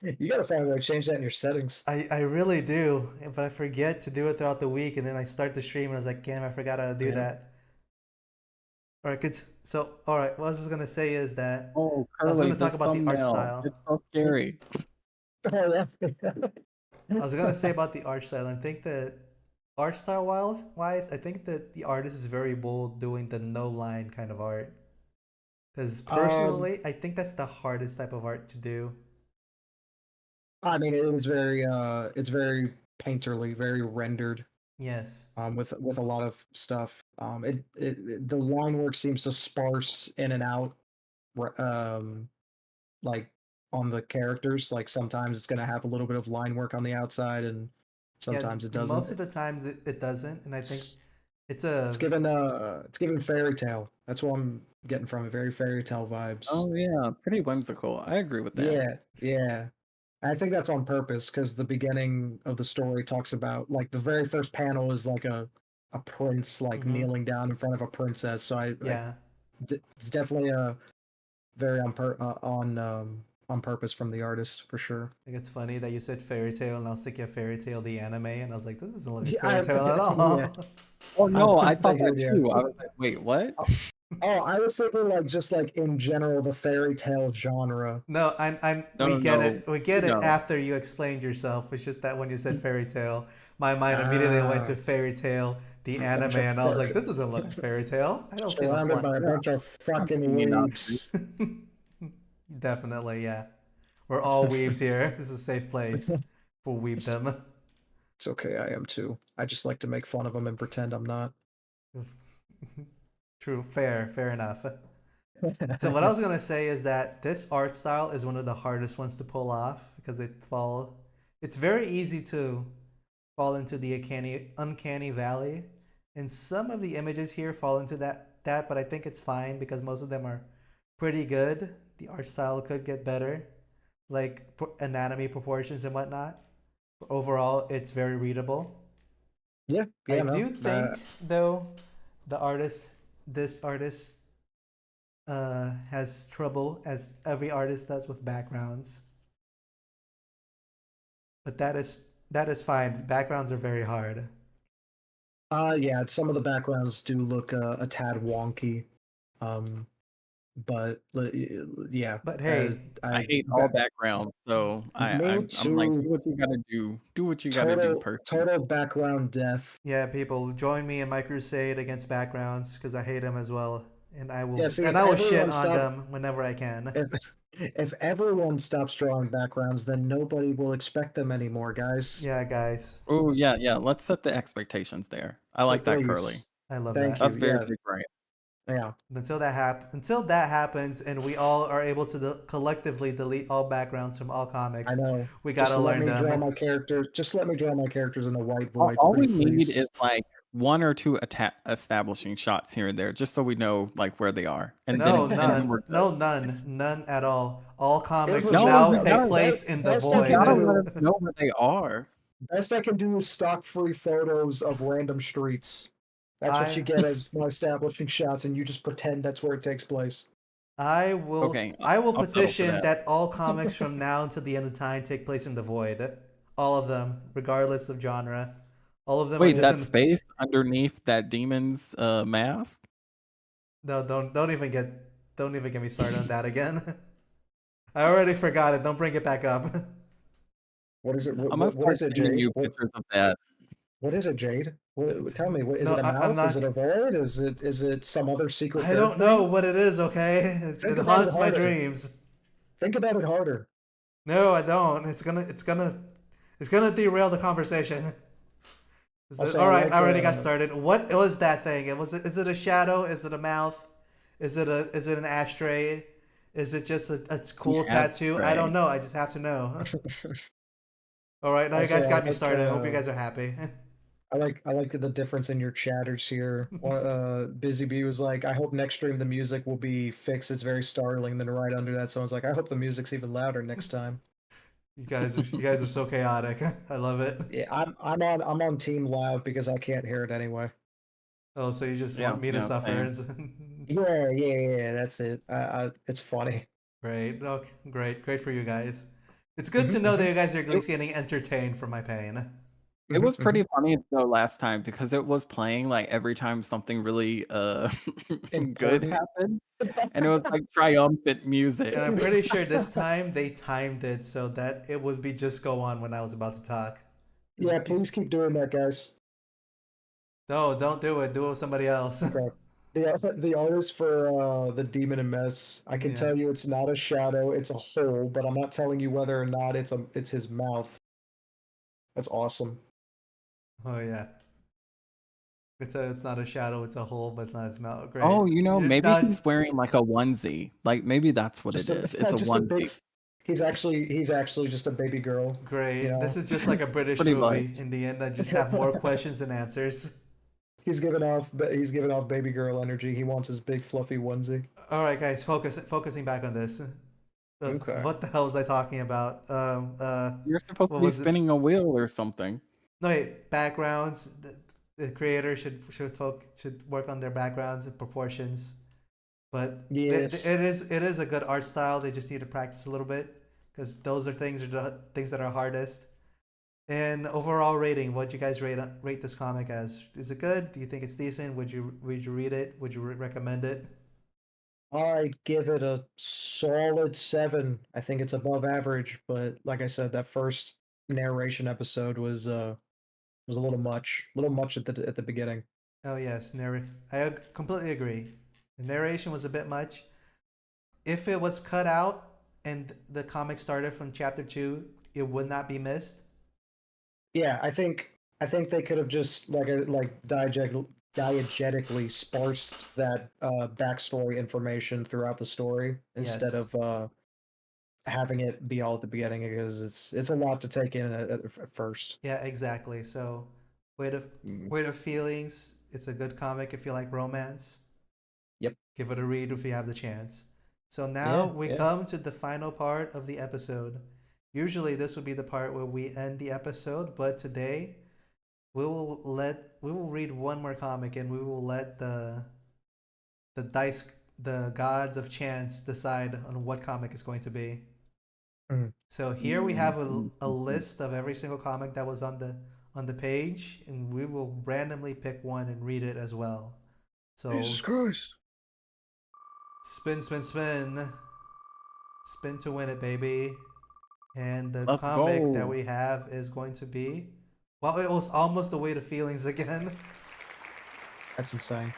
Speaker 3: You gotta find a way to change that in your settings.
Speaker 1: I really do, but I forget to do it throughout the week, and then I start the stream and I was like, damn, I forgot how to do
Speaker 3: Yeah.
Speaker 1: that. All right, good. So, all right, what I was gonna say is that
Speaker 6: Oh,
Speaker 1: I was
Speaker 6: Curly,
Speaker 1: gonna talk
Speaker 6: this
Speaker 1: about the art
Speaker 6: thumbnail.
Speaker 1: style.
Speaker 6: It's so scary.
Speaker 3: Oh, yeah.
Speaker 1: I was gonna say about the art style. I think that art style wise, I think that the artist is very bold doing the no line kind of art. Because personally, I think that's the hardest type of art to do.
Speaker 3: I mean, it is very it's very painterly, very rendered.
Speaker 1: Yes.
Speaker 3: With a lot of stuff. The line work seems to sparse in and out. Like on the characters. Like sometimes it's gonna have a little bit of line work on the outside, and sometimes it doesn't.
Speaker 1: Most of the times it doesn't, and I think it's
Speaker 3: given fairy tale. That's what I'm getting from it. Very fairy tale vibes.
Speaker 6: Oh yeah, pretty whimsical. I agree with that.
Speaker 3: Yeah. I think that's on purpose because the beginning of the story talks about like the very first panel is like a prince like kneeling down in front of a princess. So it's definitely a very on purpose from the artist for sure.
Speaker 1: I think it's funny that you said fairy tale, and I was thinking of Fairy Tale the anime, and I was like, this doesn't look like
Speaker 3: Yeah,
Speaker 1: fairy tale at all.
Speaker 3: yeah.
Speaker 6: Oh no, I thought that
Speaker 3: Yeah.
Speaker 6: too. I was like, wait, what?
Speaker 3: Oh, I was thinking like just like in general the fairy tale genre.
Speaker 1: No, we get it. We get it
Speaker 6: No.
Speaker 1: after you explained yourself. It's just that when you said fairy tale, my mind immediately went to Fairy Tale, the anime, and I was like, this doesn't look like fairy tale. I don't see the
Speaker 3: Surrounded by a
Speaker 1: fly.
Speaker 3: bunch of fucking
Speaker 6: Give me an
Speaker 3: weebs.
Speaker 1: Definitely, yeah. We're all weebs here. This is a safe place. for weebdom.
Speaker 3: It's okay, I am too. I just like to make fun of them and pretend I'm not.
Speaker 1: True, fair enough. So what I was gonna say is that this art style is one of the hardest ones to pull off because it's very easy to fall into the uncanny valley, and some of the images here fall into that, but I think it's fine because most of them are pretty good. The art style could get better, like anatomy proportions and whatnot. But overall, it's very readable.
Speaker 3: Yeah,
Speaker 1: I
Speaker 3: no.
Speaker 1: do think though this artist has trouble, as every artist does, with backgrounds. But that is fine. Backgrounds are very hard.
Speaker 3: Yeah, some of the backgrounds do look a tad wonky. But yeah.
Speaker 1: But hey,
Speaker 6: I hate all backgrounds, so I'm like, do what you gotta do. Do what you gotta do, person.
Speaker 3: Total background death.
Speaker 1: yeah, people, join me in my crusade against backgrounds because I hate them as well, and I will
Speaker 3: Yeah, see,
Speaker 1: and
Speaker 3: if
Speaker 1: I will shit
Speaker 3: everyone
Speaker 1: on
Speaker 3: stopped-
Speaker 1: them whenever I can.
Speaker 3: If everyone stops drawing backgrounds, then nobody will expect them anymore, guys.
Speaker 1: Yeah, guys,
Speaker 6: Oh yeah. Let's set the expectations there. I like that,
Speaker 3: Please.
Speaker 6: Curly.
Speaker 1: I love
Speaker 3: Thank
Speaker 1: that.
Speaker 3: you.
Speaker 6: That's very
Speaker 3: yeah.
Speaker 6: big, right?
Speaker 3: Yeah.
Speaker 1: Until that happens, and we all are able to collectively delete all backgrounds from all comics,
Speaker 3: I know.
Speaker 1: we gotta
Speaker 3: Just let
Speaker 1: learn
Speaker 3: me draw
Speaker 1: them.
Speaker 3: my character. Just let me draw my characters in a white
Speaker 6: All,
Speaker 3: void.
Speaker 6: all we
Speaker 3: pretty
Speaker 6: need
Speaker 3: please.
Speaker 6: is like one or two establishing shots here and there, just so we know like where they are. And
Speaker 1: No,
Speaker 6: then
Speaker 1: none.
Speaker 6: we're good.
Speaker 1: No, none at all. All comics
Speaker 3: what
Speaker 1: now
Speaker 6: you
Speaker 1: take
Speaker 6: gotta-
Speaker 1: place in the
Speaker 3: best I
Speaker 6: You
Speaker 3: can
Speaker 6: gotta
Speaker 1: void.
Speaker 3: do.
Speaker 6: let us know where they are.
Speaker 3: Best I can do is stock-free photos of random streets. That's what you get as my establishing shots, and you just pretend that's where it takes place.
Speaker 1: I will.
Speaker 6: Okay,
Speaker 1: I will
Speaker 6: I'll settle for
Speaker 1: petition
Speaker 6: that.
Speaker 1: that all comics from now until the end of time take place in the void. All of them, regardless of genre. All of them are
Speaker 6: Wait,
Speaker 1: just
Speaker 6: that
Speaker 1: in.
Speaker 6: space underneath that demon's mask?
Speaker 1: No, don't even get me started on that again. I already forgot it. Don't bring it back up.
Speaker 3: What is it?
Speaker 6: I'm gonna
Speaker 3: What
Speaker 6: start
Speaker 3: is it,
Speaker 6: sending
Speaker 3: Jade?
Speaker 6: you pictures of that.
Speaker 3: What is it, Jade? Tell me. Is
Speaker 1: No,
Speaker 3: it a
Speaker 1: I'm
Speaker 3: mouth? Is
Speaker 1: not.
Speaker 3: it a void? Is it some other secret?
Speaker 1: I don't know what it is. Okay,
Speaker 3: Think
Speaker 1: it
Speaker 3: about
Speaker 1: haunts
Speaker 3: it
Speaker 1: my
Speaker 3: harder.
Speaker 1: dreams.
Speaker 3: Think about it harder.
Speaker 1: No, I don't. It's gonna derail the conversation.
Speaker 3: Also,
Speaker 1: All
Speaker 3: I
Speaker 1: right,
Speaker 3: like,
Speaker 1: I already got started. What was that thing? Is it a shadow? Is it a mouth? Is it an ashtray? Is it just a cool tattoo? I don't
Speaker 6: ashtray.
Speaker 1: know. I just have to know. All right, now you
Speaker 3: Also,
Speaker 1: guys got
Speaker 3: I
Speaker 1: me
Speaker 3: like,
Speaker 1: started. I hope you guys are happy.
Speaker 3: I like the difference in your chatters here. Busy Bee was like, I hope next stream the music will be fixed. It's very startling. Then right under that, someone's like, I hope the music's even louder next time.
Speaker 1: You guys are so chaotic. I love it.
Speaker 3: Yeah, I'm on Team Loud because I can't hear it anyway.
Speaker 1: Oh, so you just want me to suffer?
Speaker 6: same.
Speaker 3: Yeah, that's it. It's funny.
Speaker 1: Great. Okay, great for you guys. It's good to know that you guys are at least getting entertained from my pain.
Speaker 6: It was pretty funny though last time because it was playing like every time something really good
Speaker 3: Important.
Speaker 6: happened, and it was like triumphant music.
Speaker 1: And I'm pretty sure this time they timed it so that it would be just go on when I was about to talk.
Speaker 3: Yeah, please keep doing that, guys.
Speaker 1: No, don't do it. Do it with somebody else.
Speaker 3: Okay. The artist for the Demon and Mess, I can
Speaker 1: Yeah.
Speaker 3: tell you it's not a shadow, it's a hole, but I'm not telling you whether or not it's his mouth. That's awesome.
Speaker 1: Oh yeah. It's not a shadow. It's a hole, but it's not his mouth. Great.
Speaker 6: Oh, maybe
Speaker 1: Now-
Speaker 6: he's wearing like a onesie. Like maybe that's what it is. It's a
Speaker 3: just a big.
Speaker 6: onesie.
Speaker 3: He's actually just a baby girl.
Speaker 1: Great.
Speaker 3: You know?
Speaker 1: This is just like a British
Speaker 6: Pretty
Speaker 1: movie.
Speaker 6: much.
Speaker 1: In the end, I just have more questions than answers.
Speaker 3: He's giving off baby girl energy. He wants his big fluffy onesie.
Speaker 1: All right, guys, focusing back on this.
Speaker 3: Okay.
Speaker 1: What the hell was I talking about?
Speaker 6: You're supposed
Speaker 1: what
Speaker 6: to be
Speaker 1: was it?
Speaker 6: spinning a wheel or something.
Speaker 1: No, wait, backgrounds. The creator should work on their backgrounds and proportions. But
Speaker 3: Yes.
Speaker 1: it is a good art style. They just need to practice a little bit because those are things that are hardest. And overall rating, what do you guys rate this comic as? Is it good? Do you think it's decent? Would you read it? Would you recommend it?
Speaker 3: I give it a solid 7. I think it's above average, but like I said, that first narration episode was a little much at the beginning.
Speaker 1: Oh yes, I completely agree. The narration was a bit much. If it was cut out and the comic started from chapter 2, it would not be missed.
Speaker 3: Yeah, I think they could have just diegetically sparsed that backstory information throughout the story instead
Speaker 1: Yes.
Speaker 3: of having it be all at the beginning, because it's a lot to take in at first.
Speaker 1: Yeah, exactly. So, weight of
Speaker 3: Mm.
Speaker 1: weight of feelings. It's a good comic if you like romance.
Speaker 3: Yep.
Speaker 1: Give it a read if you have the chance. So now
Speaker 3: Yeah,
Speaker 1: we
Speaker 3: yeah.
Speaker 1: come to the final part of the episode. Usually this would be the part where we end the episode, but today we will read one more comic and we will let the dice the gods of chance decide on what comic is going to be.
Speaker 3: Mm.
Speaker 1: So here we have a list of every single comic that was on the page, and we will randomly pick one and read it as well. So
Speaker 3: Jesus Christ.
Speaker 1: spin, spin, spin, spin to win it, baby. And the
Speaker 6: Let's
Speaker 1: comic that
Speaker 6: go.
Speaker 1: we have is going to be, well, it was almost the weight of feelings again.
Speaker 3: That's insane.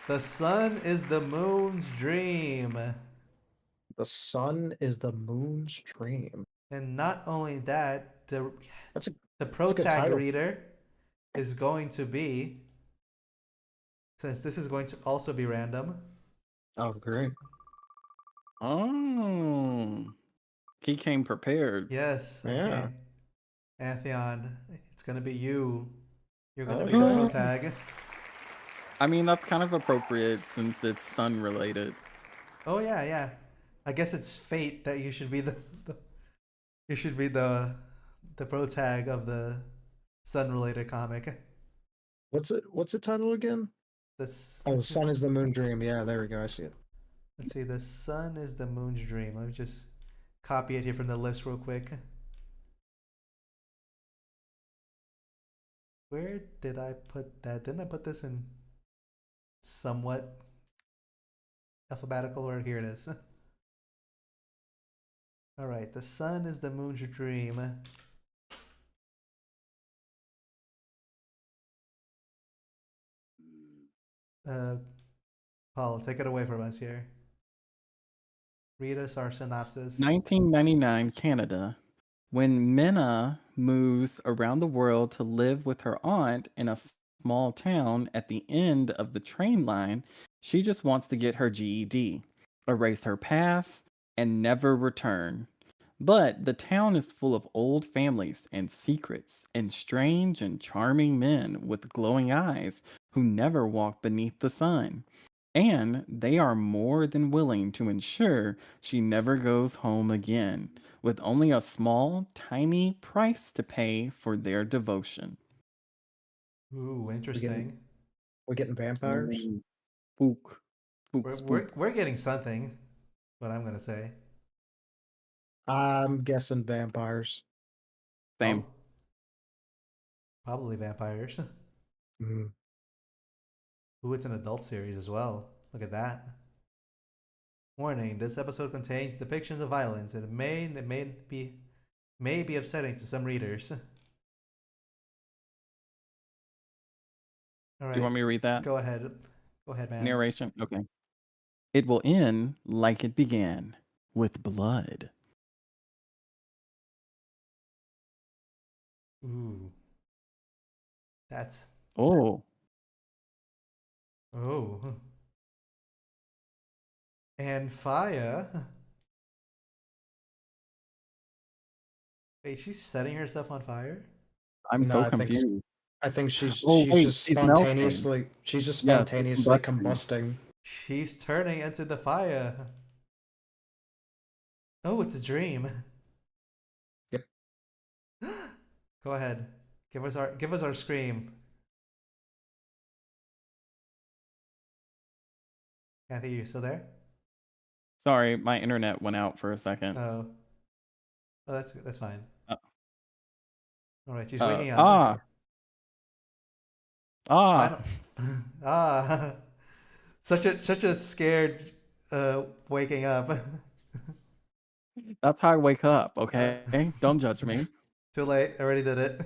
Speaker 1: The sun is the moon's dream.
Speaker 3: The sun is the moon's dream.
Speaker 1: And not only that,
Speaker 3: That's a
Speaker 1: the
Speaker 3: that's a good
Speaker 1: protag
Speaker 3: title.
Speaker 1: reader is going to be, since this is going to also be random.
Speaker 3: Oh, great.
Speaker 6: Oh, he came prepared.
Speaker 1: Yes,
Speaker 3: Yeah.
Speaker 1: okay. Antheon, it's gonna be you. You're gonna
Speaker 3: Oh,
Speaker 1: be the
Speaker 3: yeah.
Speaker 1: protag.
Speaker 6: I mean, that's kind of appropriate since it's sun related.
Speaker 1: Oh yeah, yeah. I guess it's fate that you should be the you should be the protag of the sun related comic.
Speaker 3: What's the title again?
Speaker 1: This
Speaker 3: Oh, the sun is the moon dream. Yeah, there we go. I see it.
Speaker 1: let's see, the sun is the moon's dream. Let me just copy it here from the list real quick. Where did I put that? Didn't I put this in somewhat alphabetical order? Here it is. All right, the sun is the moon's dream. Paul, take it away from us here. Read us our synopsis.
Speaker 6: 1999 Canada. When Minna moves around the world to live with her aunt in a small town at the end of the train line, she just wants to get her GED, erase her past, and never return. But the town is full of old families and secrets and strange and charming men with glowing eyes who never walk beneath the sun. And they are more than willing to ensure she never goes home again, with only a small, tiny price to pay for their devotion.
Speaker 1: Ooh, interesting.
Speaker 3: We're getting vampires.
Speaker 6: Ooh, spook. Spook,
Speaker 1: We're
Speaker 6: spook.
Speaker 1: we're getting something. What I'm gonna say.
Speaker 3: I'm guessing vampires.
Speaker 6: Same.
Speaker 1: Probably vampires.
Speaker 3: Mm.
Speaker 1: Ooh, it's an adult series as well. Look at that. Warning: this episode contains depictions of violence and may be upsetting to some readers. All
Speaker 6: Do you want
Speaker 1: right,
Speaker 6: me to read that?
Speaker 1: go ahead. Go ahead, man.
Speaker 6: Narration? Okay. It will end like it began, with blood.
Speaker 1: Ooh, that's
Speaker 6: Oh,
Speaker 1: oh. And fire. Wait, she's setting herself on fire?
Speaker 6: I'm
Speaker 3: No,
Speaker 6: so
Speaker 3: I think
Speaker 6: confused.
Speaker 3: I think she's
Speaker 6: Oh, wait,
Speaker 3: just
Speaker 6: she's melting.
Speaker 3: she's just
Speaker 6: Yes, it's
Speaker 3: spontaneously
Speaker 6: combusting.
Speaker 3: combusting.
Speaker 1: She's turning into the fire. Oh, it's a dream.
Speaker 3: Yep.
Speaker 1: Go ahead. Give us our scream. Kathy, you still there?
Speaker 6: Sorry, my internet went out for a second.
Speaker 1: Oh. Oh, that's fine.
Speaker 6: Uh,
Speaker 1: All right, she's waking up.
Speaker 6: ah,
Speaker 1: Final.
Speaker 6: ah.
Speaker 1: Ah. Such a scared waking up.
Speaker 6: That's how I wake up,
Speaker 1: Uh,
Speaker 6: okay? Don't judge me.
Speaker 1: Too late. Already did it.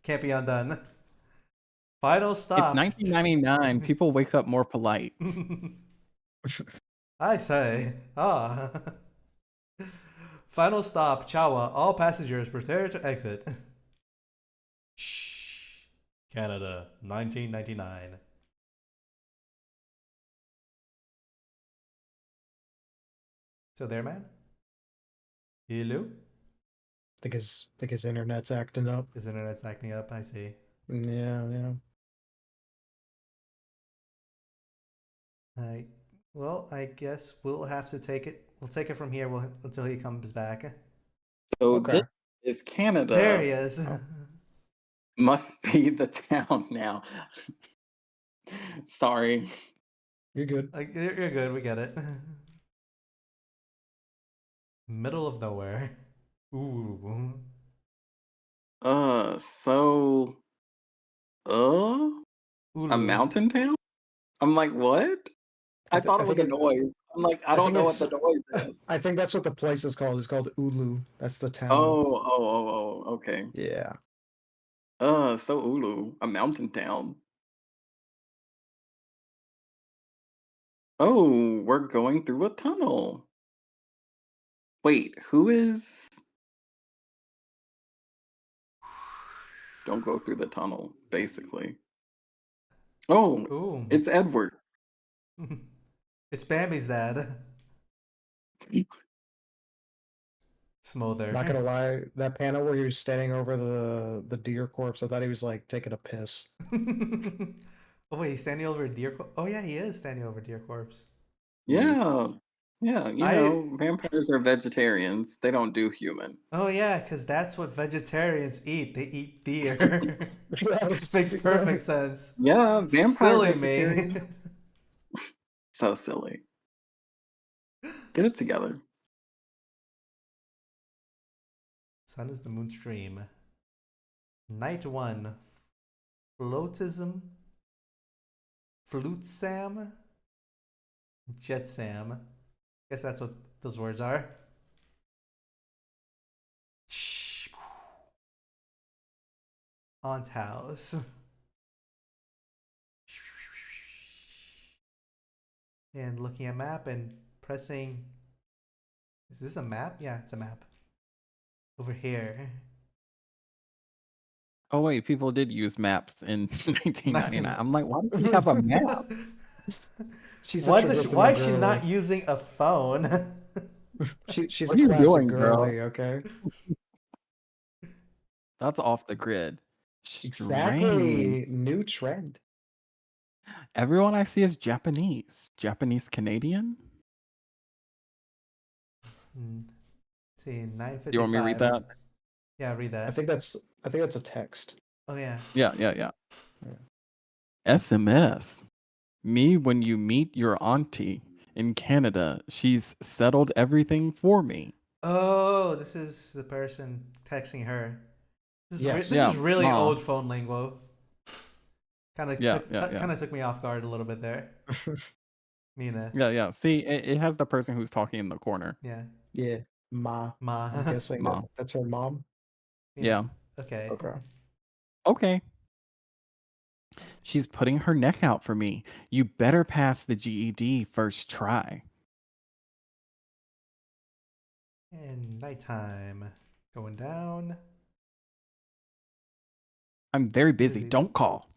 Speaker 1: Can't be undone. Final
Speaker 6: It's
Speaker 1: stop.
Speaker 6: 1999. People wake up more polite.
Speaker 1: I say. Ah. Final stop, Chawa. All passengers prepare to exit. Shh. Canada, 1999. So there, man. Hello.
Speaker 3: Think his internet's acting up.
Speaker 1: His internet's acting up. I see.
Speaker 3: Yeah.
Speaker 1: Well, I guess we'll have to take it. We'll take it from here until he comes back.
Speaker 7: So
Speaker 3: Okay.
Speaker 7: this is Canada.
Speaker 1: There he is.
Speaker 7: Must be the town now. Sorry.
Speaker 3: You're good.
Speaker 1: You're good. We get it. Middle of nowhere. Ooh.
Speaker 7: So a
Speaker 1: Ulu.
Speaker 7: mountain town? I'm like, what? I thought it was a noise. I'm like, I don't know what the noise is.
Speaker 3: I think that's what the place is called. It's called Ulu. That's the town.
Speaker 7: Oh, okay.
Speaker 3: Yeah.
Speaker 7: So Ulu, a mountain town. Oh, we're going through a tunnel. Wait, who is? Don't go through the tunnel, basically. Oh,
Speaker 1: Ooh.
Speaker 7: it's Edward.
Speaker 1: It's Bambi's dad. Smother.
Speaker 3: Not gonna lie, that panel where he was standing over the deer corpse, I thought he was like taking a piss.
Speaker 1: Oh wait, he's standing over a deer corpse. Oh yeah, he is standing over a deer corpse.
Speaker 7: Yeah, vampires are vegetarians. They don't do human.
Speaker 1: Oh yeah, because that's what vegetarians eat. They eat deer.
Speaker 3: Yes,
Speaker 1: Makes perfect sense.
Speaker 7: Yeah, vampire
Speaker 1: Silly
Speaker 7: vegetarian.
Speaker 1: me.
Speaker 7: So silly. Get it together.
Speaker 1: Sun is the moon stream. Night 1. Floatism. Flute Sam. Jet Sam. Guess that's what those words are. Aunt house. And looking at map and pressing. Is this a map? Yeah, it's a map. Over here.
Speaker 6: Oh wait, people did use maps in 1999. I'm like, why do we have a map?
Speaker 3: She's
Speaker 1: why is she not using a phone?
Speaker 3: She's
Speaker 6: What
Speaker 3: a
Speaker 6: are you
Speaker 3: classic
Speaker 6: doing, girl?
Speaker 3: girly, okay?
Speaker 6: That's off the grid.
Speaker 3: Exactly. New trend.
Speaker 6: Everyone I see is Japanese. Japanese Canadian?
Speaker 1: See, 9:55.
Speaker 6: You want me to read that?
Speaker 1: Yeah, read that.
Speaker 3: I think that's a text.
Speaker 1: Oh yeah.
Speaker 6: Yeah. SMS. Me when you meet your auntie in Canada. She's settled everything for me.
Speaker 1: Oh, this is the person texting her. This is really
Speaker 6: Ma.
Speaker 1: old phone lingo. Kind of took me off guard a little bit there. Mina.
Speaker 6: Yeah. See, it has the person who's talking in the corner.
Speaker 1: Yeah.
Speaker 3: Yeah. Ma. I'm guessing
Speaker 6: Ma.
Speaker 3: that's her mom.
Speaker 6: Yeah.
Speaker 1: Okay.
Speaker 6: Okay. She's putting her neck out for me. You better pass the GED first try.
Speaker 1: And nighttime. Going down.
Speaker 6: I'm very busy. Don't call.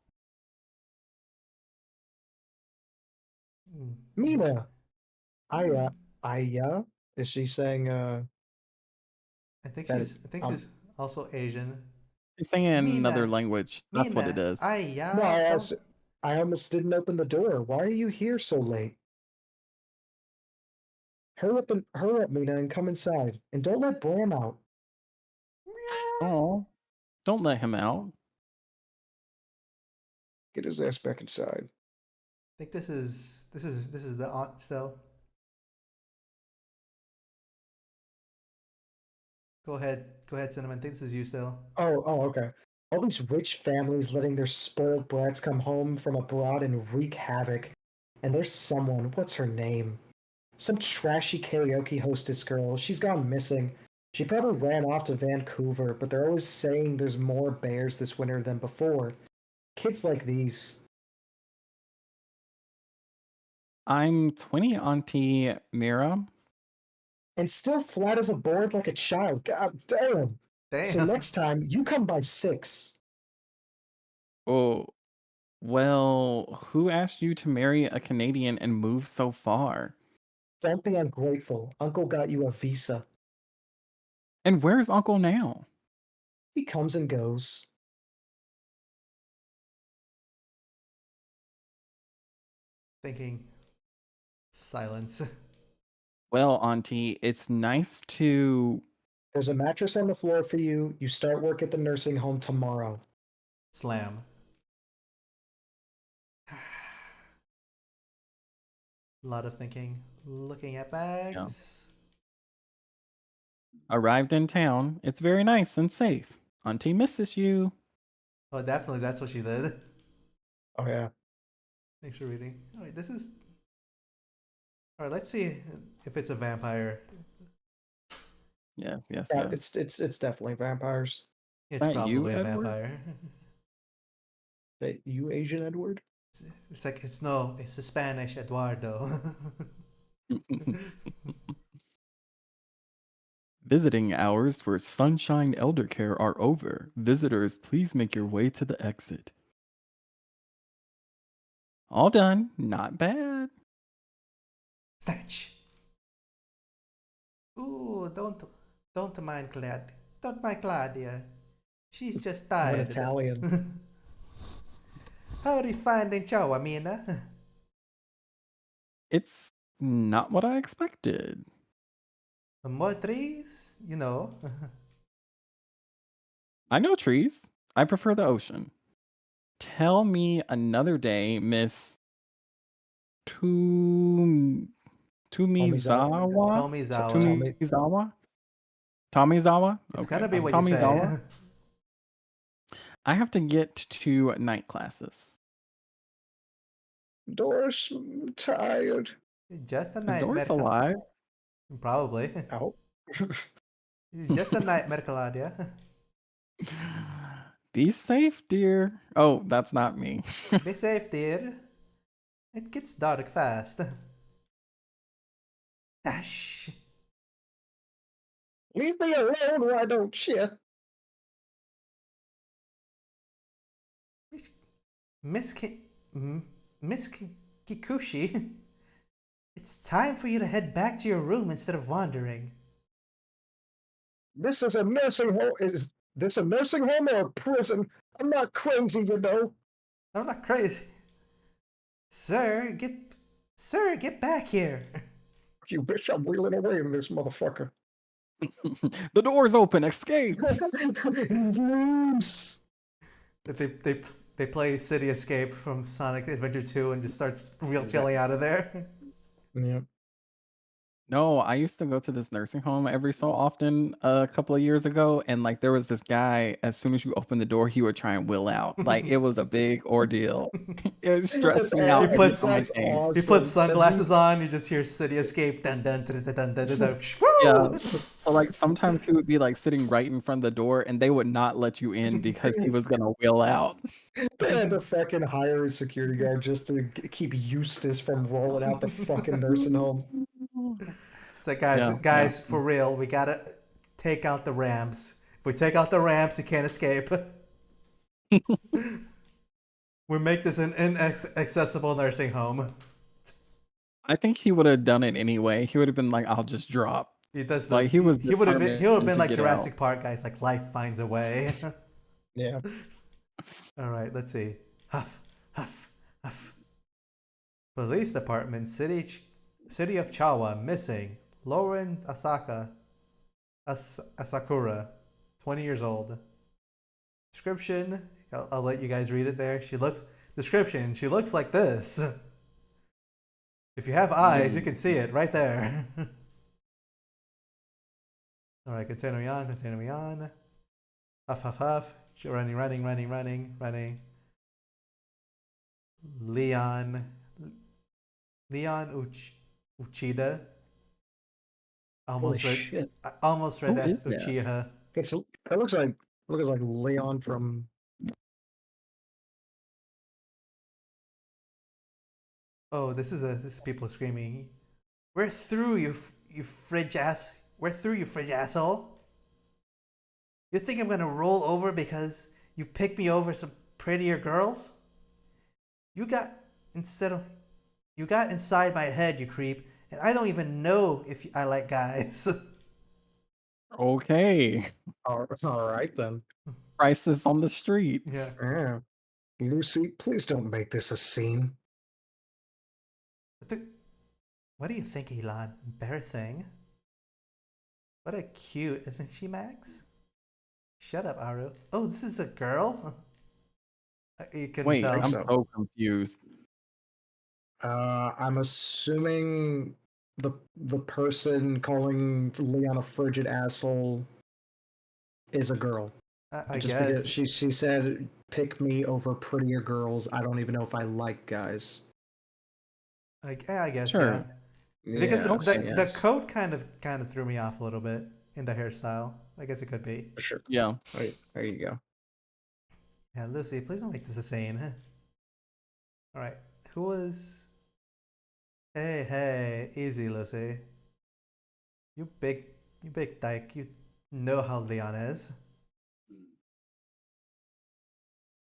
Speaker 3: Mina. Aya. Is she saying
Speaker 1: I think she's also Asian.
Speaker 6: She's saying in another
Speaker 1: Mina.
Speaker 6: language. That's what it is.
Speaker 3: No, I almost didn't open the door. Why are you here so late? Hurry up, Mina, and come inside. And don't let Bram out.
Speaker 6: Oh, don't let him out.
Speaker 3: Get his ass back inside.
Speaker 1: I think this is the aunt still. Go ahead, Cinnamon. I think this is you still.
Speaker 3: Oh, okay. All these rich families letting their spoiled brats come home from abroad and wreak havoc. And there's someone, what's her name? Some trashy karaoke hostess girl. She's gone missing. She probably ran off to Vancouver, but they're always saying there's more bears this winter than before. Kids like these.
Speaker 6: I'm 20 Auntie Mira.
Speaker 3: And still flat as a board like a child. God damn. So next time, you come by 6.
Speaker 6: Oh, well, who asked you to marry a Canadian and move so far?
Speaker 3: Don't be ungrateful. Uncle got you a visa.
Speaker 6: And where's Uncle now?
Speaker 3: He comes and goes.
Speaker 1: Thinking. Silence.
Speaker 6: Well, Auntie, it's nice to.
Speaker 3: There's a mattress on the floor for you. You start work at the nursing home tomorrow.
Speaker 1: Slam. A lot of thinking. Looking at bags.
Speaker 6: Arrived in town. It's very nice and safe. Auntie misses you.
Speaker 1: Oh, definitely. That's what she did.
Speaker 3: Oh yeah.
Speaker 1: Thanks for reading. All right, this is. All right, let's see if it's a vampire.
Speaker 6: Yes, yes,
Speaker 3: Yeah,
Speaker 6: yes.
Speaker 3: it's definitely vampires.
Speaker 1: It's
Speaker 6: that you,
Speaker 1: probably a
Speaker 6: Edward?
Speaker 1: vampire.
Speaker 3: That you, Asian Edward?
Speaker 1: It's like it's a Spanish Eduardo.
Speaker 6: Visiting hours for Sunshine Elder Care are over. Visitors, please make your way to the exit. All done. Not bad.
Speaker 1: Snatch. Ooh, don't mind Claudia. Don't mind Claudia. She's just
Speaker 3: I'm
Speaker 1: tired.
Speaker 3: Italian.
Speaker 1: How are you finding Chow, Amina?
Speaker 6: It's not what I expected.
Speaker 1: More trees? You know.
Speaker 6: I know trees. I prefer the ocean. Tell me another day, Miss Tum
Speaker 3: Tomizawa?
Speaker 6: Tomizawa?
Speaker 1: Tomizawa.
Speaker 6: Tomizawa? Tomizawa?
Speaker 1: It's
Speaker 6: Okay.
Speaker 1: gonna be what you say.
Speaker 6: Tomizawa? I have to get to night classes.
Speaker 3: Doris, tired.
Speaker 1: Just a
Speaker 6: Is
Speaker 1: nightmare.
Speaker 6: Doris alive?
Speaker 1: Probably.
Speaker 3: Out.
Speaker 1: Just a nightmare, Claudia.
Speaker 6: Be safe, dear. Oh, that's not me.
Speaker 1: Be safe, dear. It gets dark fast. Dash.
Speaker 3: Leave me alone, why don't you?
Speaker 1: Miss Kikuchi, it's time for you to head back to your room instead of wandering.
Speaker 3: This is a nursing home. Is this a nursing home or a prison? I'm not crazy, you know.
Speaker 1: I'm not crazy. Sir, get back here.
Speaker 3: You bitch, I'm wheeling away in this motherfucker.
Speaker 6: The door's open. Escape.
Speaker 3: Loose.
Speaker 1: They play City Escape from Sonic Adventure 2 and just starts wheelchairing out of there.
Speaker 3: Yeah.
Speaker 6: No, I used to go to this nursing home every so often a couple of years ago, and like there was this guy, as soon as you open the door, he would try and will out. Like it was a big ordeal. It stressed me out
Speaker 1: He
Speaker 6: every
Speaker 1: puts
Speaker 6: time I
Speaker 3: that's
Speaker 6: came.
Speaker 3: awesome.
Speaker 1: He puts sunglasses on. You just hear City Escape. Dun dun dun dun dun dun dun. Dun.
Speaker 6: Yeah.
Speaker 1: Woo!
Speaker 6: So like sometimes he would be like sitting right in front of the door, and they would not let you in because he was gonna will out.
Speaker 3: They had to fucking hire a security guard just to keep Eustace from rolling out the fucking nursing home.
Speaker 1: It's like, guys, for real, we gotta take out the ramps. If we take out the ramps, you can't escape. We make this an inaccessible nursing home.
Speaker 6: I think he would have done it anyway. He would have been like, "I'll just drop."
Speaker 1: He does
Speaker 6: Like he was.
Speaker 1: he would have been
Speaker 6: determined
Speaker 1: like
Speaker 6: to get
Speaker 1: Jurassic
Speaker 6: out.
Speaker 1: Park guys, like life finds a way.
Speaker 3: Yeah.
Speaker 1: All right, let's see. Huff, huff, huff. Police Department, City of Chawa, missing. Lauren Asakura, 20 years old. Description, I'll let you guys read it there. She looks like this. If you have eyes, you can see it right there. All right, continue on. Huff, huff, huff. Running. Leon Uchida. Almost
Speaker 3: Holy
Speaker 1: read.
Speaker 3: shit.
Speaker 1: I almost read
Speaker 6: Who
Speaker 1: that's
Speaker 6: is that?
Speaker 1: Uchiha.
Speaker 3: That looks like Leon from.
Speaker 1: Oh, this is people screaming. We're through, you fridge ass. We're through, you fridge asshole. You think I'm gonna roll over because you picked me over some prettier girls? You got you got inside my head, you creep, and I don't even know if I like guys.
Speaker 6: Okay.
Speaker 3: All right then.
Speaker 6: Crisis on the street.
Speaker 1: Yeah.
Speaker 3: Yeah. Lucy, please don't make this a scene.
Speaker 1: What do you think, Elon? Embarrassing. What a cute, isn't she, Max? Shut up, Aru. Oh, this is a girl? You couldn't
Speaker 6: Wait,
Speaker 1: tell.
Speaker 6: I'm
Speaker 3: so.
Speaker 6: so confused.
Speaker 3: I'm assuming the person calling Leon a frigid asshole is a girl.
Speaker 1: I
Speaker 3: Just
Speaker 1: guess.
Speaker 3: because she said pick me over prettier girls. I don't even know if I like guys.
Speaker 1: I guess,
Speaker 6: Sure.
Speaker 1: yeah. Because
Speaker 3: Yes,
Speaker 1: the
Speaker 3: yes.
Speaker 1: coat kind of threw me off a little bit in the hairstyle. I guess it could be.
Speaker 3: Sure.
Speaker 6: Yeah.
Speaker 3: Right, there you go.
Speaker 1: Yeah, Lucy, please don't make this a scene. All right, who was? Hey, easy, Lucy. You big dyke. You know how Leon is.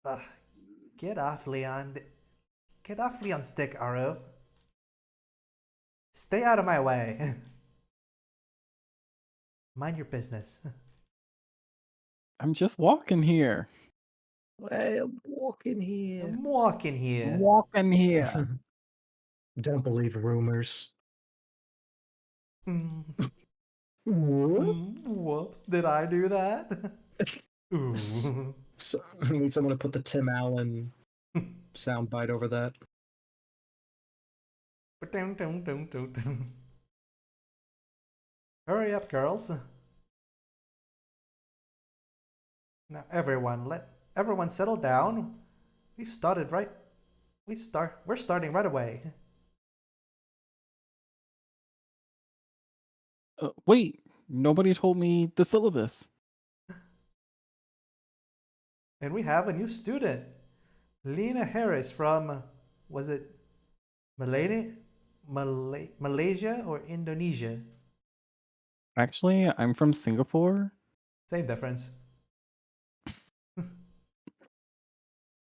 Speaker 1: Ugh, get off, Leon. Get off Leon's dick, Aro. Stay out of my way. Mind your business.
Speaker 6: I'm just walking here.
Speaker 3: Hey, I'm walking here.
Speaker 1: I'm walking here.
Speaker 6: I'm walking here.
Speaker 3: Don't believe rumors.
Speaker 1: Mm,
Speaker 3: What?
Speaker 1: whoops, did I do that? Ooh.
Speaker 3: So, we need someone to put the Tim Allen soundbite over that.
Speaker 1: Hurry up, girls. Now everyone settle down. We're starting right away.
Speaker 6: Wait, nobody told me the syllabus.
Speaker 1: And we have a new student. Lena Harris from, was it Malaysia or Indonesia?
Speaker 6: Actually, I'm from Singapore.
Speaker 1: Same difference.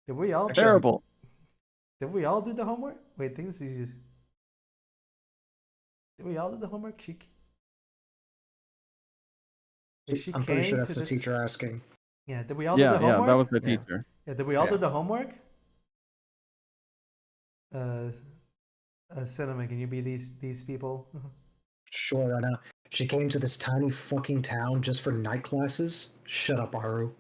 Speaker 1: Did we all
Speaker 6: Terrible.
Speaker 1: Did we all do the homework? Wait, I think this is. Did we all do the homework? She
Speaker 3: I'm pretty
Speaker 1: came
Speaker 3: sure that's
Speaker 1: to
Speaker 3: the
Speaker 1: this.
Speaker 3: teacher asking.
Speaker 1: Yeah, did we all do the
Speaker 6: Yeah,
Speaker 1: homework?
Speaker 6: that was the
Speaker 3: Yeah.
Speaker 6: teacher.
Speaker 1: Yeah, did we all do
Speaker 3: Yeah.
Speaker 1: the homework? Cinnamon, can you be these people?
Speaker 3: Sure, I know. She came to this tiny fucking town just for night classes? Shut up, Aru.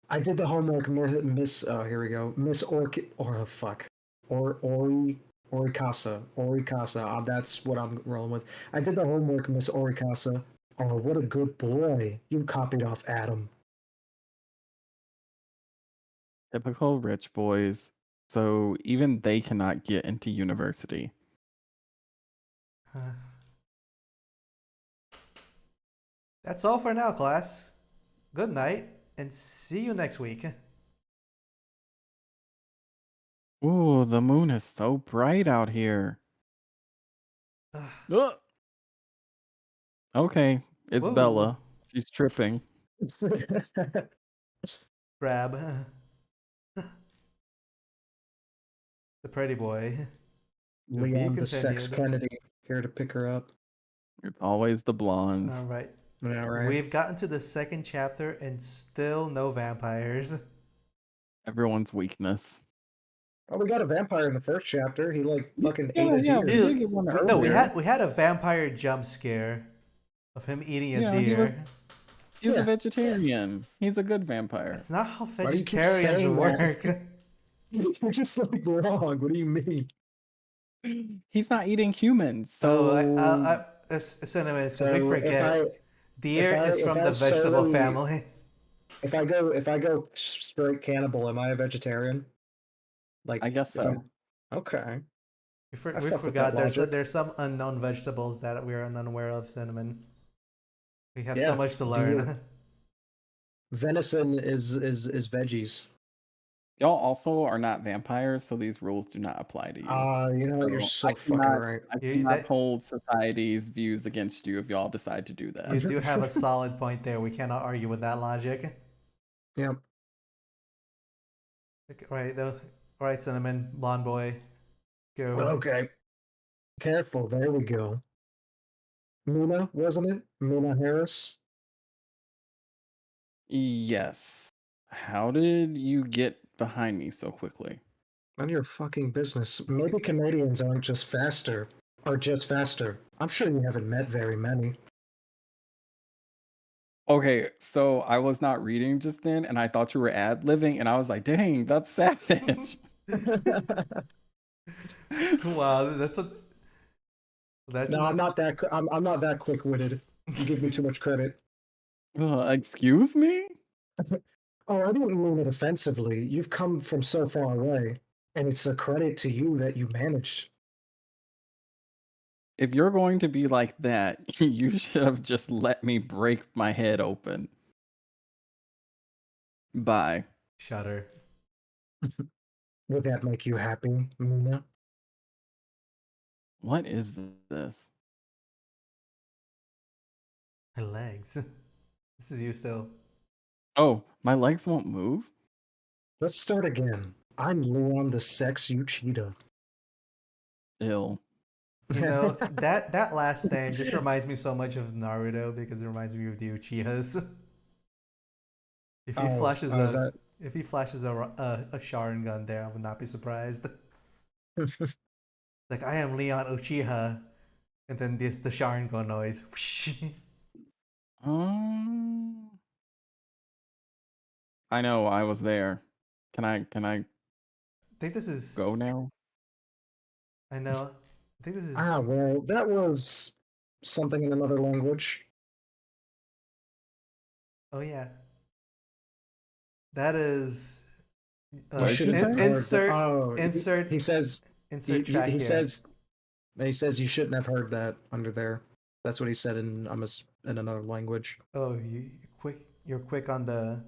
Speaker 3: I did the homework, Miss. Oh, here we go. Miss Orikasa. That's what I'm rolling with. I did the homework, Miss Orikasa. Oh, what a good boy. You copied off Adam.
Speaker 6: Typical rich boys. So even they cannot get into university.
Speaker 1: That's all for now, class. Good night, and see you next week.
Speaker 6: Ooh, the moon is so bright out here. Ugh. Okay, it's
Speaker 1: Whoa.
Speaker 6: Bella. She's tripping.
Speaker 1: Grab. The pretty boy. To be
Speaker 3: Leon the Sex
Speaker 1: continued.
Speaker 3: Kennedy here to pick her up.
Speaker 6: It's always the blondes.
Speaker 1: All right.
Speaker 3: Yeah, right.
Speaker 1: We've gotten to the second chapter and still no vampires.
Speaker 6: Everyone's weakness.
Speaker 3: Oh, we got a vampire in the first chapter. He like fucking
Speaker 6: Yeah,
Speaker 3: ate a
Speaker 6: yeah,
Speaker 3: deer.
Speaker 6: we did get one
Speaker 1: No, we
Speaker 6: earlier.
Speaker 1: had a vampire jump scare of him eating a
Speaker 6: Yeah,
Speaker 1: deer.
Speaker 6: He's
Speaker 3: Yeah.
Speaker 6: a vegetarian. He's a good vampire.
Speaker 1: That's not how
Speaker 3: Why do you keep
Speaker 1: vegetarians
Speaker 3: saying
Speaker 1: work.
Speaker 3: that? You're just like wrong. What do you mean?
Speaker 6: He's not eating humans, so
Speaker 1: Cinnamon, because
Speaker 3: So
Speaker 1: we forget deer is
Speaker 3: if
Speaker 1: from
Speaker 3: I
Speaker 1: the vegetable
Speaker 3: solely-
Speaker 1: family.
Speaker 3: If I go straight cannibal, am I a vegetarian? Like
Speaker 6: I guess
Speaker 3: if I'm-
Speaker 6: so.
Speaker 3: Okay.
Speaker 1: We
Speaker 3: fuck with
Speaker 1: forgot
Speaker 3: that logic.
Speaker 1: there's some unknown vegetables that we are unaware of, Cinnamon. We have so
Speaker 3: Yeah,
Speaker 1: much to
Speaker 3: deer.
Speaker 1: learn.
Speaker 3: Venison is veggies.
Speaker 6: Y'all also are not vampires, so these rules do not apply to you.
Speaker 3: You know what? You're so
Speaker 6: I
Speaker 3: fucking
Speaker 6: cannot-
Speaker 3: right.
Speaker 6: I cannot hold society's views against you if y'all decide to do that.
Speaker 1: You do have a solid point there. We cannot argue with that logic.
Speaker 3: Yep.
Speaker 1: Okay, right, though. All right, Cinnamon, blonde boy, go.
Speaker 3: Okay. Careful. There we go. Mina, wasn't it? Mina Harris.
Speaker 6: Yes. How did you get behind me so quickly?
Speaker 3: None of your fucking business. Maybe Canadians aren't just faster. Are just faster. I'm sure you haven't met very many.
Speaker 6: Okay, so I was not reading just then, and I thought you were ad-libbing, and I was like, dang, that's savage.
Speaker 1: Wow, that's what. That's
Speaker 3: No, I'm not that. I'm not that quick-witted. You give me too much credit.
Speaker 6: Excuse me?
Speaker 3: Oh, I didn't mean it offensively. You've come from so far away, and it's a credit to you that you managed.
Speaker 6: If you're going to be like that, you should have just let me break my head open. Bye.
Speaker 1: Shudder.
Speaker 3: Would that make you happy, Mina?
Speaker 6: What is this?
Speaker 1: My legs. This is you still.
Speaker 6: Oh, my legs won't move?
Speaker 3: Let's start again. I'm Leon the Sex You Cheetah.
Speaker 6: Ill.
Speaker 1: You know, that last name just reminds me so much of Naruto because it reminds me of the Uchihas. If he flashes
Speaker 3: is
Speaker 1: a
Speaker 3: that...
Speaker 1: if he flashes a Sharingan there, I would not be surprised. Like, I am Leon Uchiha, and then the Sharingan noise.
Speaker 6: I know, I was there. Can I
Speaker 1: I think this is.
Speaker 6: go now?
Speaker 1: I know. I think this is.
Speaker 3: Ah, well, that was something in another language.
Speaker 1: Oh yeah. That is.
Speaker 6: What did you say?
Speaker 1: Insert.
Speaker 3: Oh,
Speaker 1: Insert.
Speaker 3: he says.
Speaker 1: Insert track
Speaker 3: He
Speaker 1: here.
Speaker 3: says. He says you shouldn't have heard that under there. That's what he said in another language.
Speaker 1: Oh, you're quick on the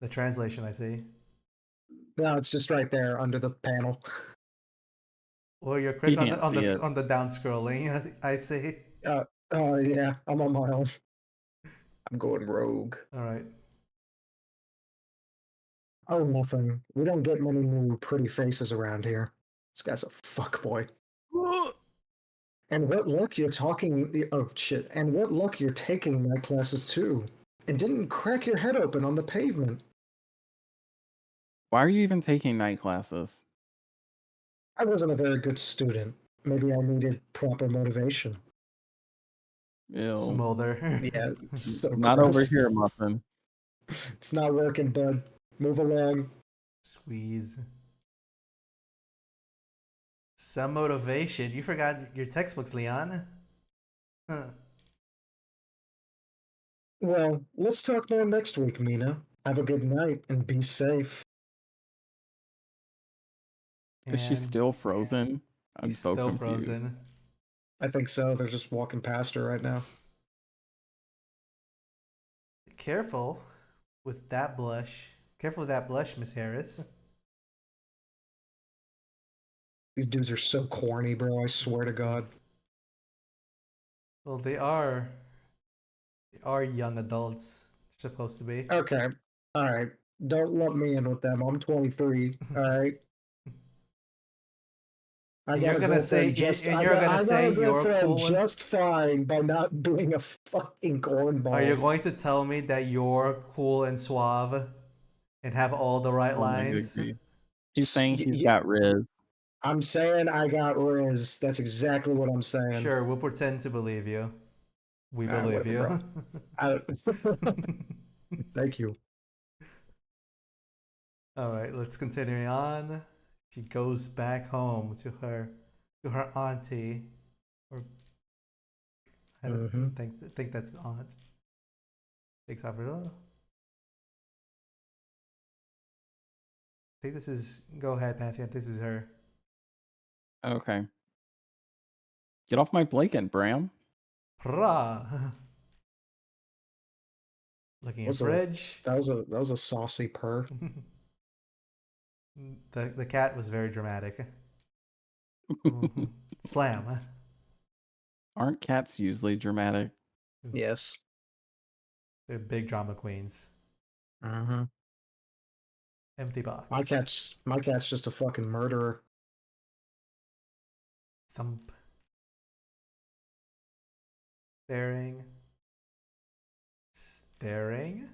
Speaker 1: translation, I see.
Speaker 3: No, it's just right there under the panel.
Speaker 1: Or you're
Speaker 6: He
Speaker 1: quick
Speaker 6: can't see it.
Speaker 1: on the down scrolling, I see.
Speaker 3: Oh yeah, I'm on my own. I'm going rogue.
Speaker 1: All right.
Speaker 3: Oh, nothing. We don't get many new pretty faces around here. This guy's a fuckboy. And what luck you're talking. Oh shit! And what luck you're taking night classes too, and didn't crack your head open on the pavement.
Speaker 6: Why are you even taking night classes?
Speaker 3: I wasn't a very good student. Maybe I needed proper motivation.
Speaker 6: Ew.
Speaker 1: Smolder.
Speaker 3: Yeah, it's so
Speaker 6: Not over
Speaker 3: gross.
Speaker 6: here, Muffin.
Speaker 3: It's not working, bud. Move along.
Speaker 1: Squeeze. Some motivation. You forgot your textbooks, Leon. Huh.
Speaker 3: Well, let's talk more next week, Mina. Have a good night and be safe.
Speaker 6: Is she
Speaker 1: And
Speaker 6: still frozen? I'm
Speaker 1: she's
Speaker 6: so
Speaker 1: still
Speaker 6: confused.
Speaker 1: frozen.
Speaker 3: I think so. They're just walking past her right now.
Speaker 1: Careful with that blush. Careful with that blush, Miss Harris.
Speaker 3: These dudes are so corny, bro. I swear to God.
Speaker 1: Well, they are young adults. They're supposed to be.
Speaker 3: Okay. All right. Don't lump me in with them. I'm 23. All right.
Speaker 1: And you're gonna say
Speaker 3: I got a
Speaker 1: you're
Speaker 3: girlfriend
Speaker 1: cool.
Speaker 3: just fine by not being a fucking cornball.
Speaker 1: Are you going to tell me that you're cool and suave and have all the right
Speaker 6: Oh my
Speaker 1: lines?
Speaker 6: goodness. He's saying he's got Riz.
Speaker 3: I'm saying I got Riz. That's exactly what I'm saying.
Speaker 1: Sure, we'll pretend to believe you. We believe
Speaker 3: whatever,
Speaker 1: you.
Speaker 3: Thank you.
Speaker 1: All right, let's continue on. She goes back home to her auntie, or I don't think that's an aunt. Thanks, Alfredo. I think this is. Go ahead, Pantheon. This is her.
Speaker 6: Okay. Get off my blanket, Bram.
Speaker 1: Hurrah! Looking in fridge.
Speaker 3: That was a saucy purr.
Speaker 1: The cat was very dramatic. Slam.
Speaker 6: Aren't cats usually dramatic?
Speaker 3: Yes.
Speaker 1: They're big drama queens.
Speaker 3: Uh-huh.
Speaker 1: Empty box.
Speaker 3: My cat's just a fucking murderer.
Speaker 1: Thump. Staring. Staring?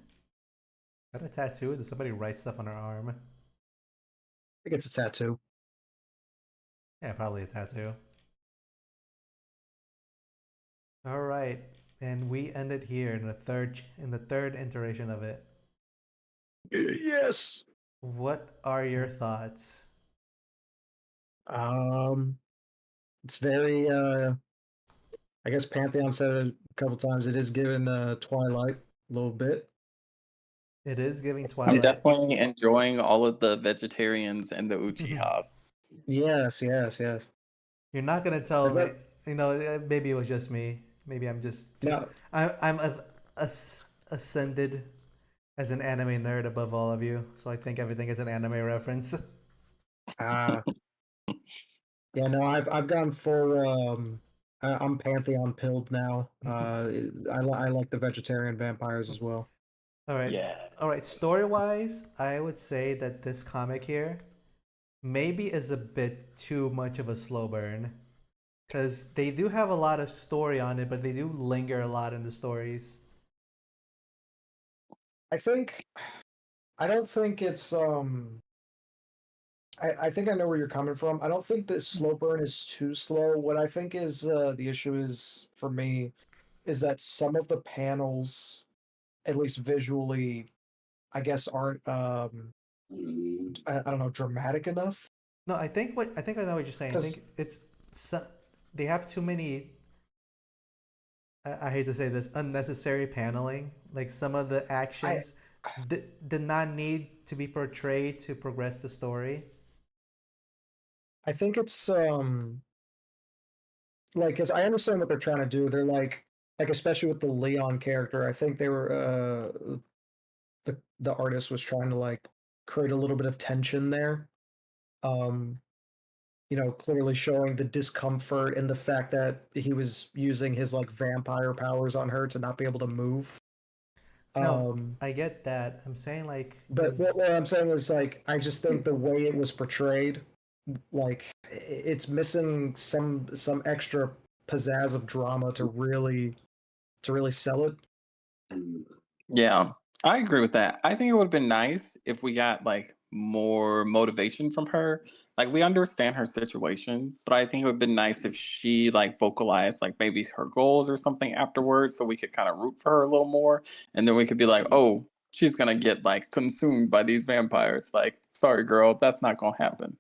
Speaker 1: Is that a tattoo? Did somebody write stuff on her arm?
Speaker 3: I think it's a tattoo.
Speaker 1: Yeah, probably a tattoo. All right, and we ended here in the third iteration of it.
Speaker 3: Yes.
Speaker 1: What are your thoughts?
Speaker 3: It's very I guess Pantheon said it a couple times. It is given Twilight a little bit.
Speaker 1: It is giving
Speaker 7: I'm
Speaker 1: Twilight.
Speaker 7: definitely enjoying all of the vegetarians and the Uchihas.
Speaker 3: Yes.
Speaker 1: You're not gonna tell
Speaker 3: I
Speaker 1: me.
Speaker 3: bet-
Speaker 1: You know, maybe it was just me. Maybe I'm just too.
Speaker 3: No.
Speaker 1: I'm ascended as an anime nerd above all of you, so I think everything is an anime reference.
Speaker 3: Yeah, no, I've gone full. I'm Pantheon pilled now. I like the vegetarian vampires as well.
Speaker 1: All right.
Speaker 7: Yeah.
Speaker 1: All right. Story wise, I would say that this comic here maybe is a bit too much of a slow burn. Because they do have a lot of story on it, but they do linger a lot in the stories.
Speaker 3: I don't think it's I think I know where you're coming from. I don't think that slow burn is too slow. What I think is the issue is for me is that some of the panels, at least visually, I guess aren't I don't know, dramatic enough.
Speaker 1: No, I think I know what you're saying. I think it's they have too many. I hate to say this, unnecessary paneling. Like some of the actions did not need to be portrayed to progress the story.
Speaker 3: I think it's like because I understand what they're trying to do. They're like especially with the Leon character. I think they were the artist was trying to like create a little bit of tension there. Clearly showing the discomfort and the fact that he was using his like vampire powers on her to not be able to move.
Speaker 1: No, I get that. I'm saying like.
Speaker 3: But what I'm saying is like I just think the way it was portrayed, like it's missing some extra pizzazz of drama to really sell it.
Speaker 7: Yeah, I agree with that. I think it would have been nice if we got like more motivation from her. Like we understand her situation, but I think it would have been nice if she like vocalized like maybe her goals or something afterwards so we could kind of root for her a little more. And then we could be like, oh, she's gonna get like consumed by these vampires. Like, sorry girl, that's not gonna happen.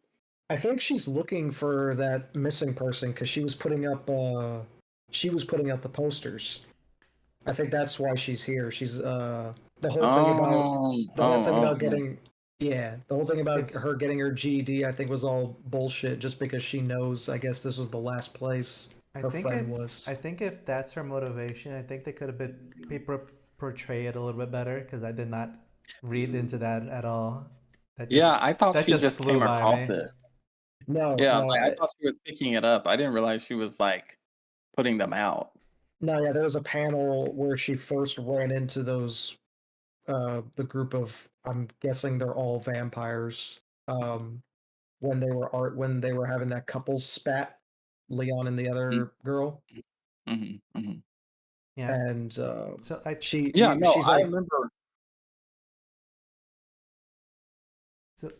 Speaker 3: I think she's looking for that missing person because she was putting up the posters. I think that's why she's here. She's the whole thing about getting the whole thing about her getting her GED I think was all bullshit just because she knows I guess this was the last place her friend was.
Speaker 1: I think if that's her motivation, I think they could have been portray it a little bit better because I did not read into that at all.
Speaker 7: I thought she just
Speaker 1: flew
Speaker 7: came
Speaker 1: by
Speaker 7: across
Speaker 1: me.
Speaker 7: it.
Speaker 3: No,
Speaker 7: Yeah, like I thought she was picking it up. I didn't realize she was like putting them out.
Speaker 3: No, yeah, there was a panel where she first ran into those the group of I'm guessing they're all vampires. When they were having that couple spat, Leon and the other girl.
Speaker 1: Yeah.
Speaker 3: And
Speaker 1: so
Speaker 3: she's
Speaker 7: I
Speaker 3: like,
Speaker 7: remember.
Speaker 1: So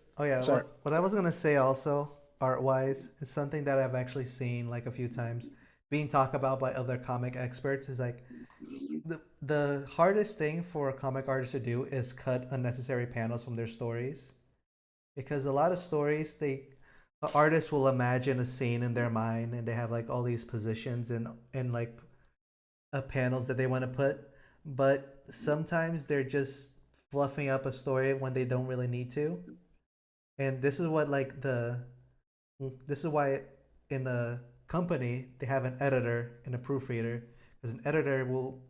Speaker 1: what I was gonna say also art wise is something that I've actually seen like a few times being talked about by other comic experts is like the hardest thing for a comic artist to do is cut unnecessary panels from their stories because a lot of stories the artist will imagine a scene in their mind and they have like all these positions and like panels that they want to put, but sometimes they're just fluffing up a story when they don't really need to. And this is what like this is why in the company they have an editor and a proofreader because an editor will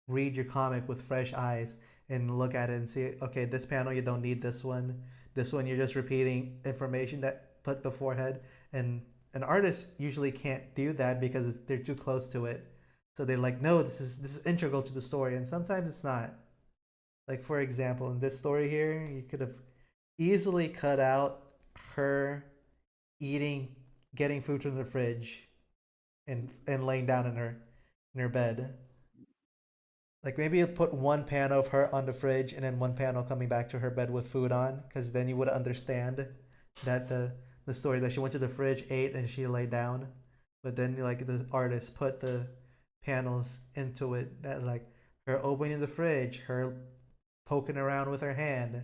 Speaker 1: read your comic with fresh eyes and look at it and see, okay, this panel you don't need this one you're just repeating information that put beforehand, and an artist usually can't do that because they're too close to it, so they're like, no, this is integral to the story, and sometimes it's not. Like for example, in this story here, you could have easily cut out her eating, getting food from the fridge, and laying down in her bed. Like maybe you put one panel of her on the fridge and then one panel coming back to her bed with food on, because then you would understand that the story that she went to the fridge, ate, and she lay down. But then like the artist put the panels into it that like her opening the fridge, her poking around with her hand,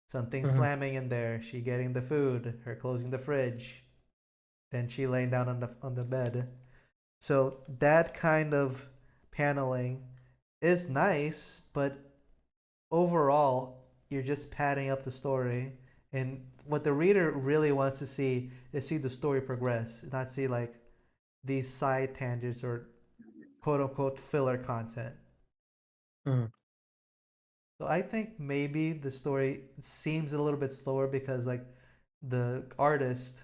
Speaker 1: something
Speaker 3: Mhm.
Speaker 1: slamming in there, she getting the food, her closing the fridge, then she laying down on the bed. So that kind of paneling is nice, but overall, you're just padding up the story. And what the reader really wants to see is see the story progress, not see like these side tangents or quote unquote filler content.
Speaker 3: Mhm.
Speaker 1: So I think maybe the story seems a little bit slower because like the artist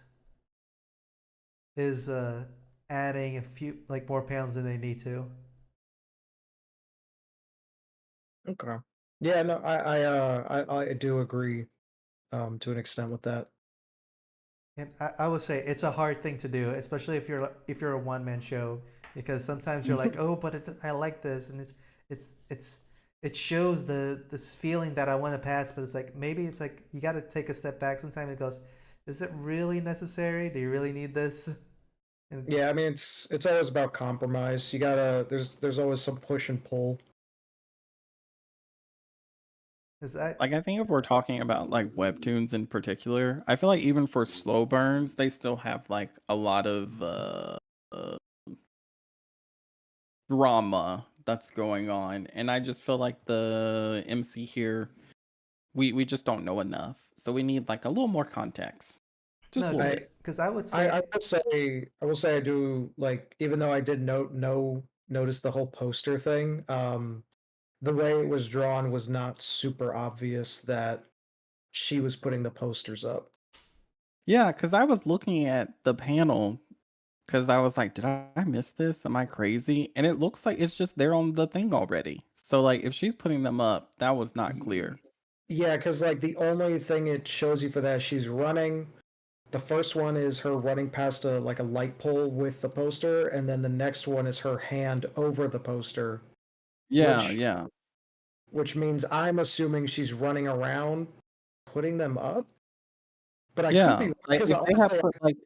Speaker 1: is adding a few like more panels than they need to.
Speaker 3: Okay. Yeah, no, I do agree to an extent with that.
Speaker 1: And I would say it's a hard thing to do, especially if you're a one man show, because sometimes you're like, oh, but I like this, and it's it shows the this feeling that I want to pass, but it's like maybe it's like you got to take a step back. Sometimes it goes, is it really necessary? Do you really need this? And
Speaker 3: Yeah, I mean it's always about compromise. You gotta there's always some push and pull.
Speaker 1: is that
Speaker 6: Like I think if we're talking about like webtoons in particular, I feel like even for slow burns, they still have like a lot of uh drama that's going on, and I just feel like the MC here, we just don't know enough, so we need like a little more context, just a
Speaker 1: no?
Speaker 6: little
Speaker 3: I
Speaker 6: bit.
Speaker 1: Because I would
Speaker 3: I
Speaker 1: say
Speaker 3: will say I do like even though I did notice the whole poster thing, the way it was drawn was not super obvious that she was putting the posters up.
Speaker 6: Yeah, because I was looking at the panel because I was like, did I miss this? Am I crazy? And it looks like it's just there on the thing already. So like if she's putting them up, that was not clear.
Speaker 3: Yeah, because like the only thing it shows you for that she's running. The first one is her running past a like a light pole with the poster, and then the next one is her hand over the poster,
Speaker 6: Yeah,
Speaker 3: which
Speaker 6: yeah.
Speaker 3: which means I'm assuming she's running around putting them up. But I could
Speaker 6: Yeah.
Speaker 3: be
Speaker 6: Like
Speaker 3: because
Speaker 6: if they have
Speaker 3: honestly,
Speaker 6: put like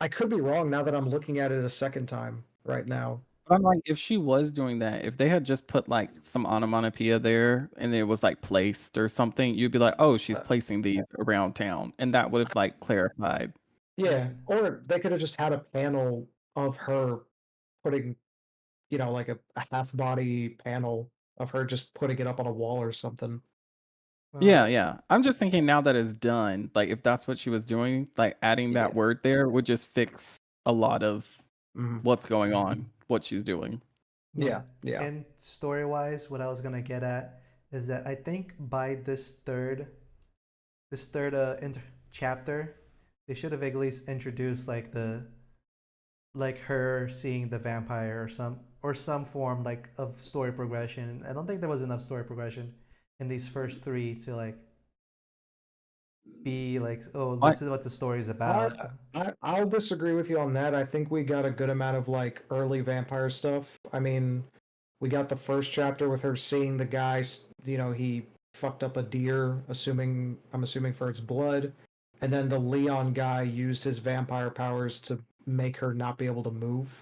Speaker 3: I could be wrong now that I'm looking at it a second time right now.
Speaker 6: I'm like, if she was doing that, if they had just put like some onomatopoeia there and it was like placed or something, you'd be like, oh, she's
Speaker 3: Uh,
Speaker 6: placing these around town. And that would have like clarified.
Speaker 3: yeah,
Speaker 1: yeah.
Speaker 3: or they could have just had a panel of her putting, like a half body panel of her just putting it up on a wall or something.
Speaker 6: Yeah,
Speaker 1: Well,
Speaker 6: yeah. I'm just thinking now that it's done, like if that's what she was doing, like adding
Speaker 3: Yeah.
Speaker 6: that word there would just fix a lot of
Speaker 3: Mhm.
Speaker 6: what's going on, what she's doing.
Speaker 3: Yeah,
Speaker 1: yeah.
Speaker 3: yeah.
Speaker 1: And story wise, what I was gonna get at is that I think by this third chapter, they should have at least introduced like the like her seeing the vampire or some form like of story progression. I don't think there was enough story progression in these first three to like be like, oh,
Speaker 6: I,
Speaker 1: this is what the story is
Speaker 3: I,
Speaker 1: about.
Speaker 3: I'll disagree with you on that. I think we got a good amount of like early vampire stuff. I mean, we got the first chapter with her seeing the guy. He fucked up a deer, I'm assuming for its blood, and then the Leon guy used his vampire powers to make her not be able to move.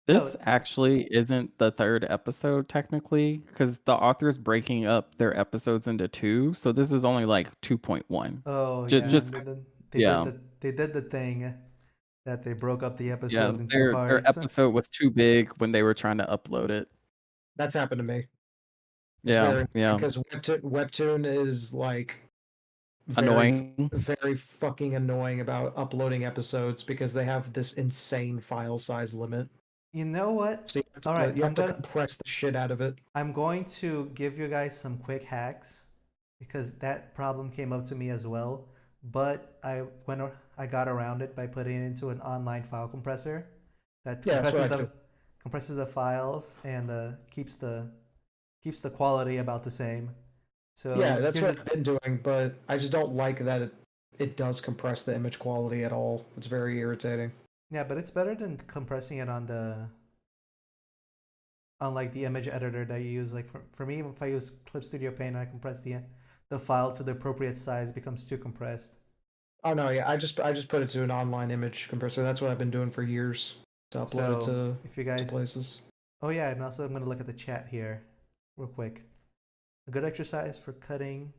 Speaker 6: this
Speaker 1: No,
Speaker 6: actually isn't the third episode technically, because the author is breaking up their episodes into two. So this is only like 2.1.
Speaker 1: oh
Speaker 6: Just,
Speaker 1: yeah,
Speaker 6: just
Speaker 1: did
Speaker 6: yeah,
Speaker 1: they did the thing that they broke up the
Speaker 6: yeah.
Speaker 1: episodes in two
Speaker 6: Their
Speaker 1: parts.
Speaker 6: episode was too big when they were trying to upload it.
Speaker 3: That's happened to me. It's
Speaker 6: Yeah,
Speaker 3: very
Speaker 6: yeah.
Speaker 3: because Webtoon is like
Speaker 6: Annoying.
Speaker 3: very fucking annoying about uploading episodes because they have this insane file size limit.
Speaker 1: You know what?
Speaker 3: So
Speaker 1: All right,
Speaker 3: you have to compress the shit out of it.
Speaker 1: I'm going to give you guys some quick hacks because that problem came up to me as well. But I got around it by putting it into an online file compressor that
Speaker 3: Yeah, that's what I do.
Speaker 1: compresses the files and keeps the quality about the same. So
Speaker 3: Yeah, that's
Speaker 1: here's
Speaker 3: what
Speaker 1: a
Speaker 3: I've been doing, but I just don't like that it does compress the image quality at all. It's very irritating.
Speaker 1: yeah, but it's better than compressing it on like the image editor that you use. Like for me, if I use Clip Studio Paint and I compress the file to the appropriate size, it becomes too compressed.
Speaker 3: Oh no, yeah, I just put it to an online image compressor. That's what I've been doing for years to upload it
Speaker 1: So if you
Speaker 3: to
Speaker 1: guys,
Speaker 3: places.
Speaker 1: oh yeah, and also I'm gonna look at the chat here, real quick. A good exercise for cutting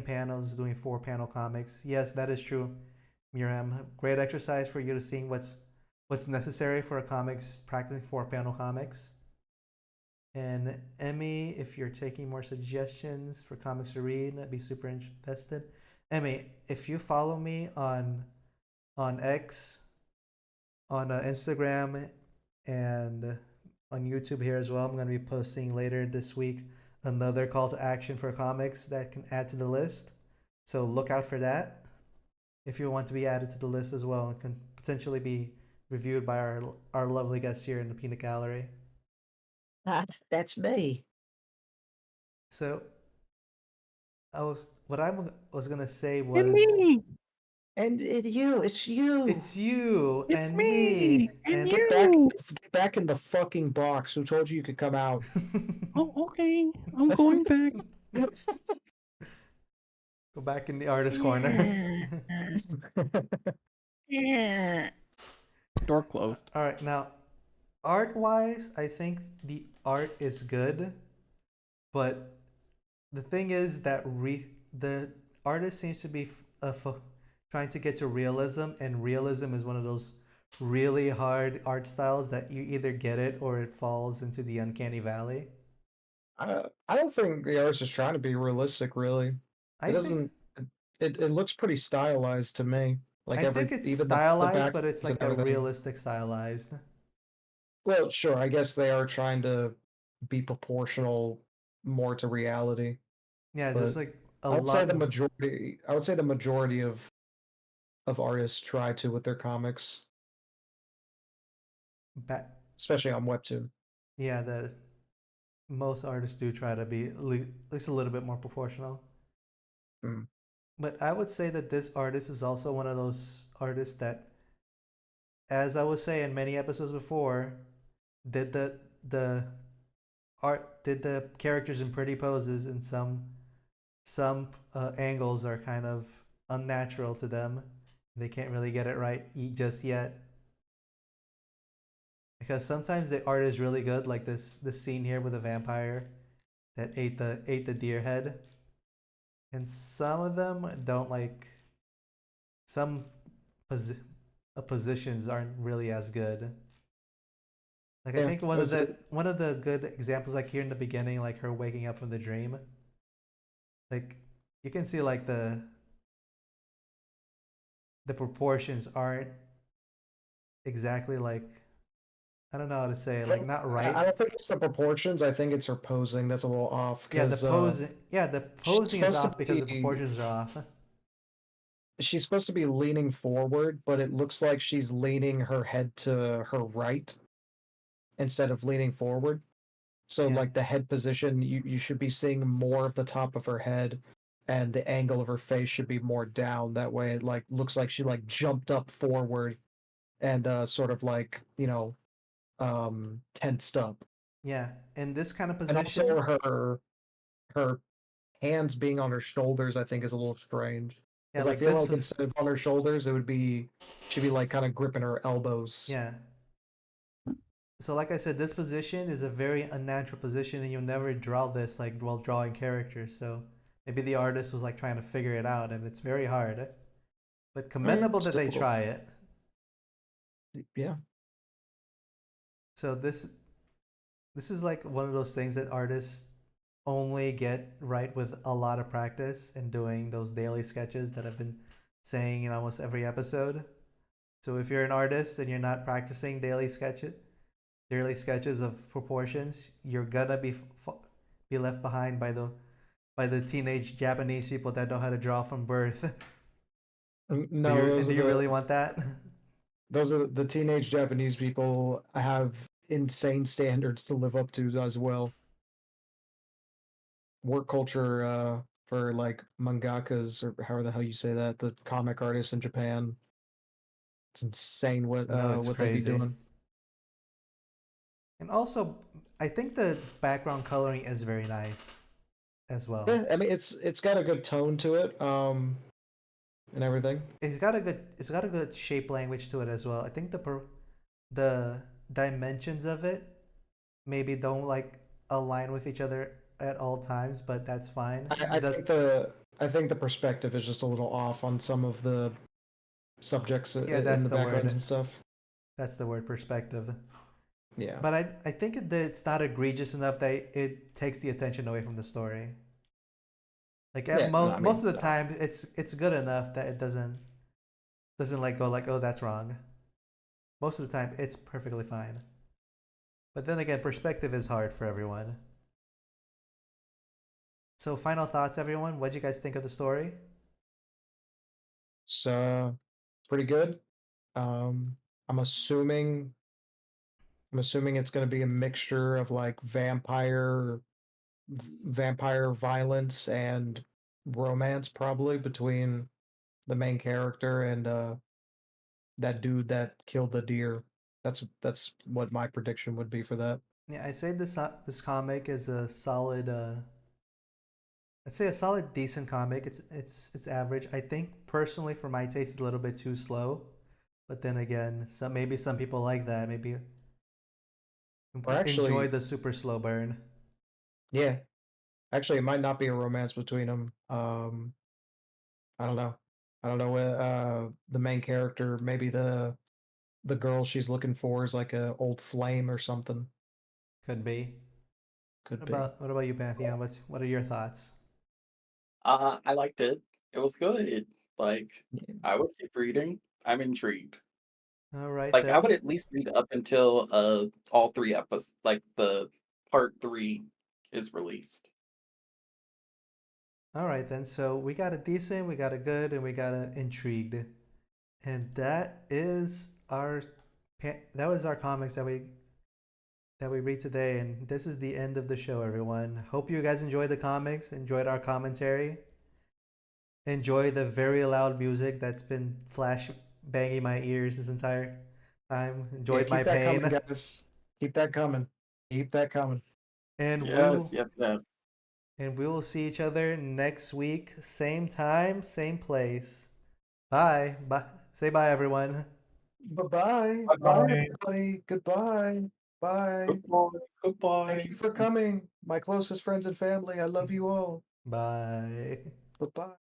Speaker 1: panels is doing 4-panel comics. Yes, that is true, Miriam. Great exercise for you to seeing what's necessary for a comics practicing 4-panel comics. And Emmy, if you're taking more suggestions for comics to read, I'd be super invested. Emmy, if you follow me on X, on Instagram, and on YouTube here as well, I'm going to be posting later this week another call to action for comics that can add to the list. So look out for that if you want to be added to the list as well and can potentially be reviewed by our lovely guests here in the Peanut Gallery.
Speaker 5: That's me.
Speaker 1: So what I was gonna say
Speaker 6: And
Speaker 1: was
Speaker 6: me.
Speaker 5: And it's you.
Speaker 1: it's you
Speaker 6: It's
Speaker 1: and
Speaker 6: me. And
Speaker 3: Get back,
Speaker 6: you.
Speaker 3: get back in the fucking box. Who told you you could come out?
Speaker 6: Oh, okay. I'm going back.
Speaker 1: Go back in the artist corner.
Speaker 6: Door closed.
Speaker 1: All right, now art wise, I think the art is good, but the thing is that the artist seems to be trying to get to realism, and realism is one of those really hard art styles that you either get it or it falls into the uncanny valley.
Speaker 3: I don't think the artist is trying to be realistic, really.
Speaker 1: I
Speaker 3: It
Speaker 1: think
Speaker 3: doesn't. It looks pretty stylized to me. Like
Speaker 1: I think it's
Speaker 3: even the
Speaker 1: stylized, but it's
Speaker 3: backgrounds
Speaker 1: like
Speaker 3: and
Speaker 1: that
Speaker 3: everything.
Speaker 1: realistic stylized.
Speaker 3: Well, sure. I guess they are trying to be proportional more to reality,
Speaker 1: Yeah, there's
Speaker 3: but
Speaker 1: like a
Speaker 3: I would say
Speaker 1: lot
Speaker 3: the
Speaker 1: of
Speaker 3: majority. I would say the majority of artists try to with their comics, especially on Webtoon.
Speaker 1: yeah, the most artists do try to be at least a little bit more proportional.
Speaker 3: Mm.
Speaker 1: But I would say that this artist is also one of those artists that, as I was saying many episodes before, did the did the characters in pretty poses, and some angles are kind of unnatural to them. They can't really get it right just yet. Because sometimes the art is really good, like this scene here with a vampire that ate the deer head, and some of them don't like some posi- positions aren't really as good. Like I
Speaker 3: Yeah,
Speaker 1: think one of the good examples like here in the beginning, like her waking up from the dream, like you can see like the proportions aren't exactly like, I don't know how to say it, like not right.
Speaker 3: I don't think it's the proportions. I think it's her posing that's a little off
Speaker 1: Yeah,
Speaker 3: because
Speaker 1: the
Speaker 3: she's
Speaker 1: posing is
Speaker 3: supposed to
Speaker 1: off because the
Speaker 3: be
Speaker 1: proportions are off.
Speaker 3: she's supposed to be leaning forward, but it looks like she's leaning her head to her right instead of leaning forward. So
Speaker 1: Yeah.
Speaker 3: like the head position, you should be seeing more of the top of her head, and the angle of her face should be more down. That way, it like looks like she like jumped up forward and sort of like tensed up.
Speaker 1: Yeah, in this kind of
Speaker 3: And
Speaker 1: position,
Speaker 3: also her hands being on her shoulders, I think, is a little strange.
Speaker 1: yeah,
Speaker 3: Because I
Speaker 1: like
Speaker 3: feel like instead of on her shoulders, she'd be like kind of gripping her elbows.
Speaker 1: yeah. So like I said, this position is a very unnatural position, and you'll never draw this like while drawing characters. So maybe the artist was like trying to figure it out, and it's very hard. But commendable
Speaker 3: It's
Speaker 1: that they
Speaker 3: difficult.
Speaker 1: try it.
Speaker 3: Yeah.
Speaker 1: So this is like one of those things that artists only get right with a lot of practice and doing those daily sketches that I've been saying in almost every episode. So if you're an artist and you're not practicing daily sketches of proportions, you're gonna be left behind by the teenage Japanese people that know how to draw from birth.
Speaker 3: No,
Speaker 1: Do you really want that?
Speaker 3: those are the teenage Japanese people have insane standards to live up to as well. work culture for like mangakas or however the hell you say that, the comic artists in Japan. It's insane what
Speaker 1: No, it's
Speaker 3: what they be
Speaker 1: crazy.
Speaker 3: doing.
Speaker 1: And also, I think the background coloring is very nice as well.
Speaker 3: Yeah, I mean it's got a good tone to it, and everything.
Speaker 1: It's got a good shape language to it as well. I think the dimensions of it maybe don't like align with each other at all times, but that's fine.
Speaker 3: I think the perspective is just a little off on some of the subjects
Speaker 1: Yeah,
Speaker 3: in
Speaker 1: that's
Speaker 3: the
Speaker 1: the word.
Speaker 3: backgrounds and stuff.
Speaker 1: That's the word, perspective.
Speaker 3: Yeah.
Speaker 1: But I think that it's not egregious enough that it takes the attention away from the story. Like at
Speaker 3: Yeah, no, I
Speaker 1: most
Speaker 3: mean,
Speaker 1: of the time, it's good enough that it doesn't like go like, oh, that's wrong. Most of the time, it's perfectly fine. But then again, perspective is hard for everyone. So final thoughts, everyone. What do you guys think of the story?
Speaker 3: it's pretty good. Um, I'm assuming it's going to be a mixture of like vampire violence and romance, probably between the main character and that dude that killed the deer. That's what my prediction would be for that.
Speaker 1: Yeah, I say this comic is a solid. I'd say a solid, decent comic. It's average. I think personally, for my taste, it's a little bit too slow. But then again, maybe some people like that. Maybe
Speaker 3: Or
Speaker 1: enjoy
Speaker 3: actually,
Speaker 1: the super slow burn.
Speaker 3: yeah, actually, it might not be a romance between them. I don't know. I don't know. The main character, maybe the girl she's looking for is like a old flame or something.
Speaker 1: Could be.
Speaker 3: Could be.
Speaker 1: What about you, Pantheon? What are your thoughts?
Speaker 7: I liked it. It was good. Like,
Speaker 3: Yeah.
Speaker 7: I would keep reading. I'm intrigued.
Speaker 1: All right
Speaker 7: Like, I would
Speaker 1: then.
Speaker 7: at least read up until all 3 episodes, like the part 3 is released.
Speaker 1: All right then. So we got a decent, we got a good, and we got a intrigued, and that was our comics that we read today, and this is the end of the show, everyone. Hope you guys enjoyed the comics, enjoyed our commentary, enjoy the very loud music that's been flash banging my ears this entire time.
Speaker 3: Yeah,
Speaker 1: Enjoyed my
Speaker 3: keep that coming,
Speaker 1: pain,
Speaker 3: guys. Keep that coming. Keep that coming.
Speaker 1: and
Speaker 7: Yes, yes, yes.
Speaker 1: we will see each other next week, same time, same place. Bye. Bye. Say bye, everyone.
Speaker 3: Bye-bye.
Speaker 7: Bye
Speaker 3: Bye,
Speaker 7: bye.
Speaker 3: everybody. Goodbye. Bye.
Speaker 7: Goodbye.
Speaker 3: Thank
Speaker 7: Goodbye.
Speaker 3: you for coming, my closest friends and family. I love you all.
Speaker 1: Bye.
Speaker 3: Bye-bye.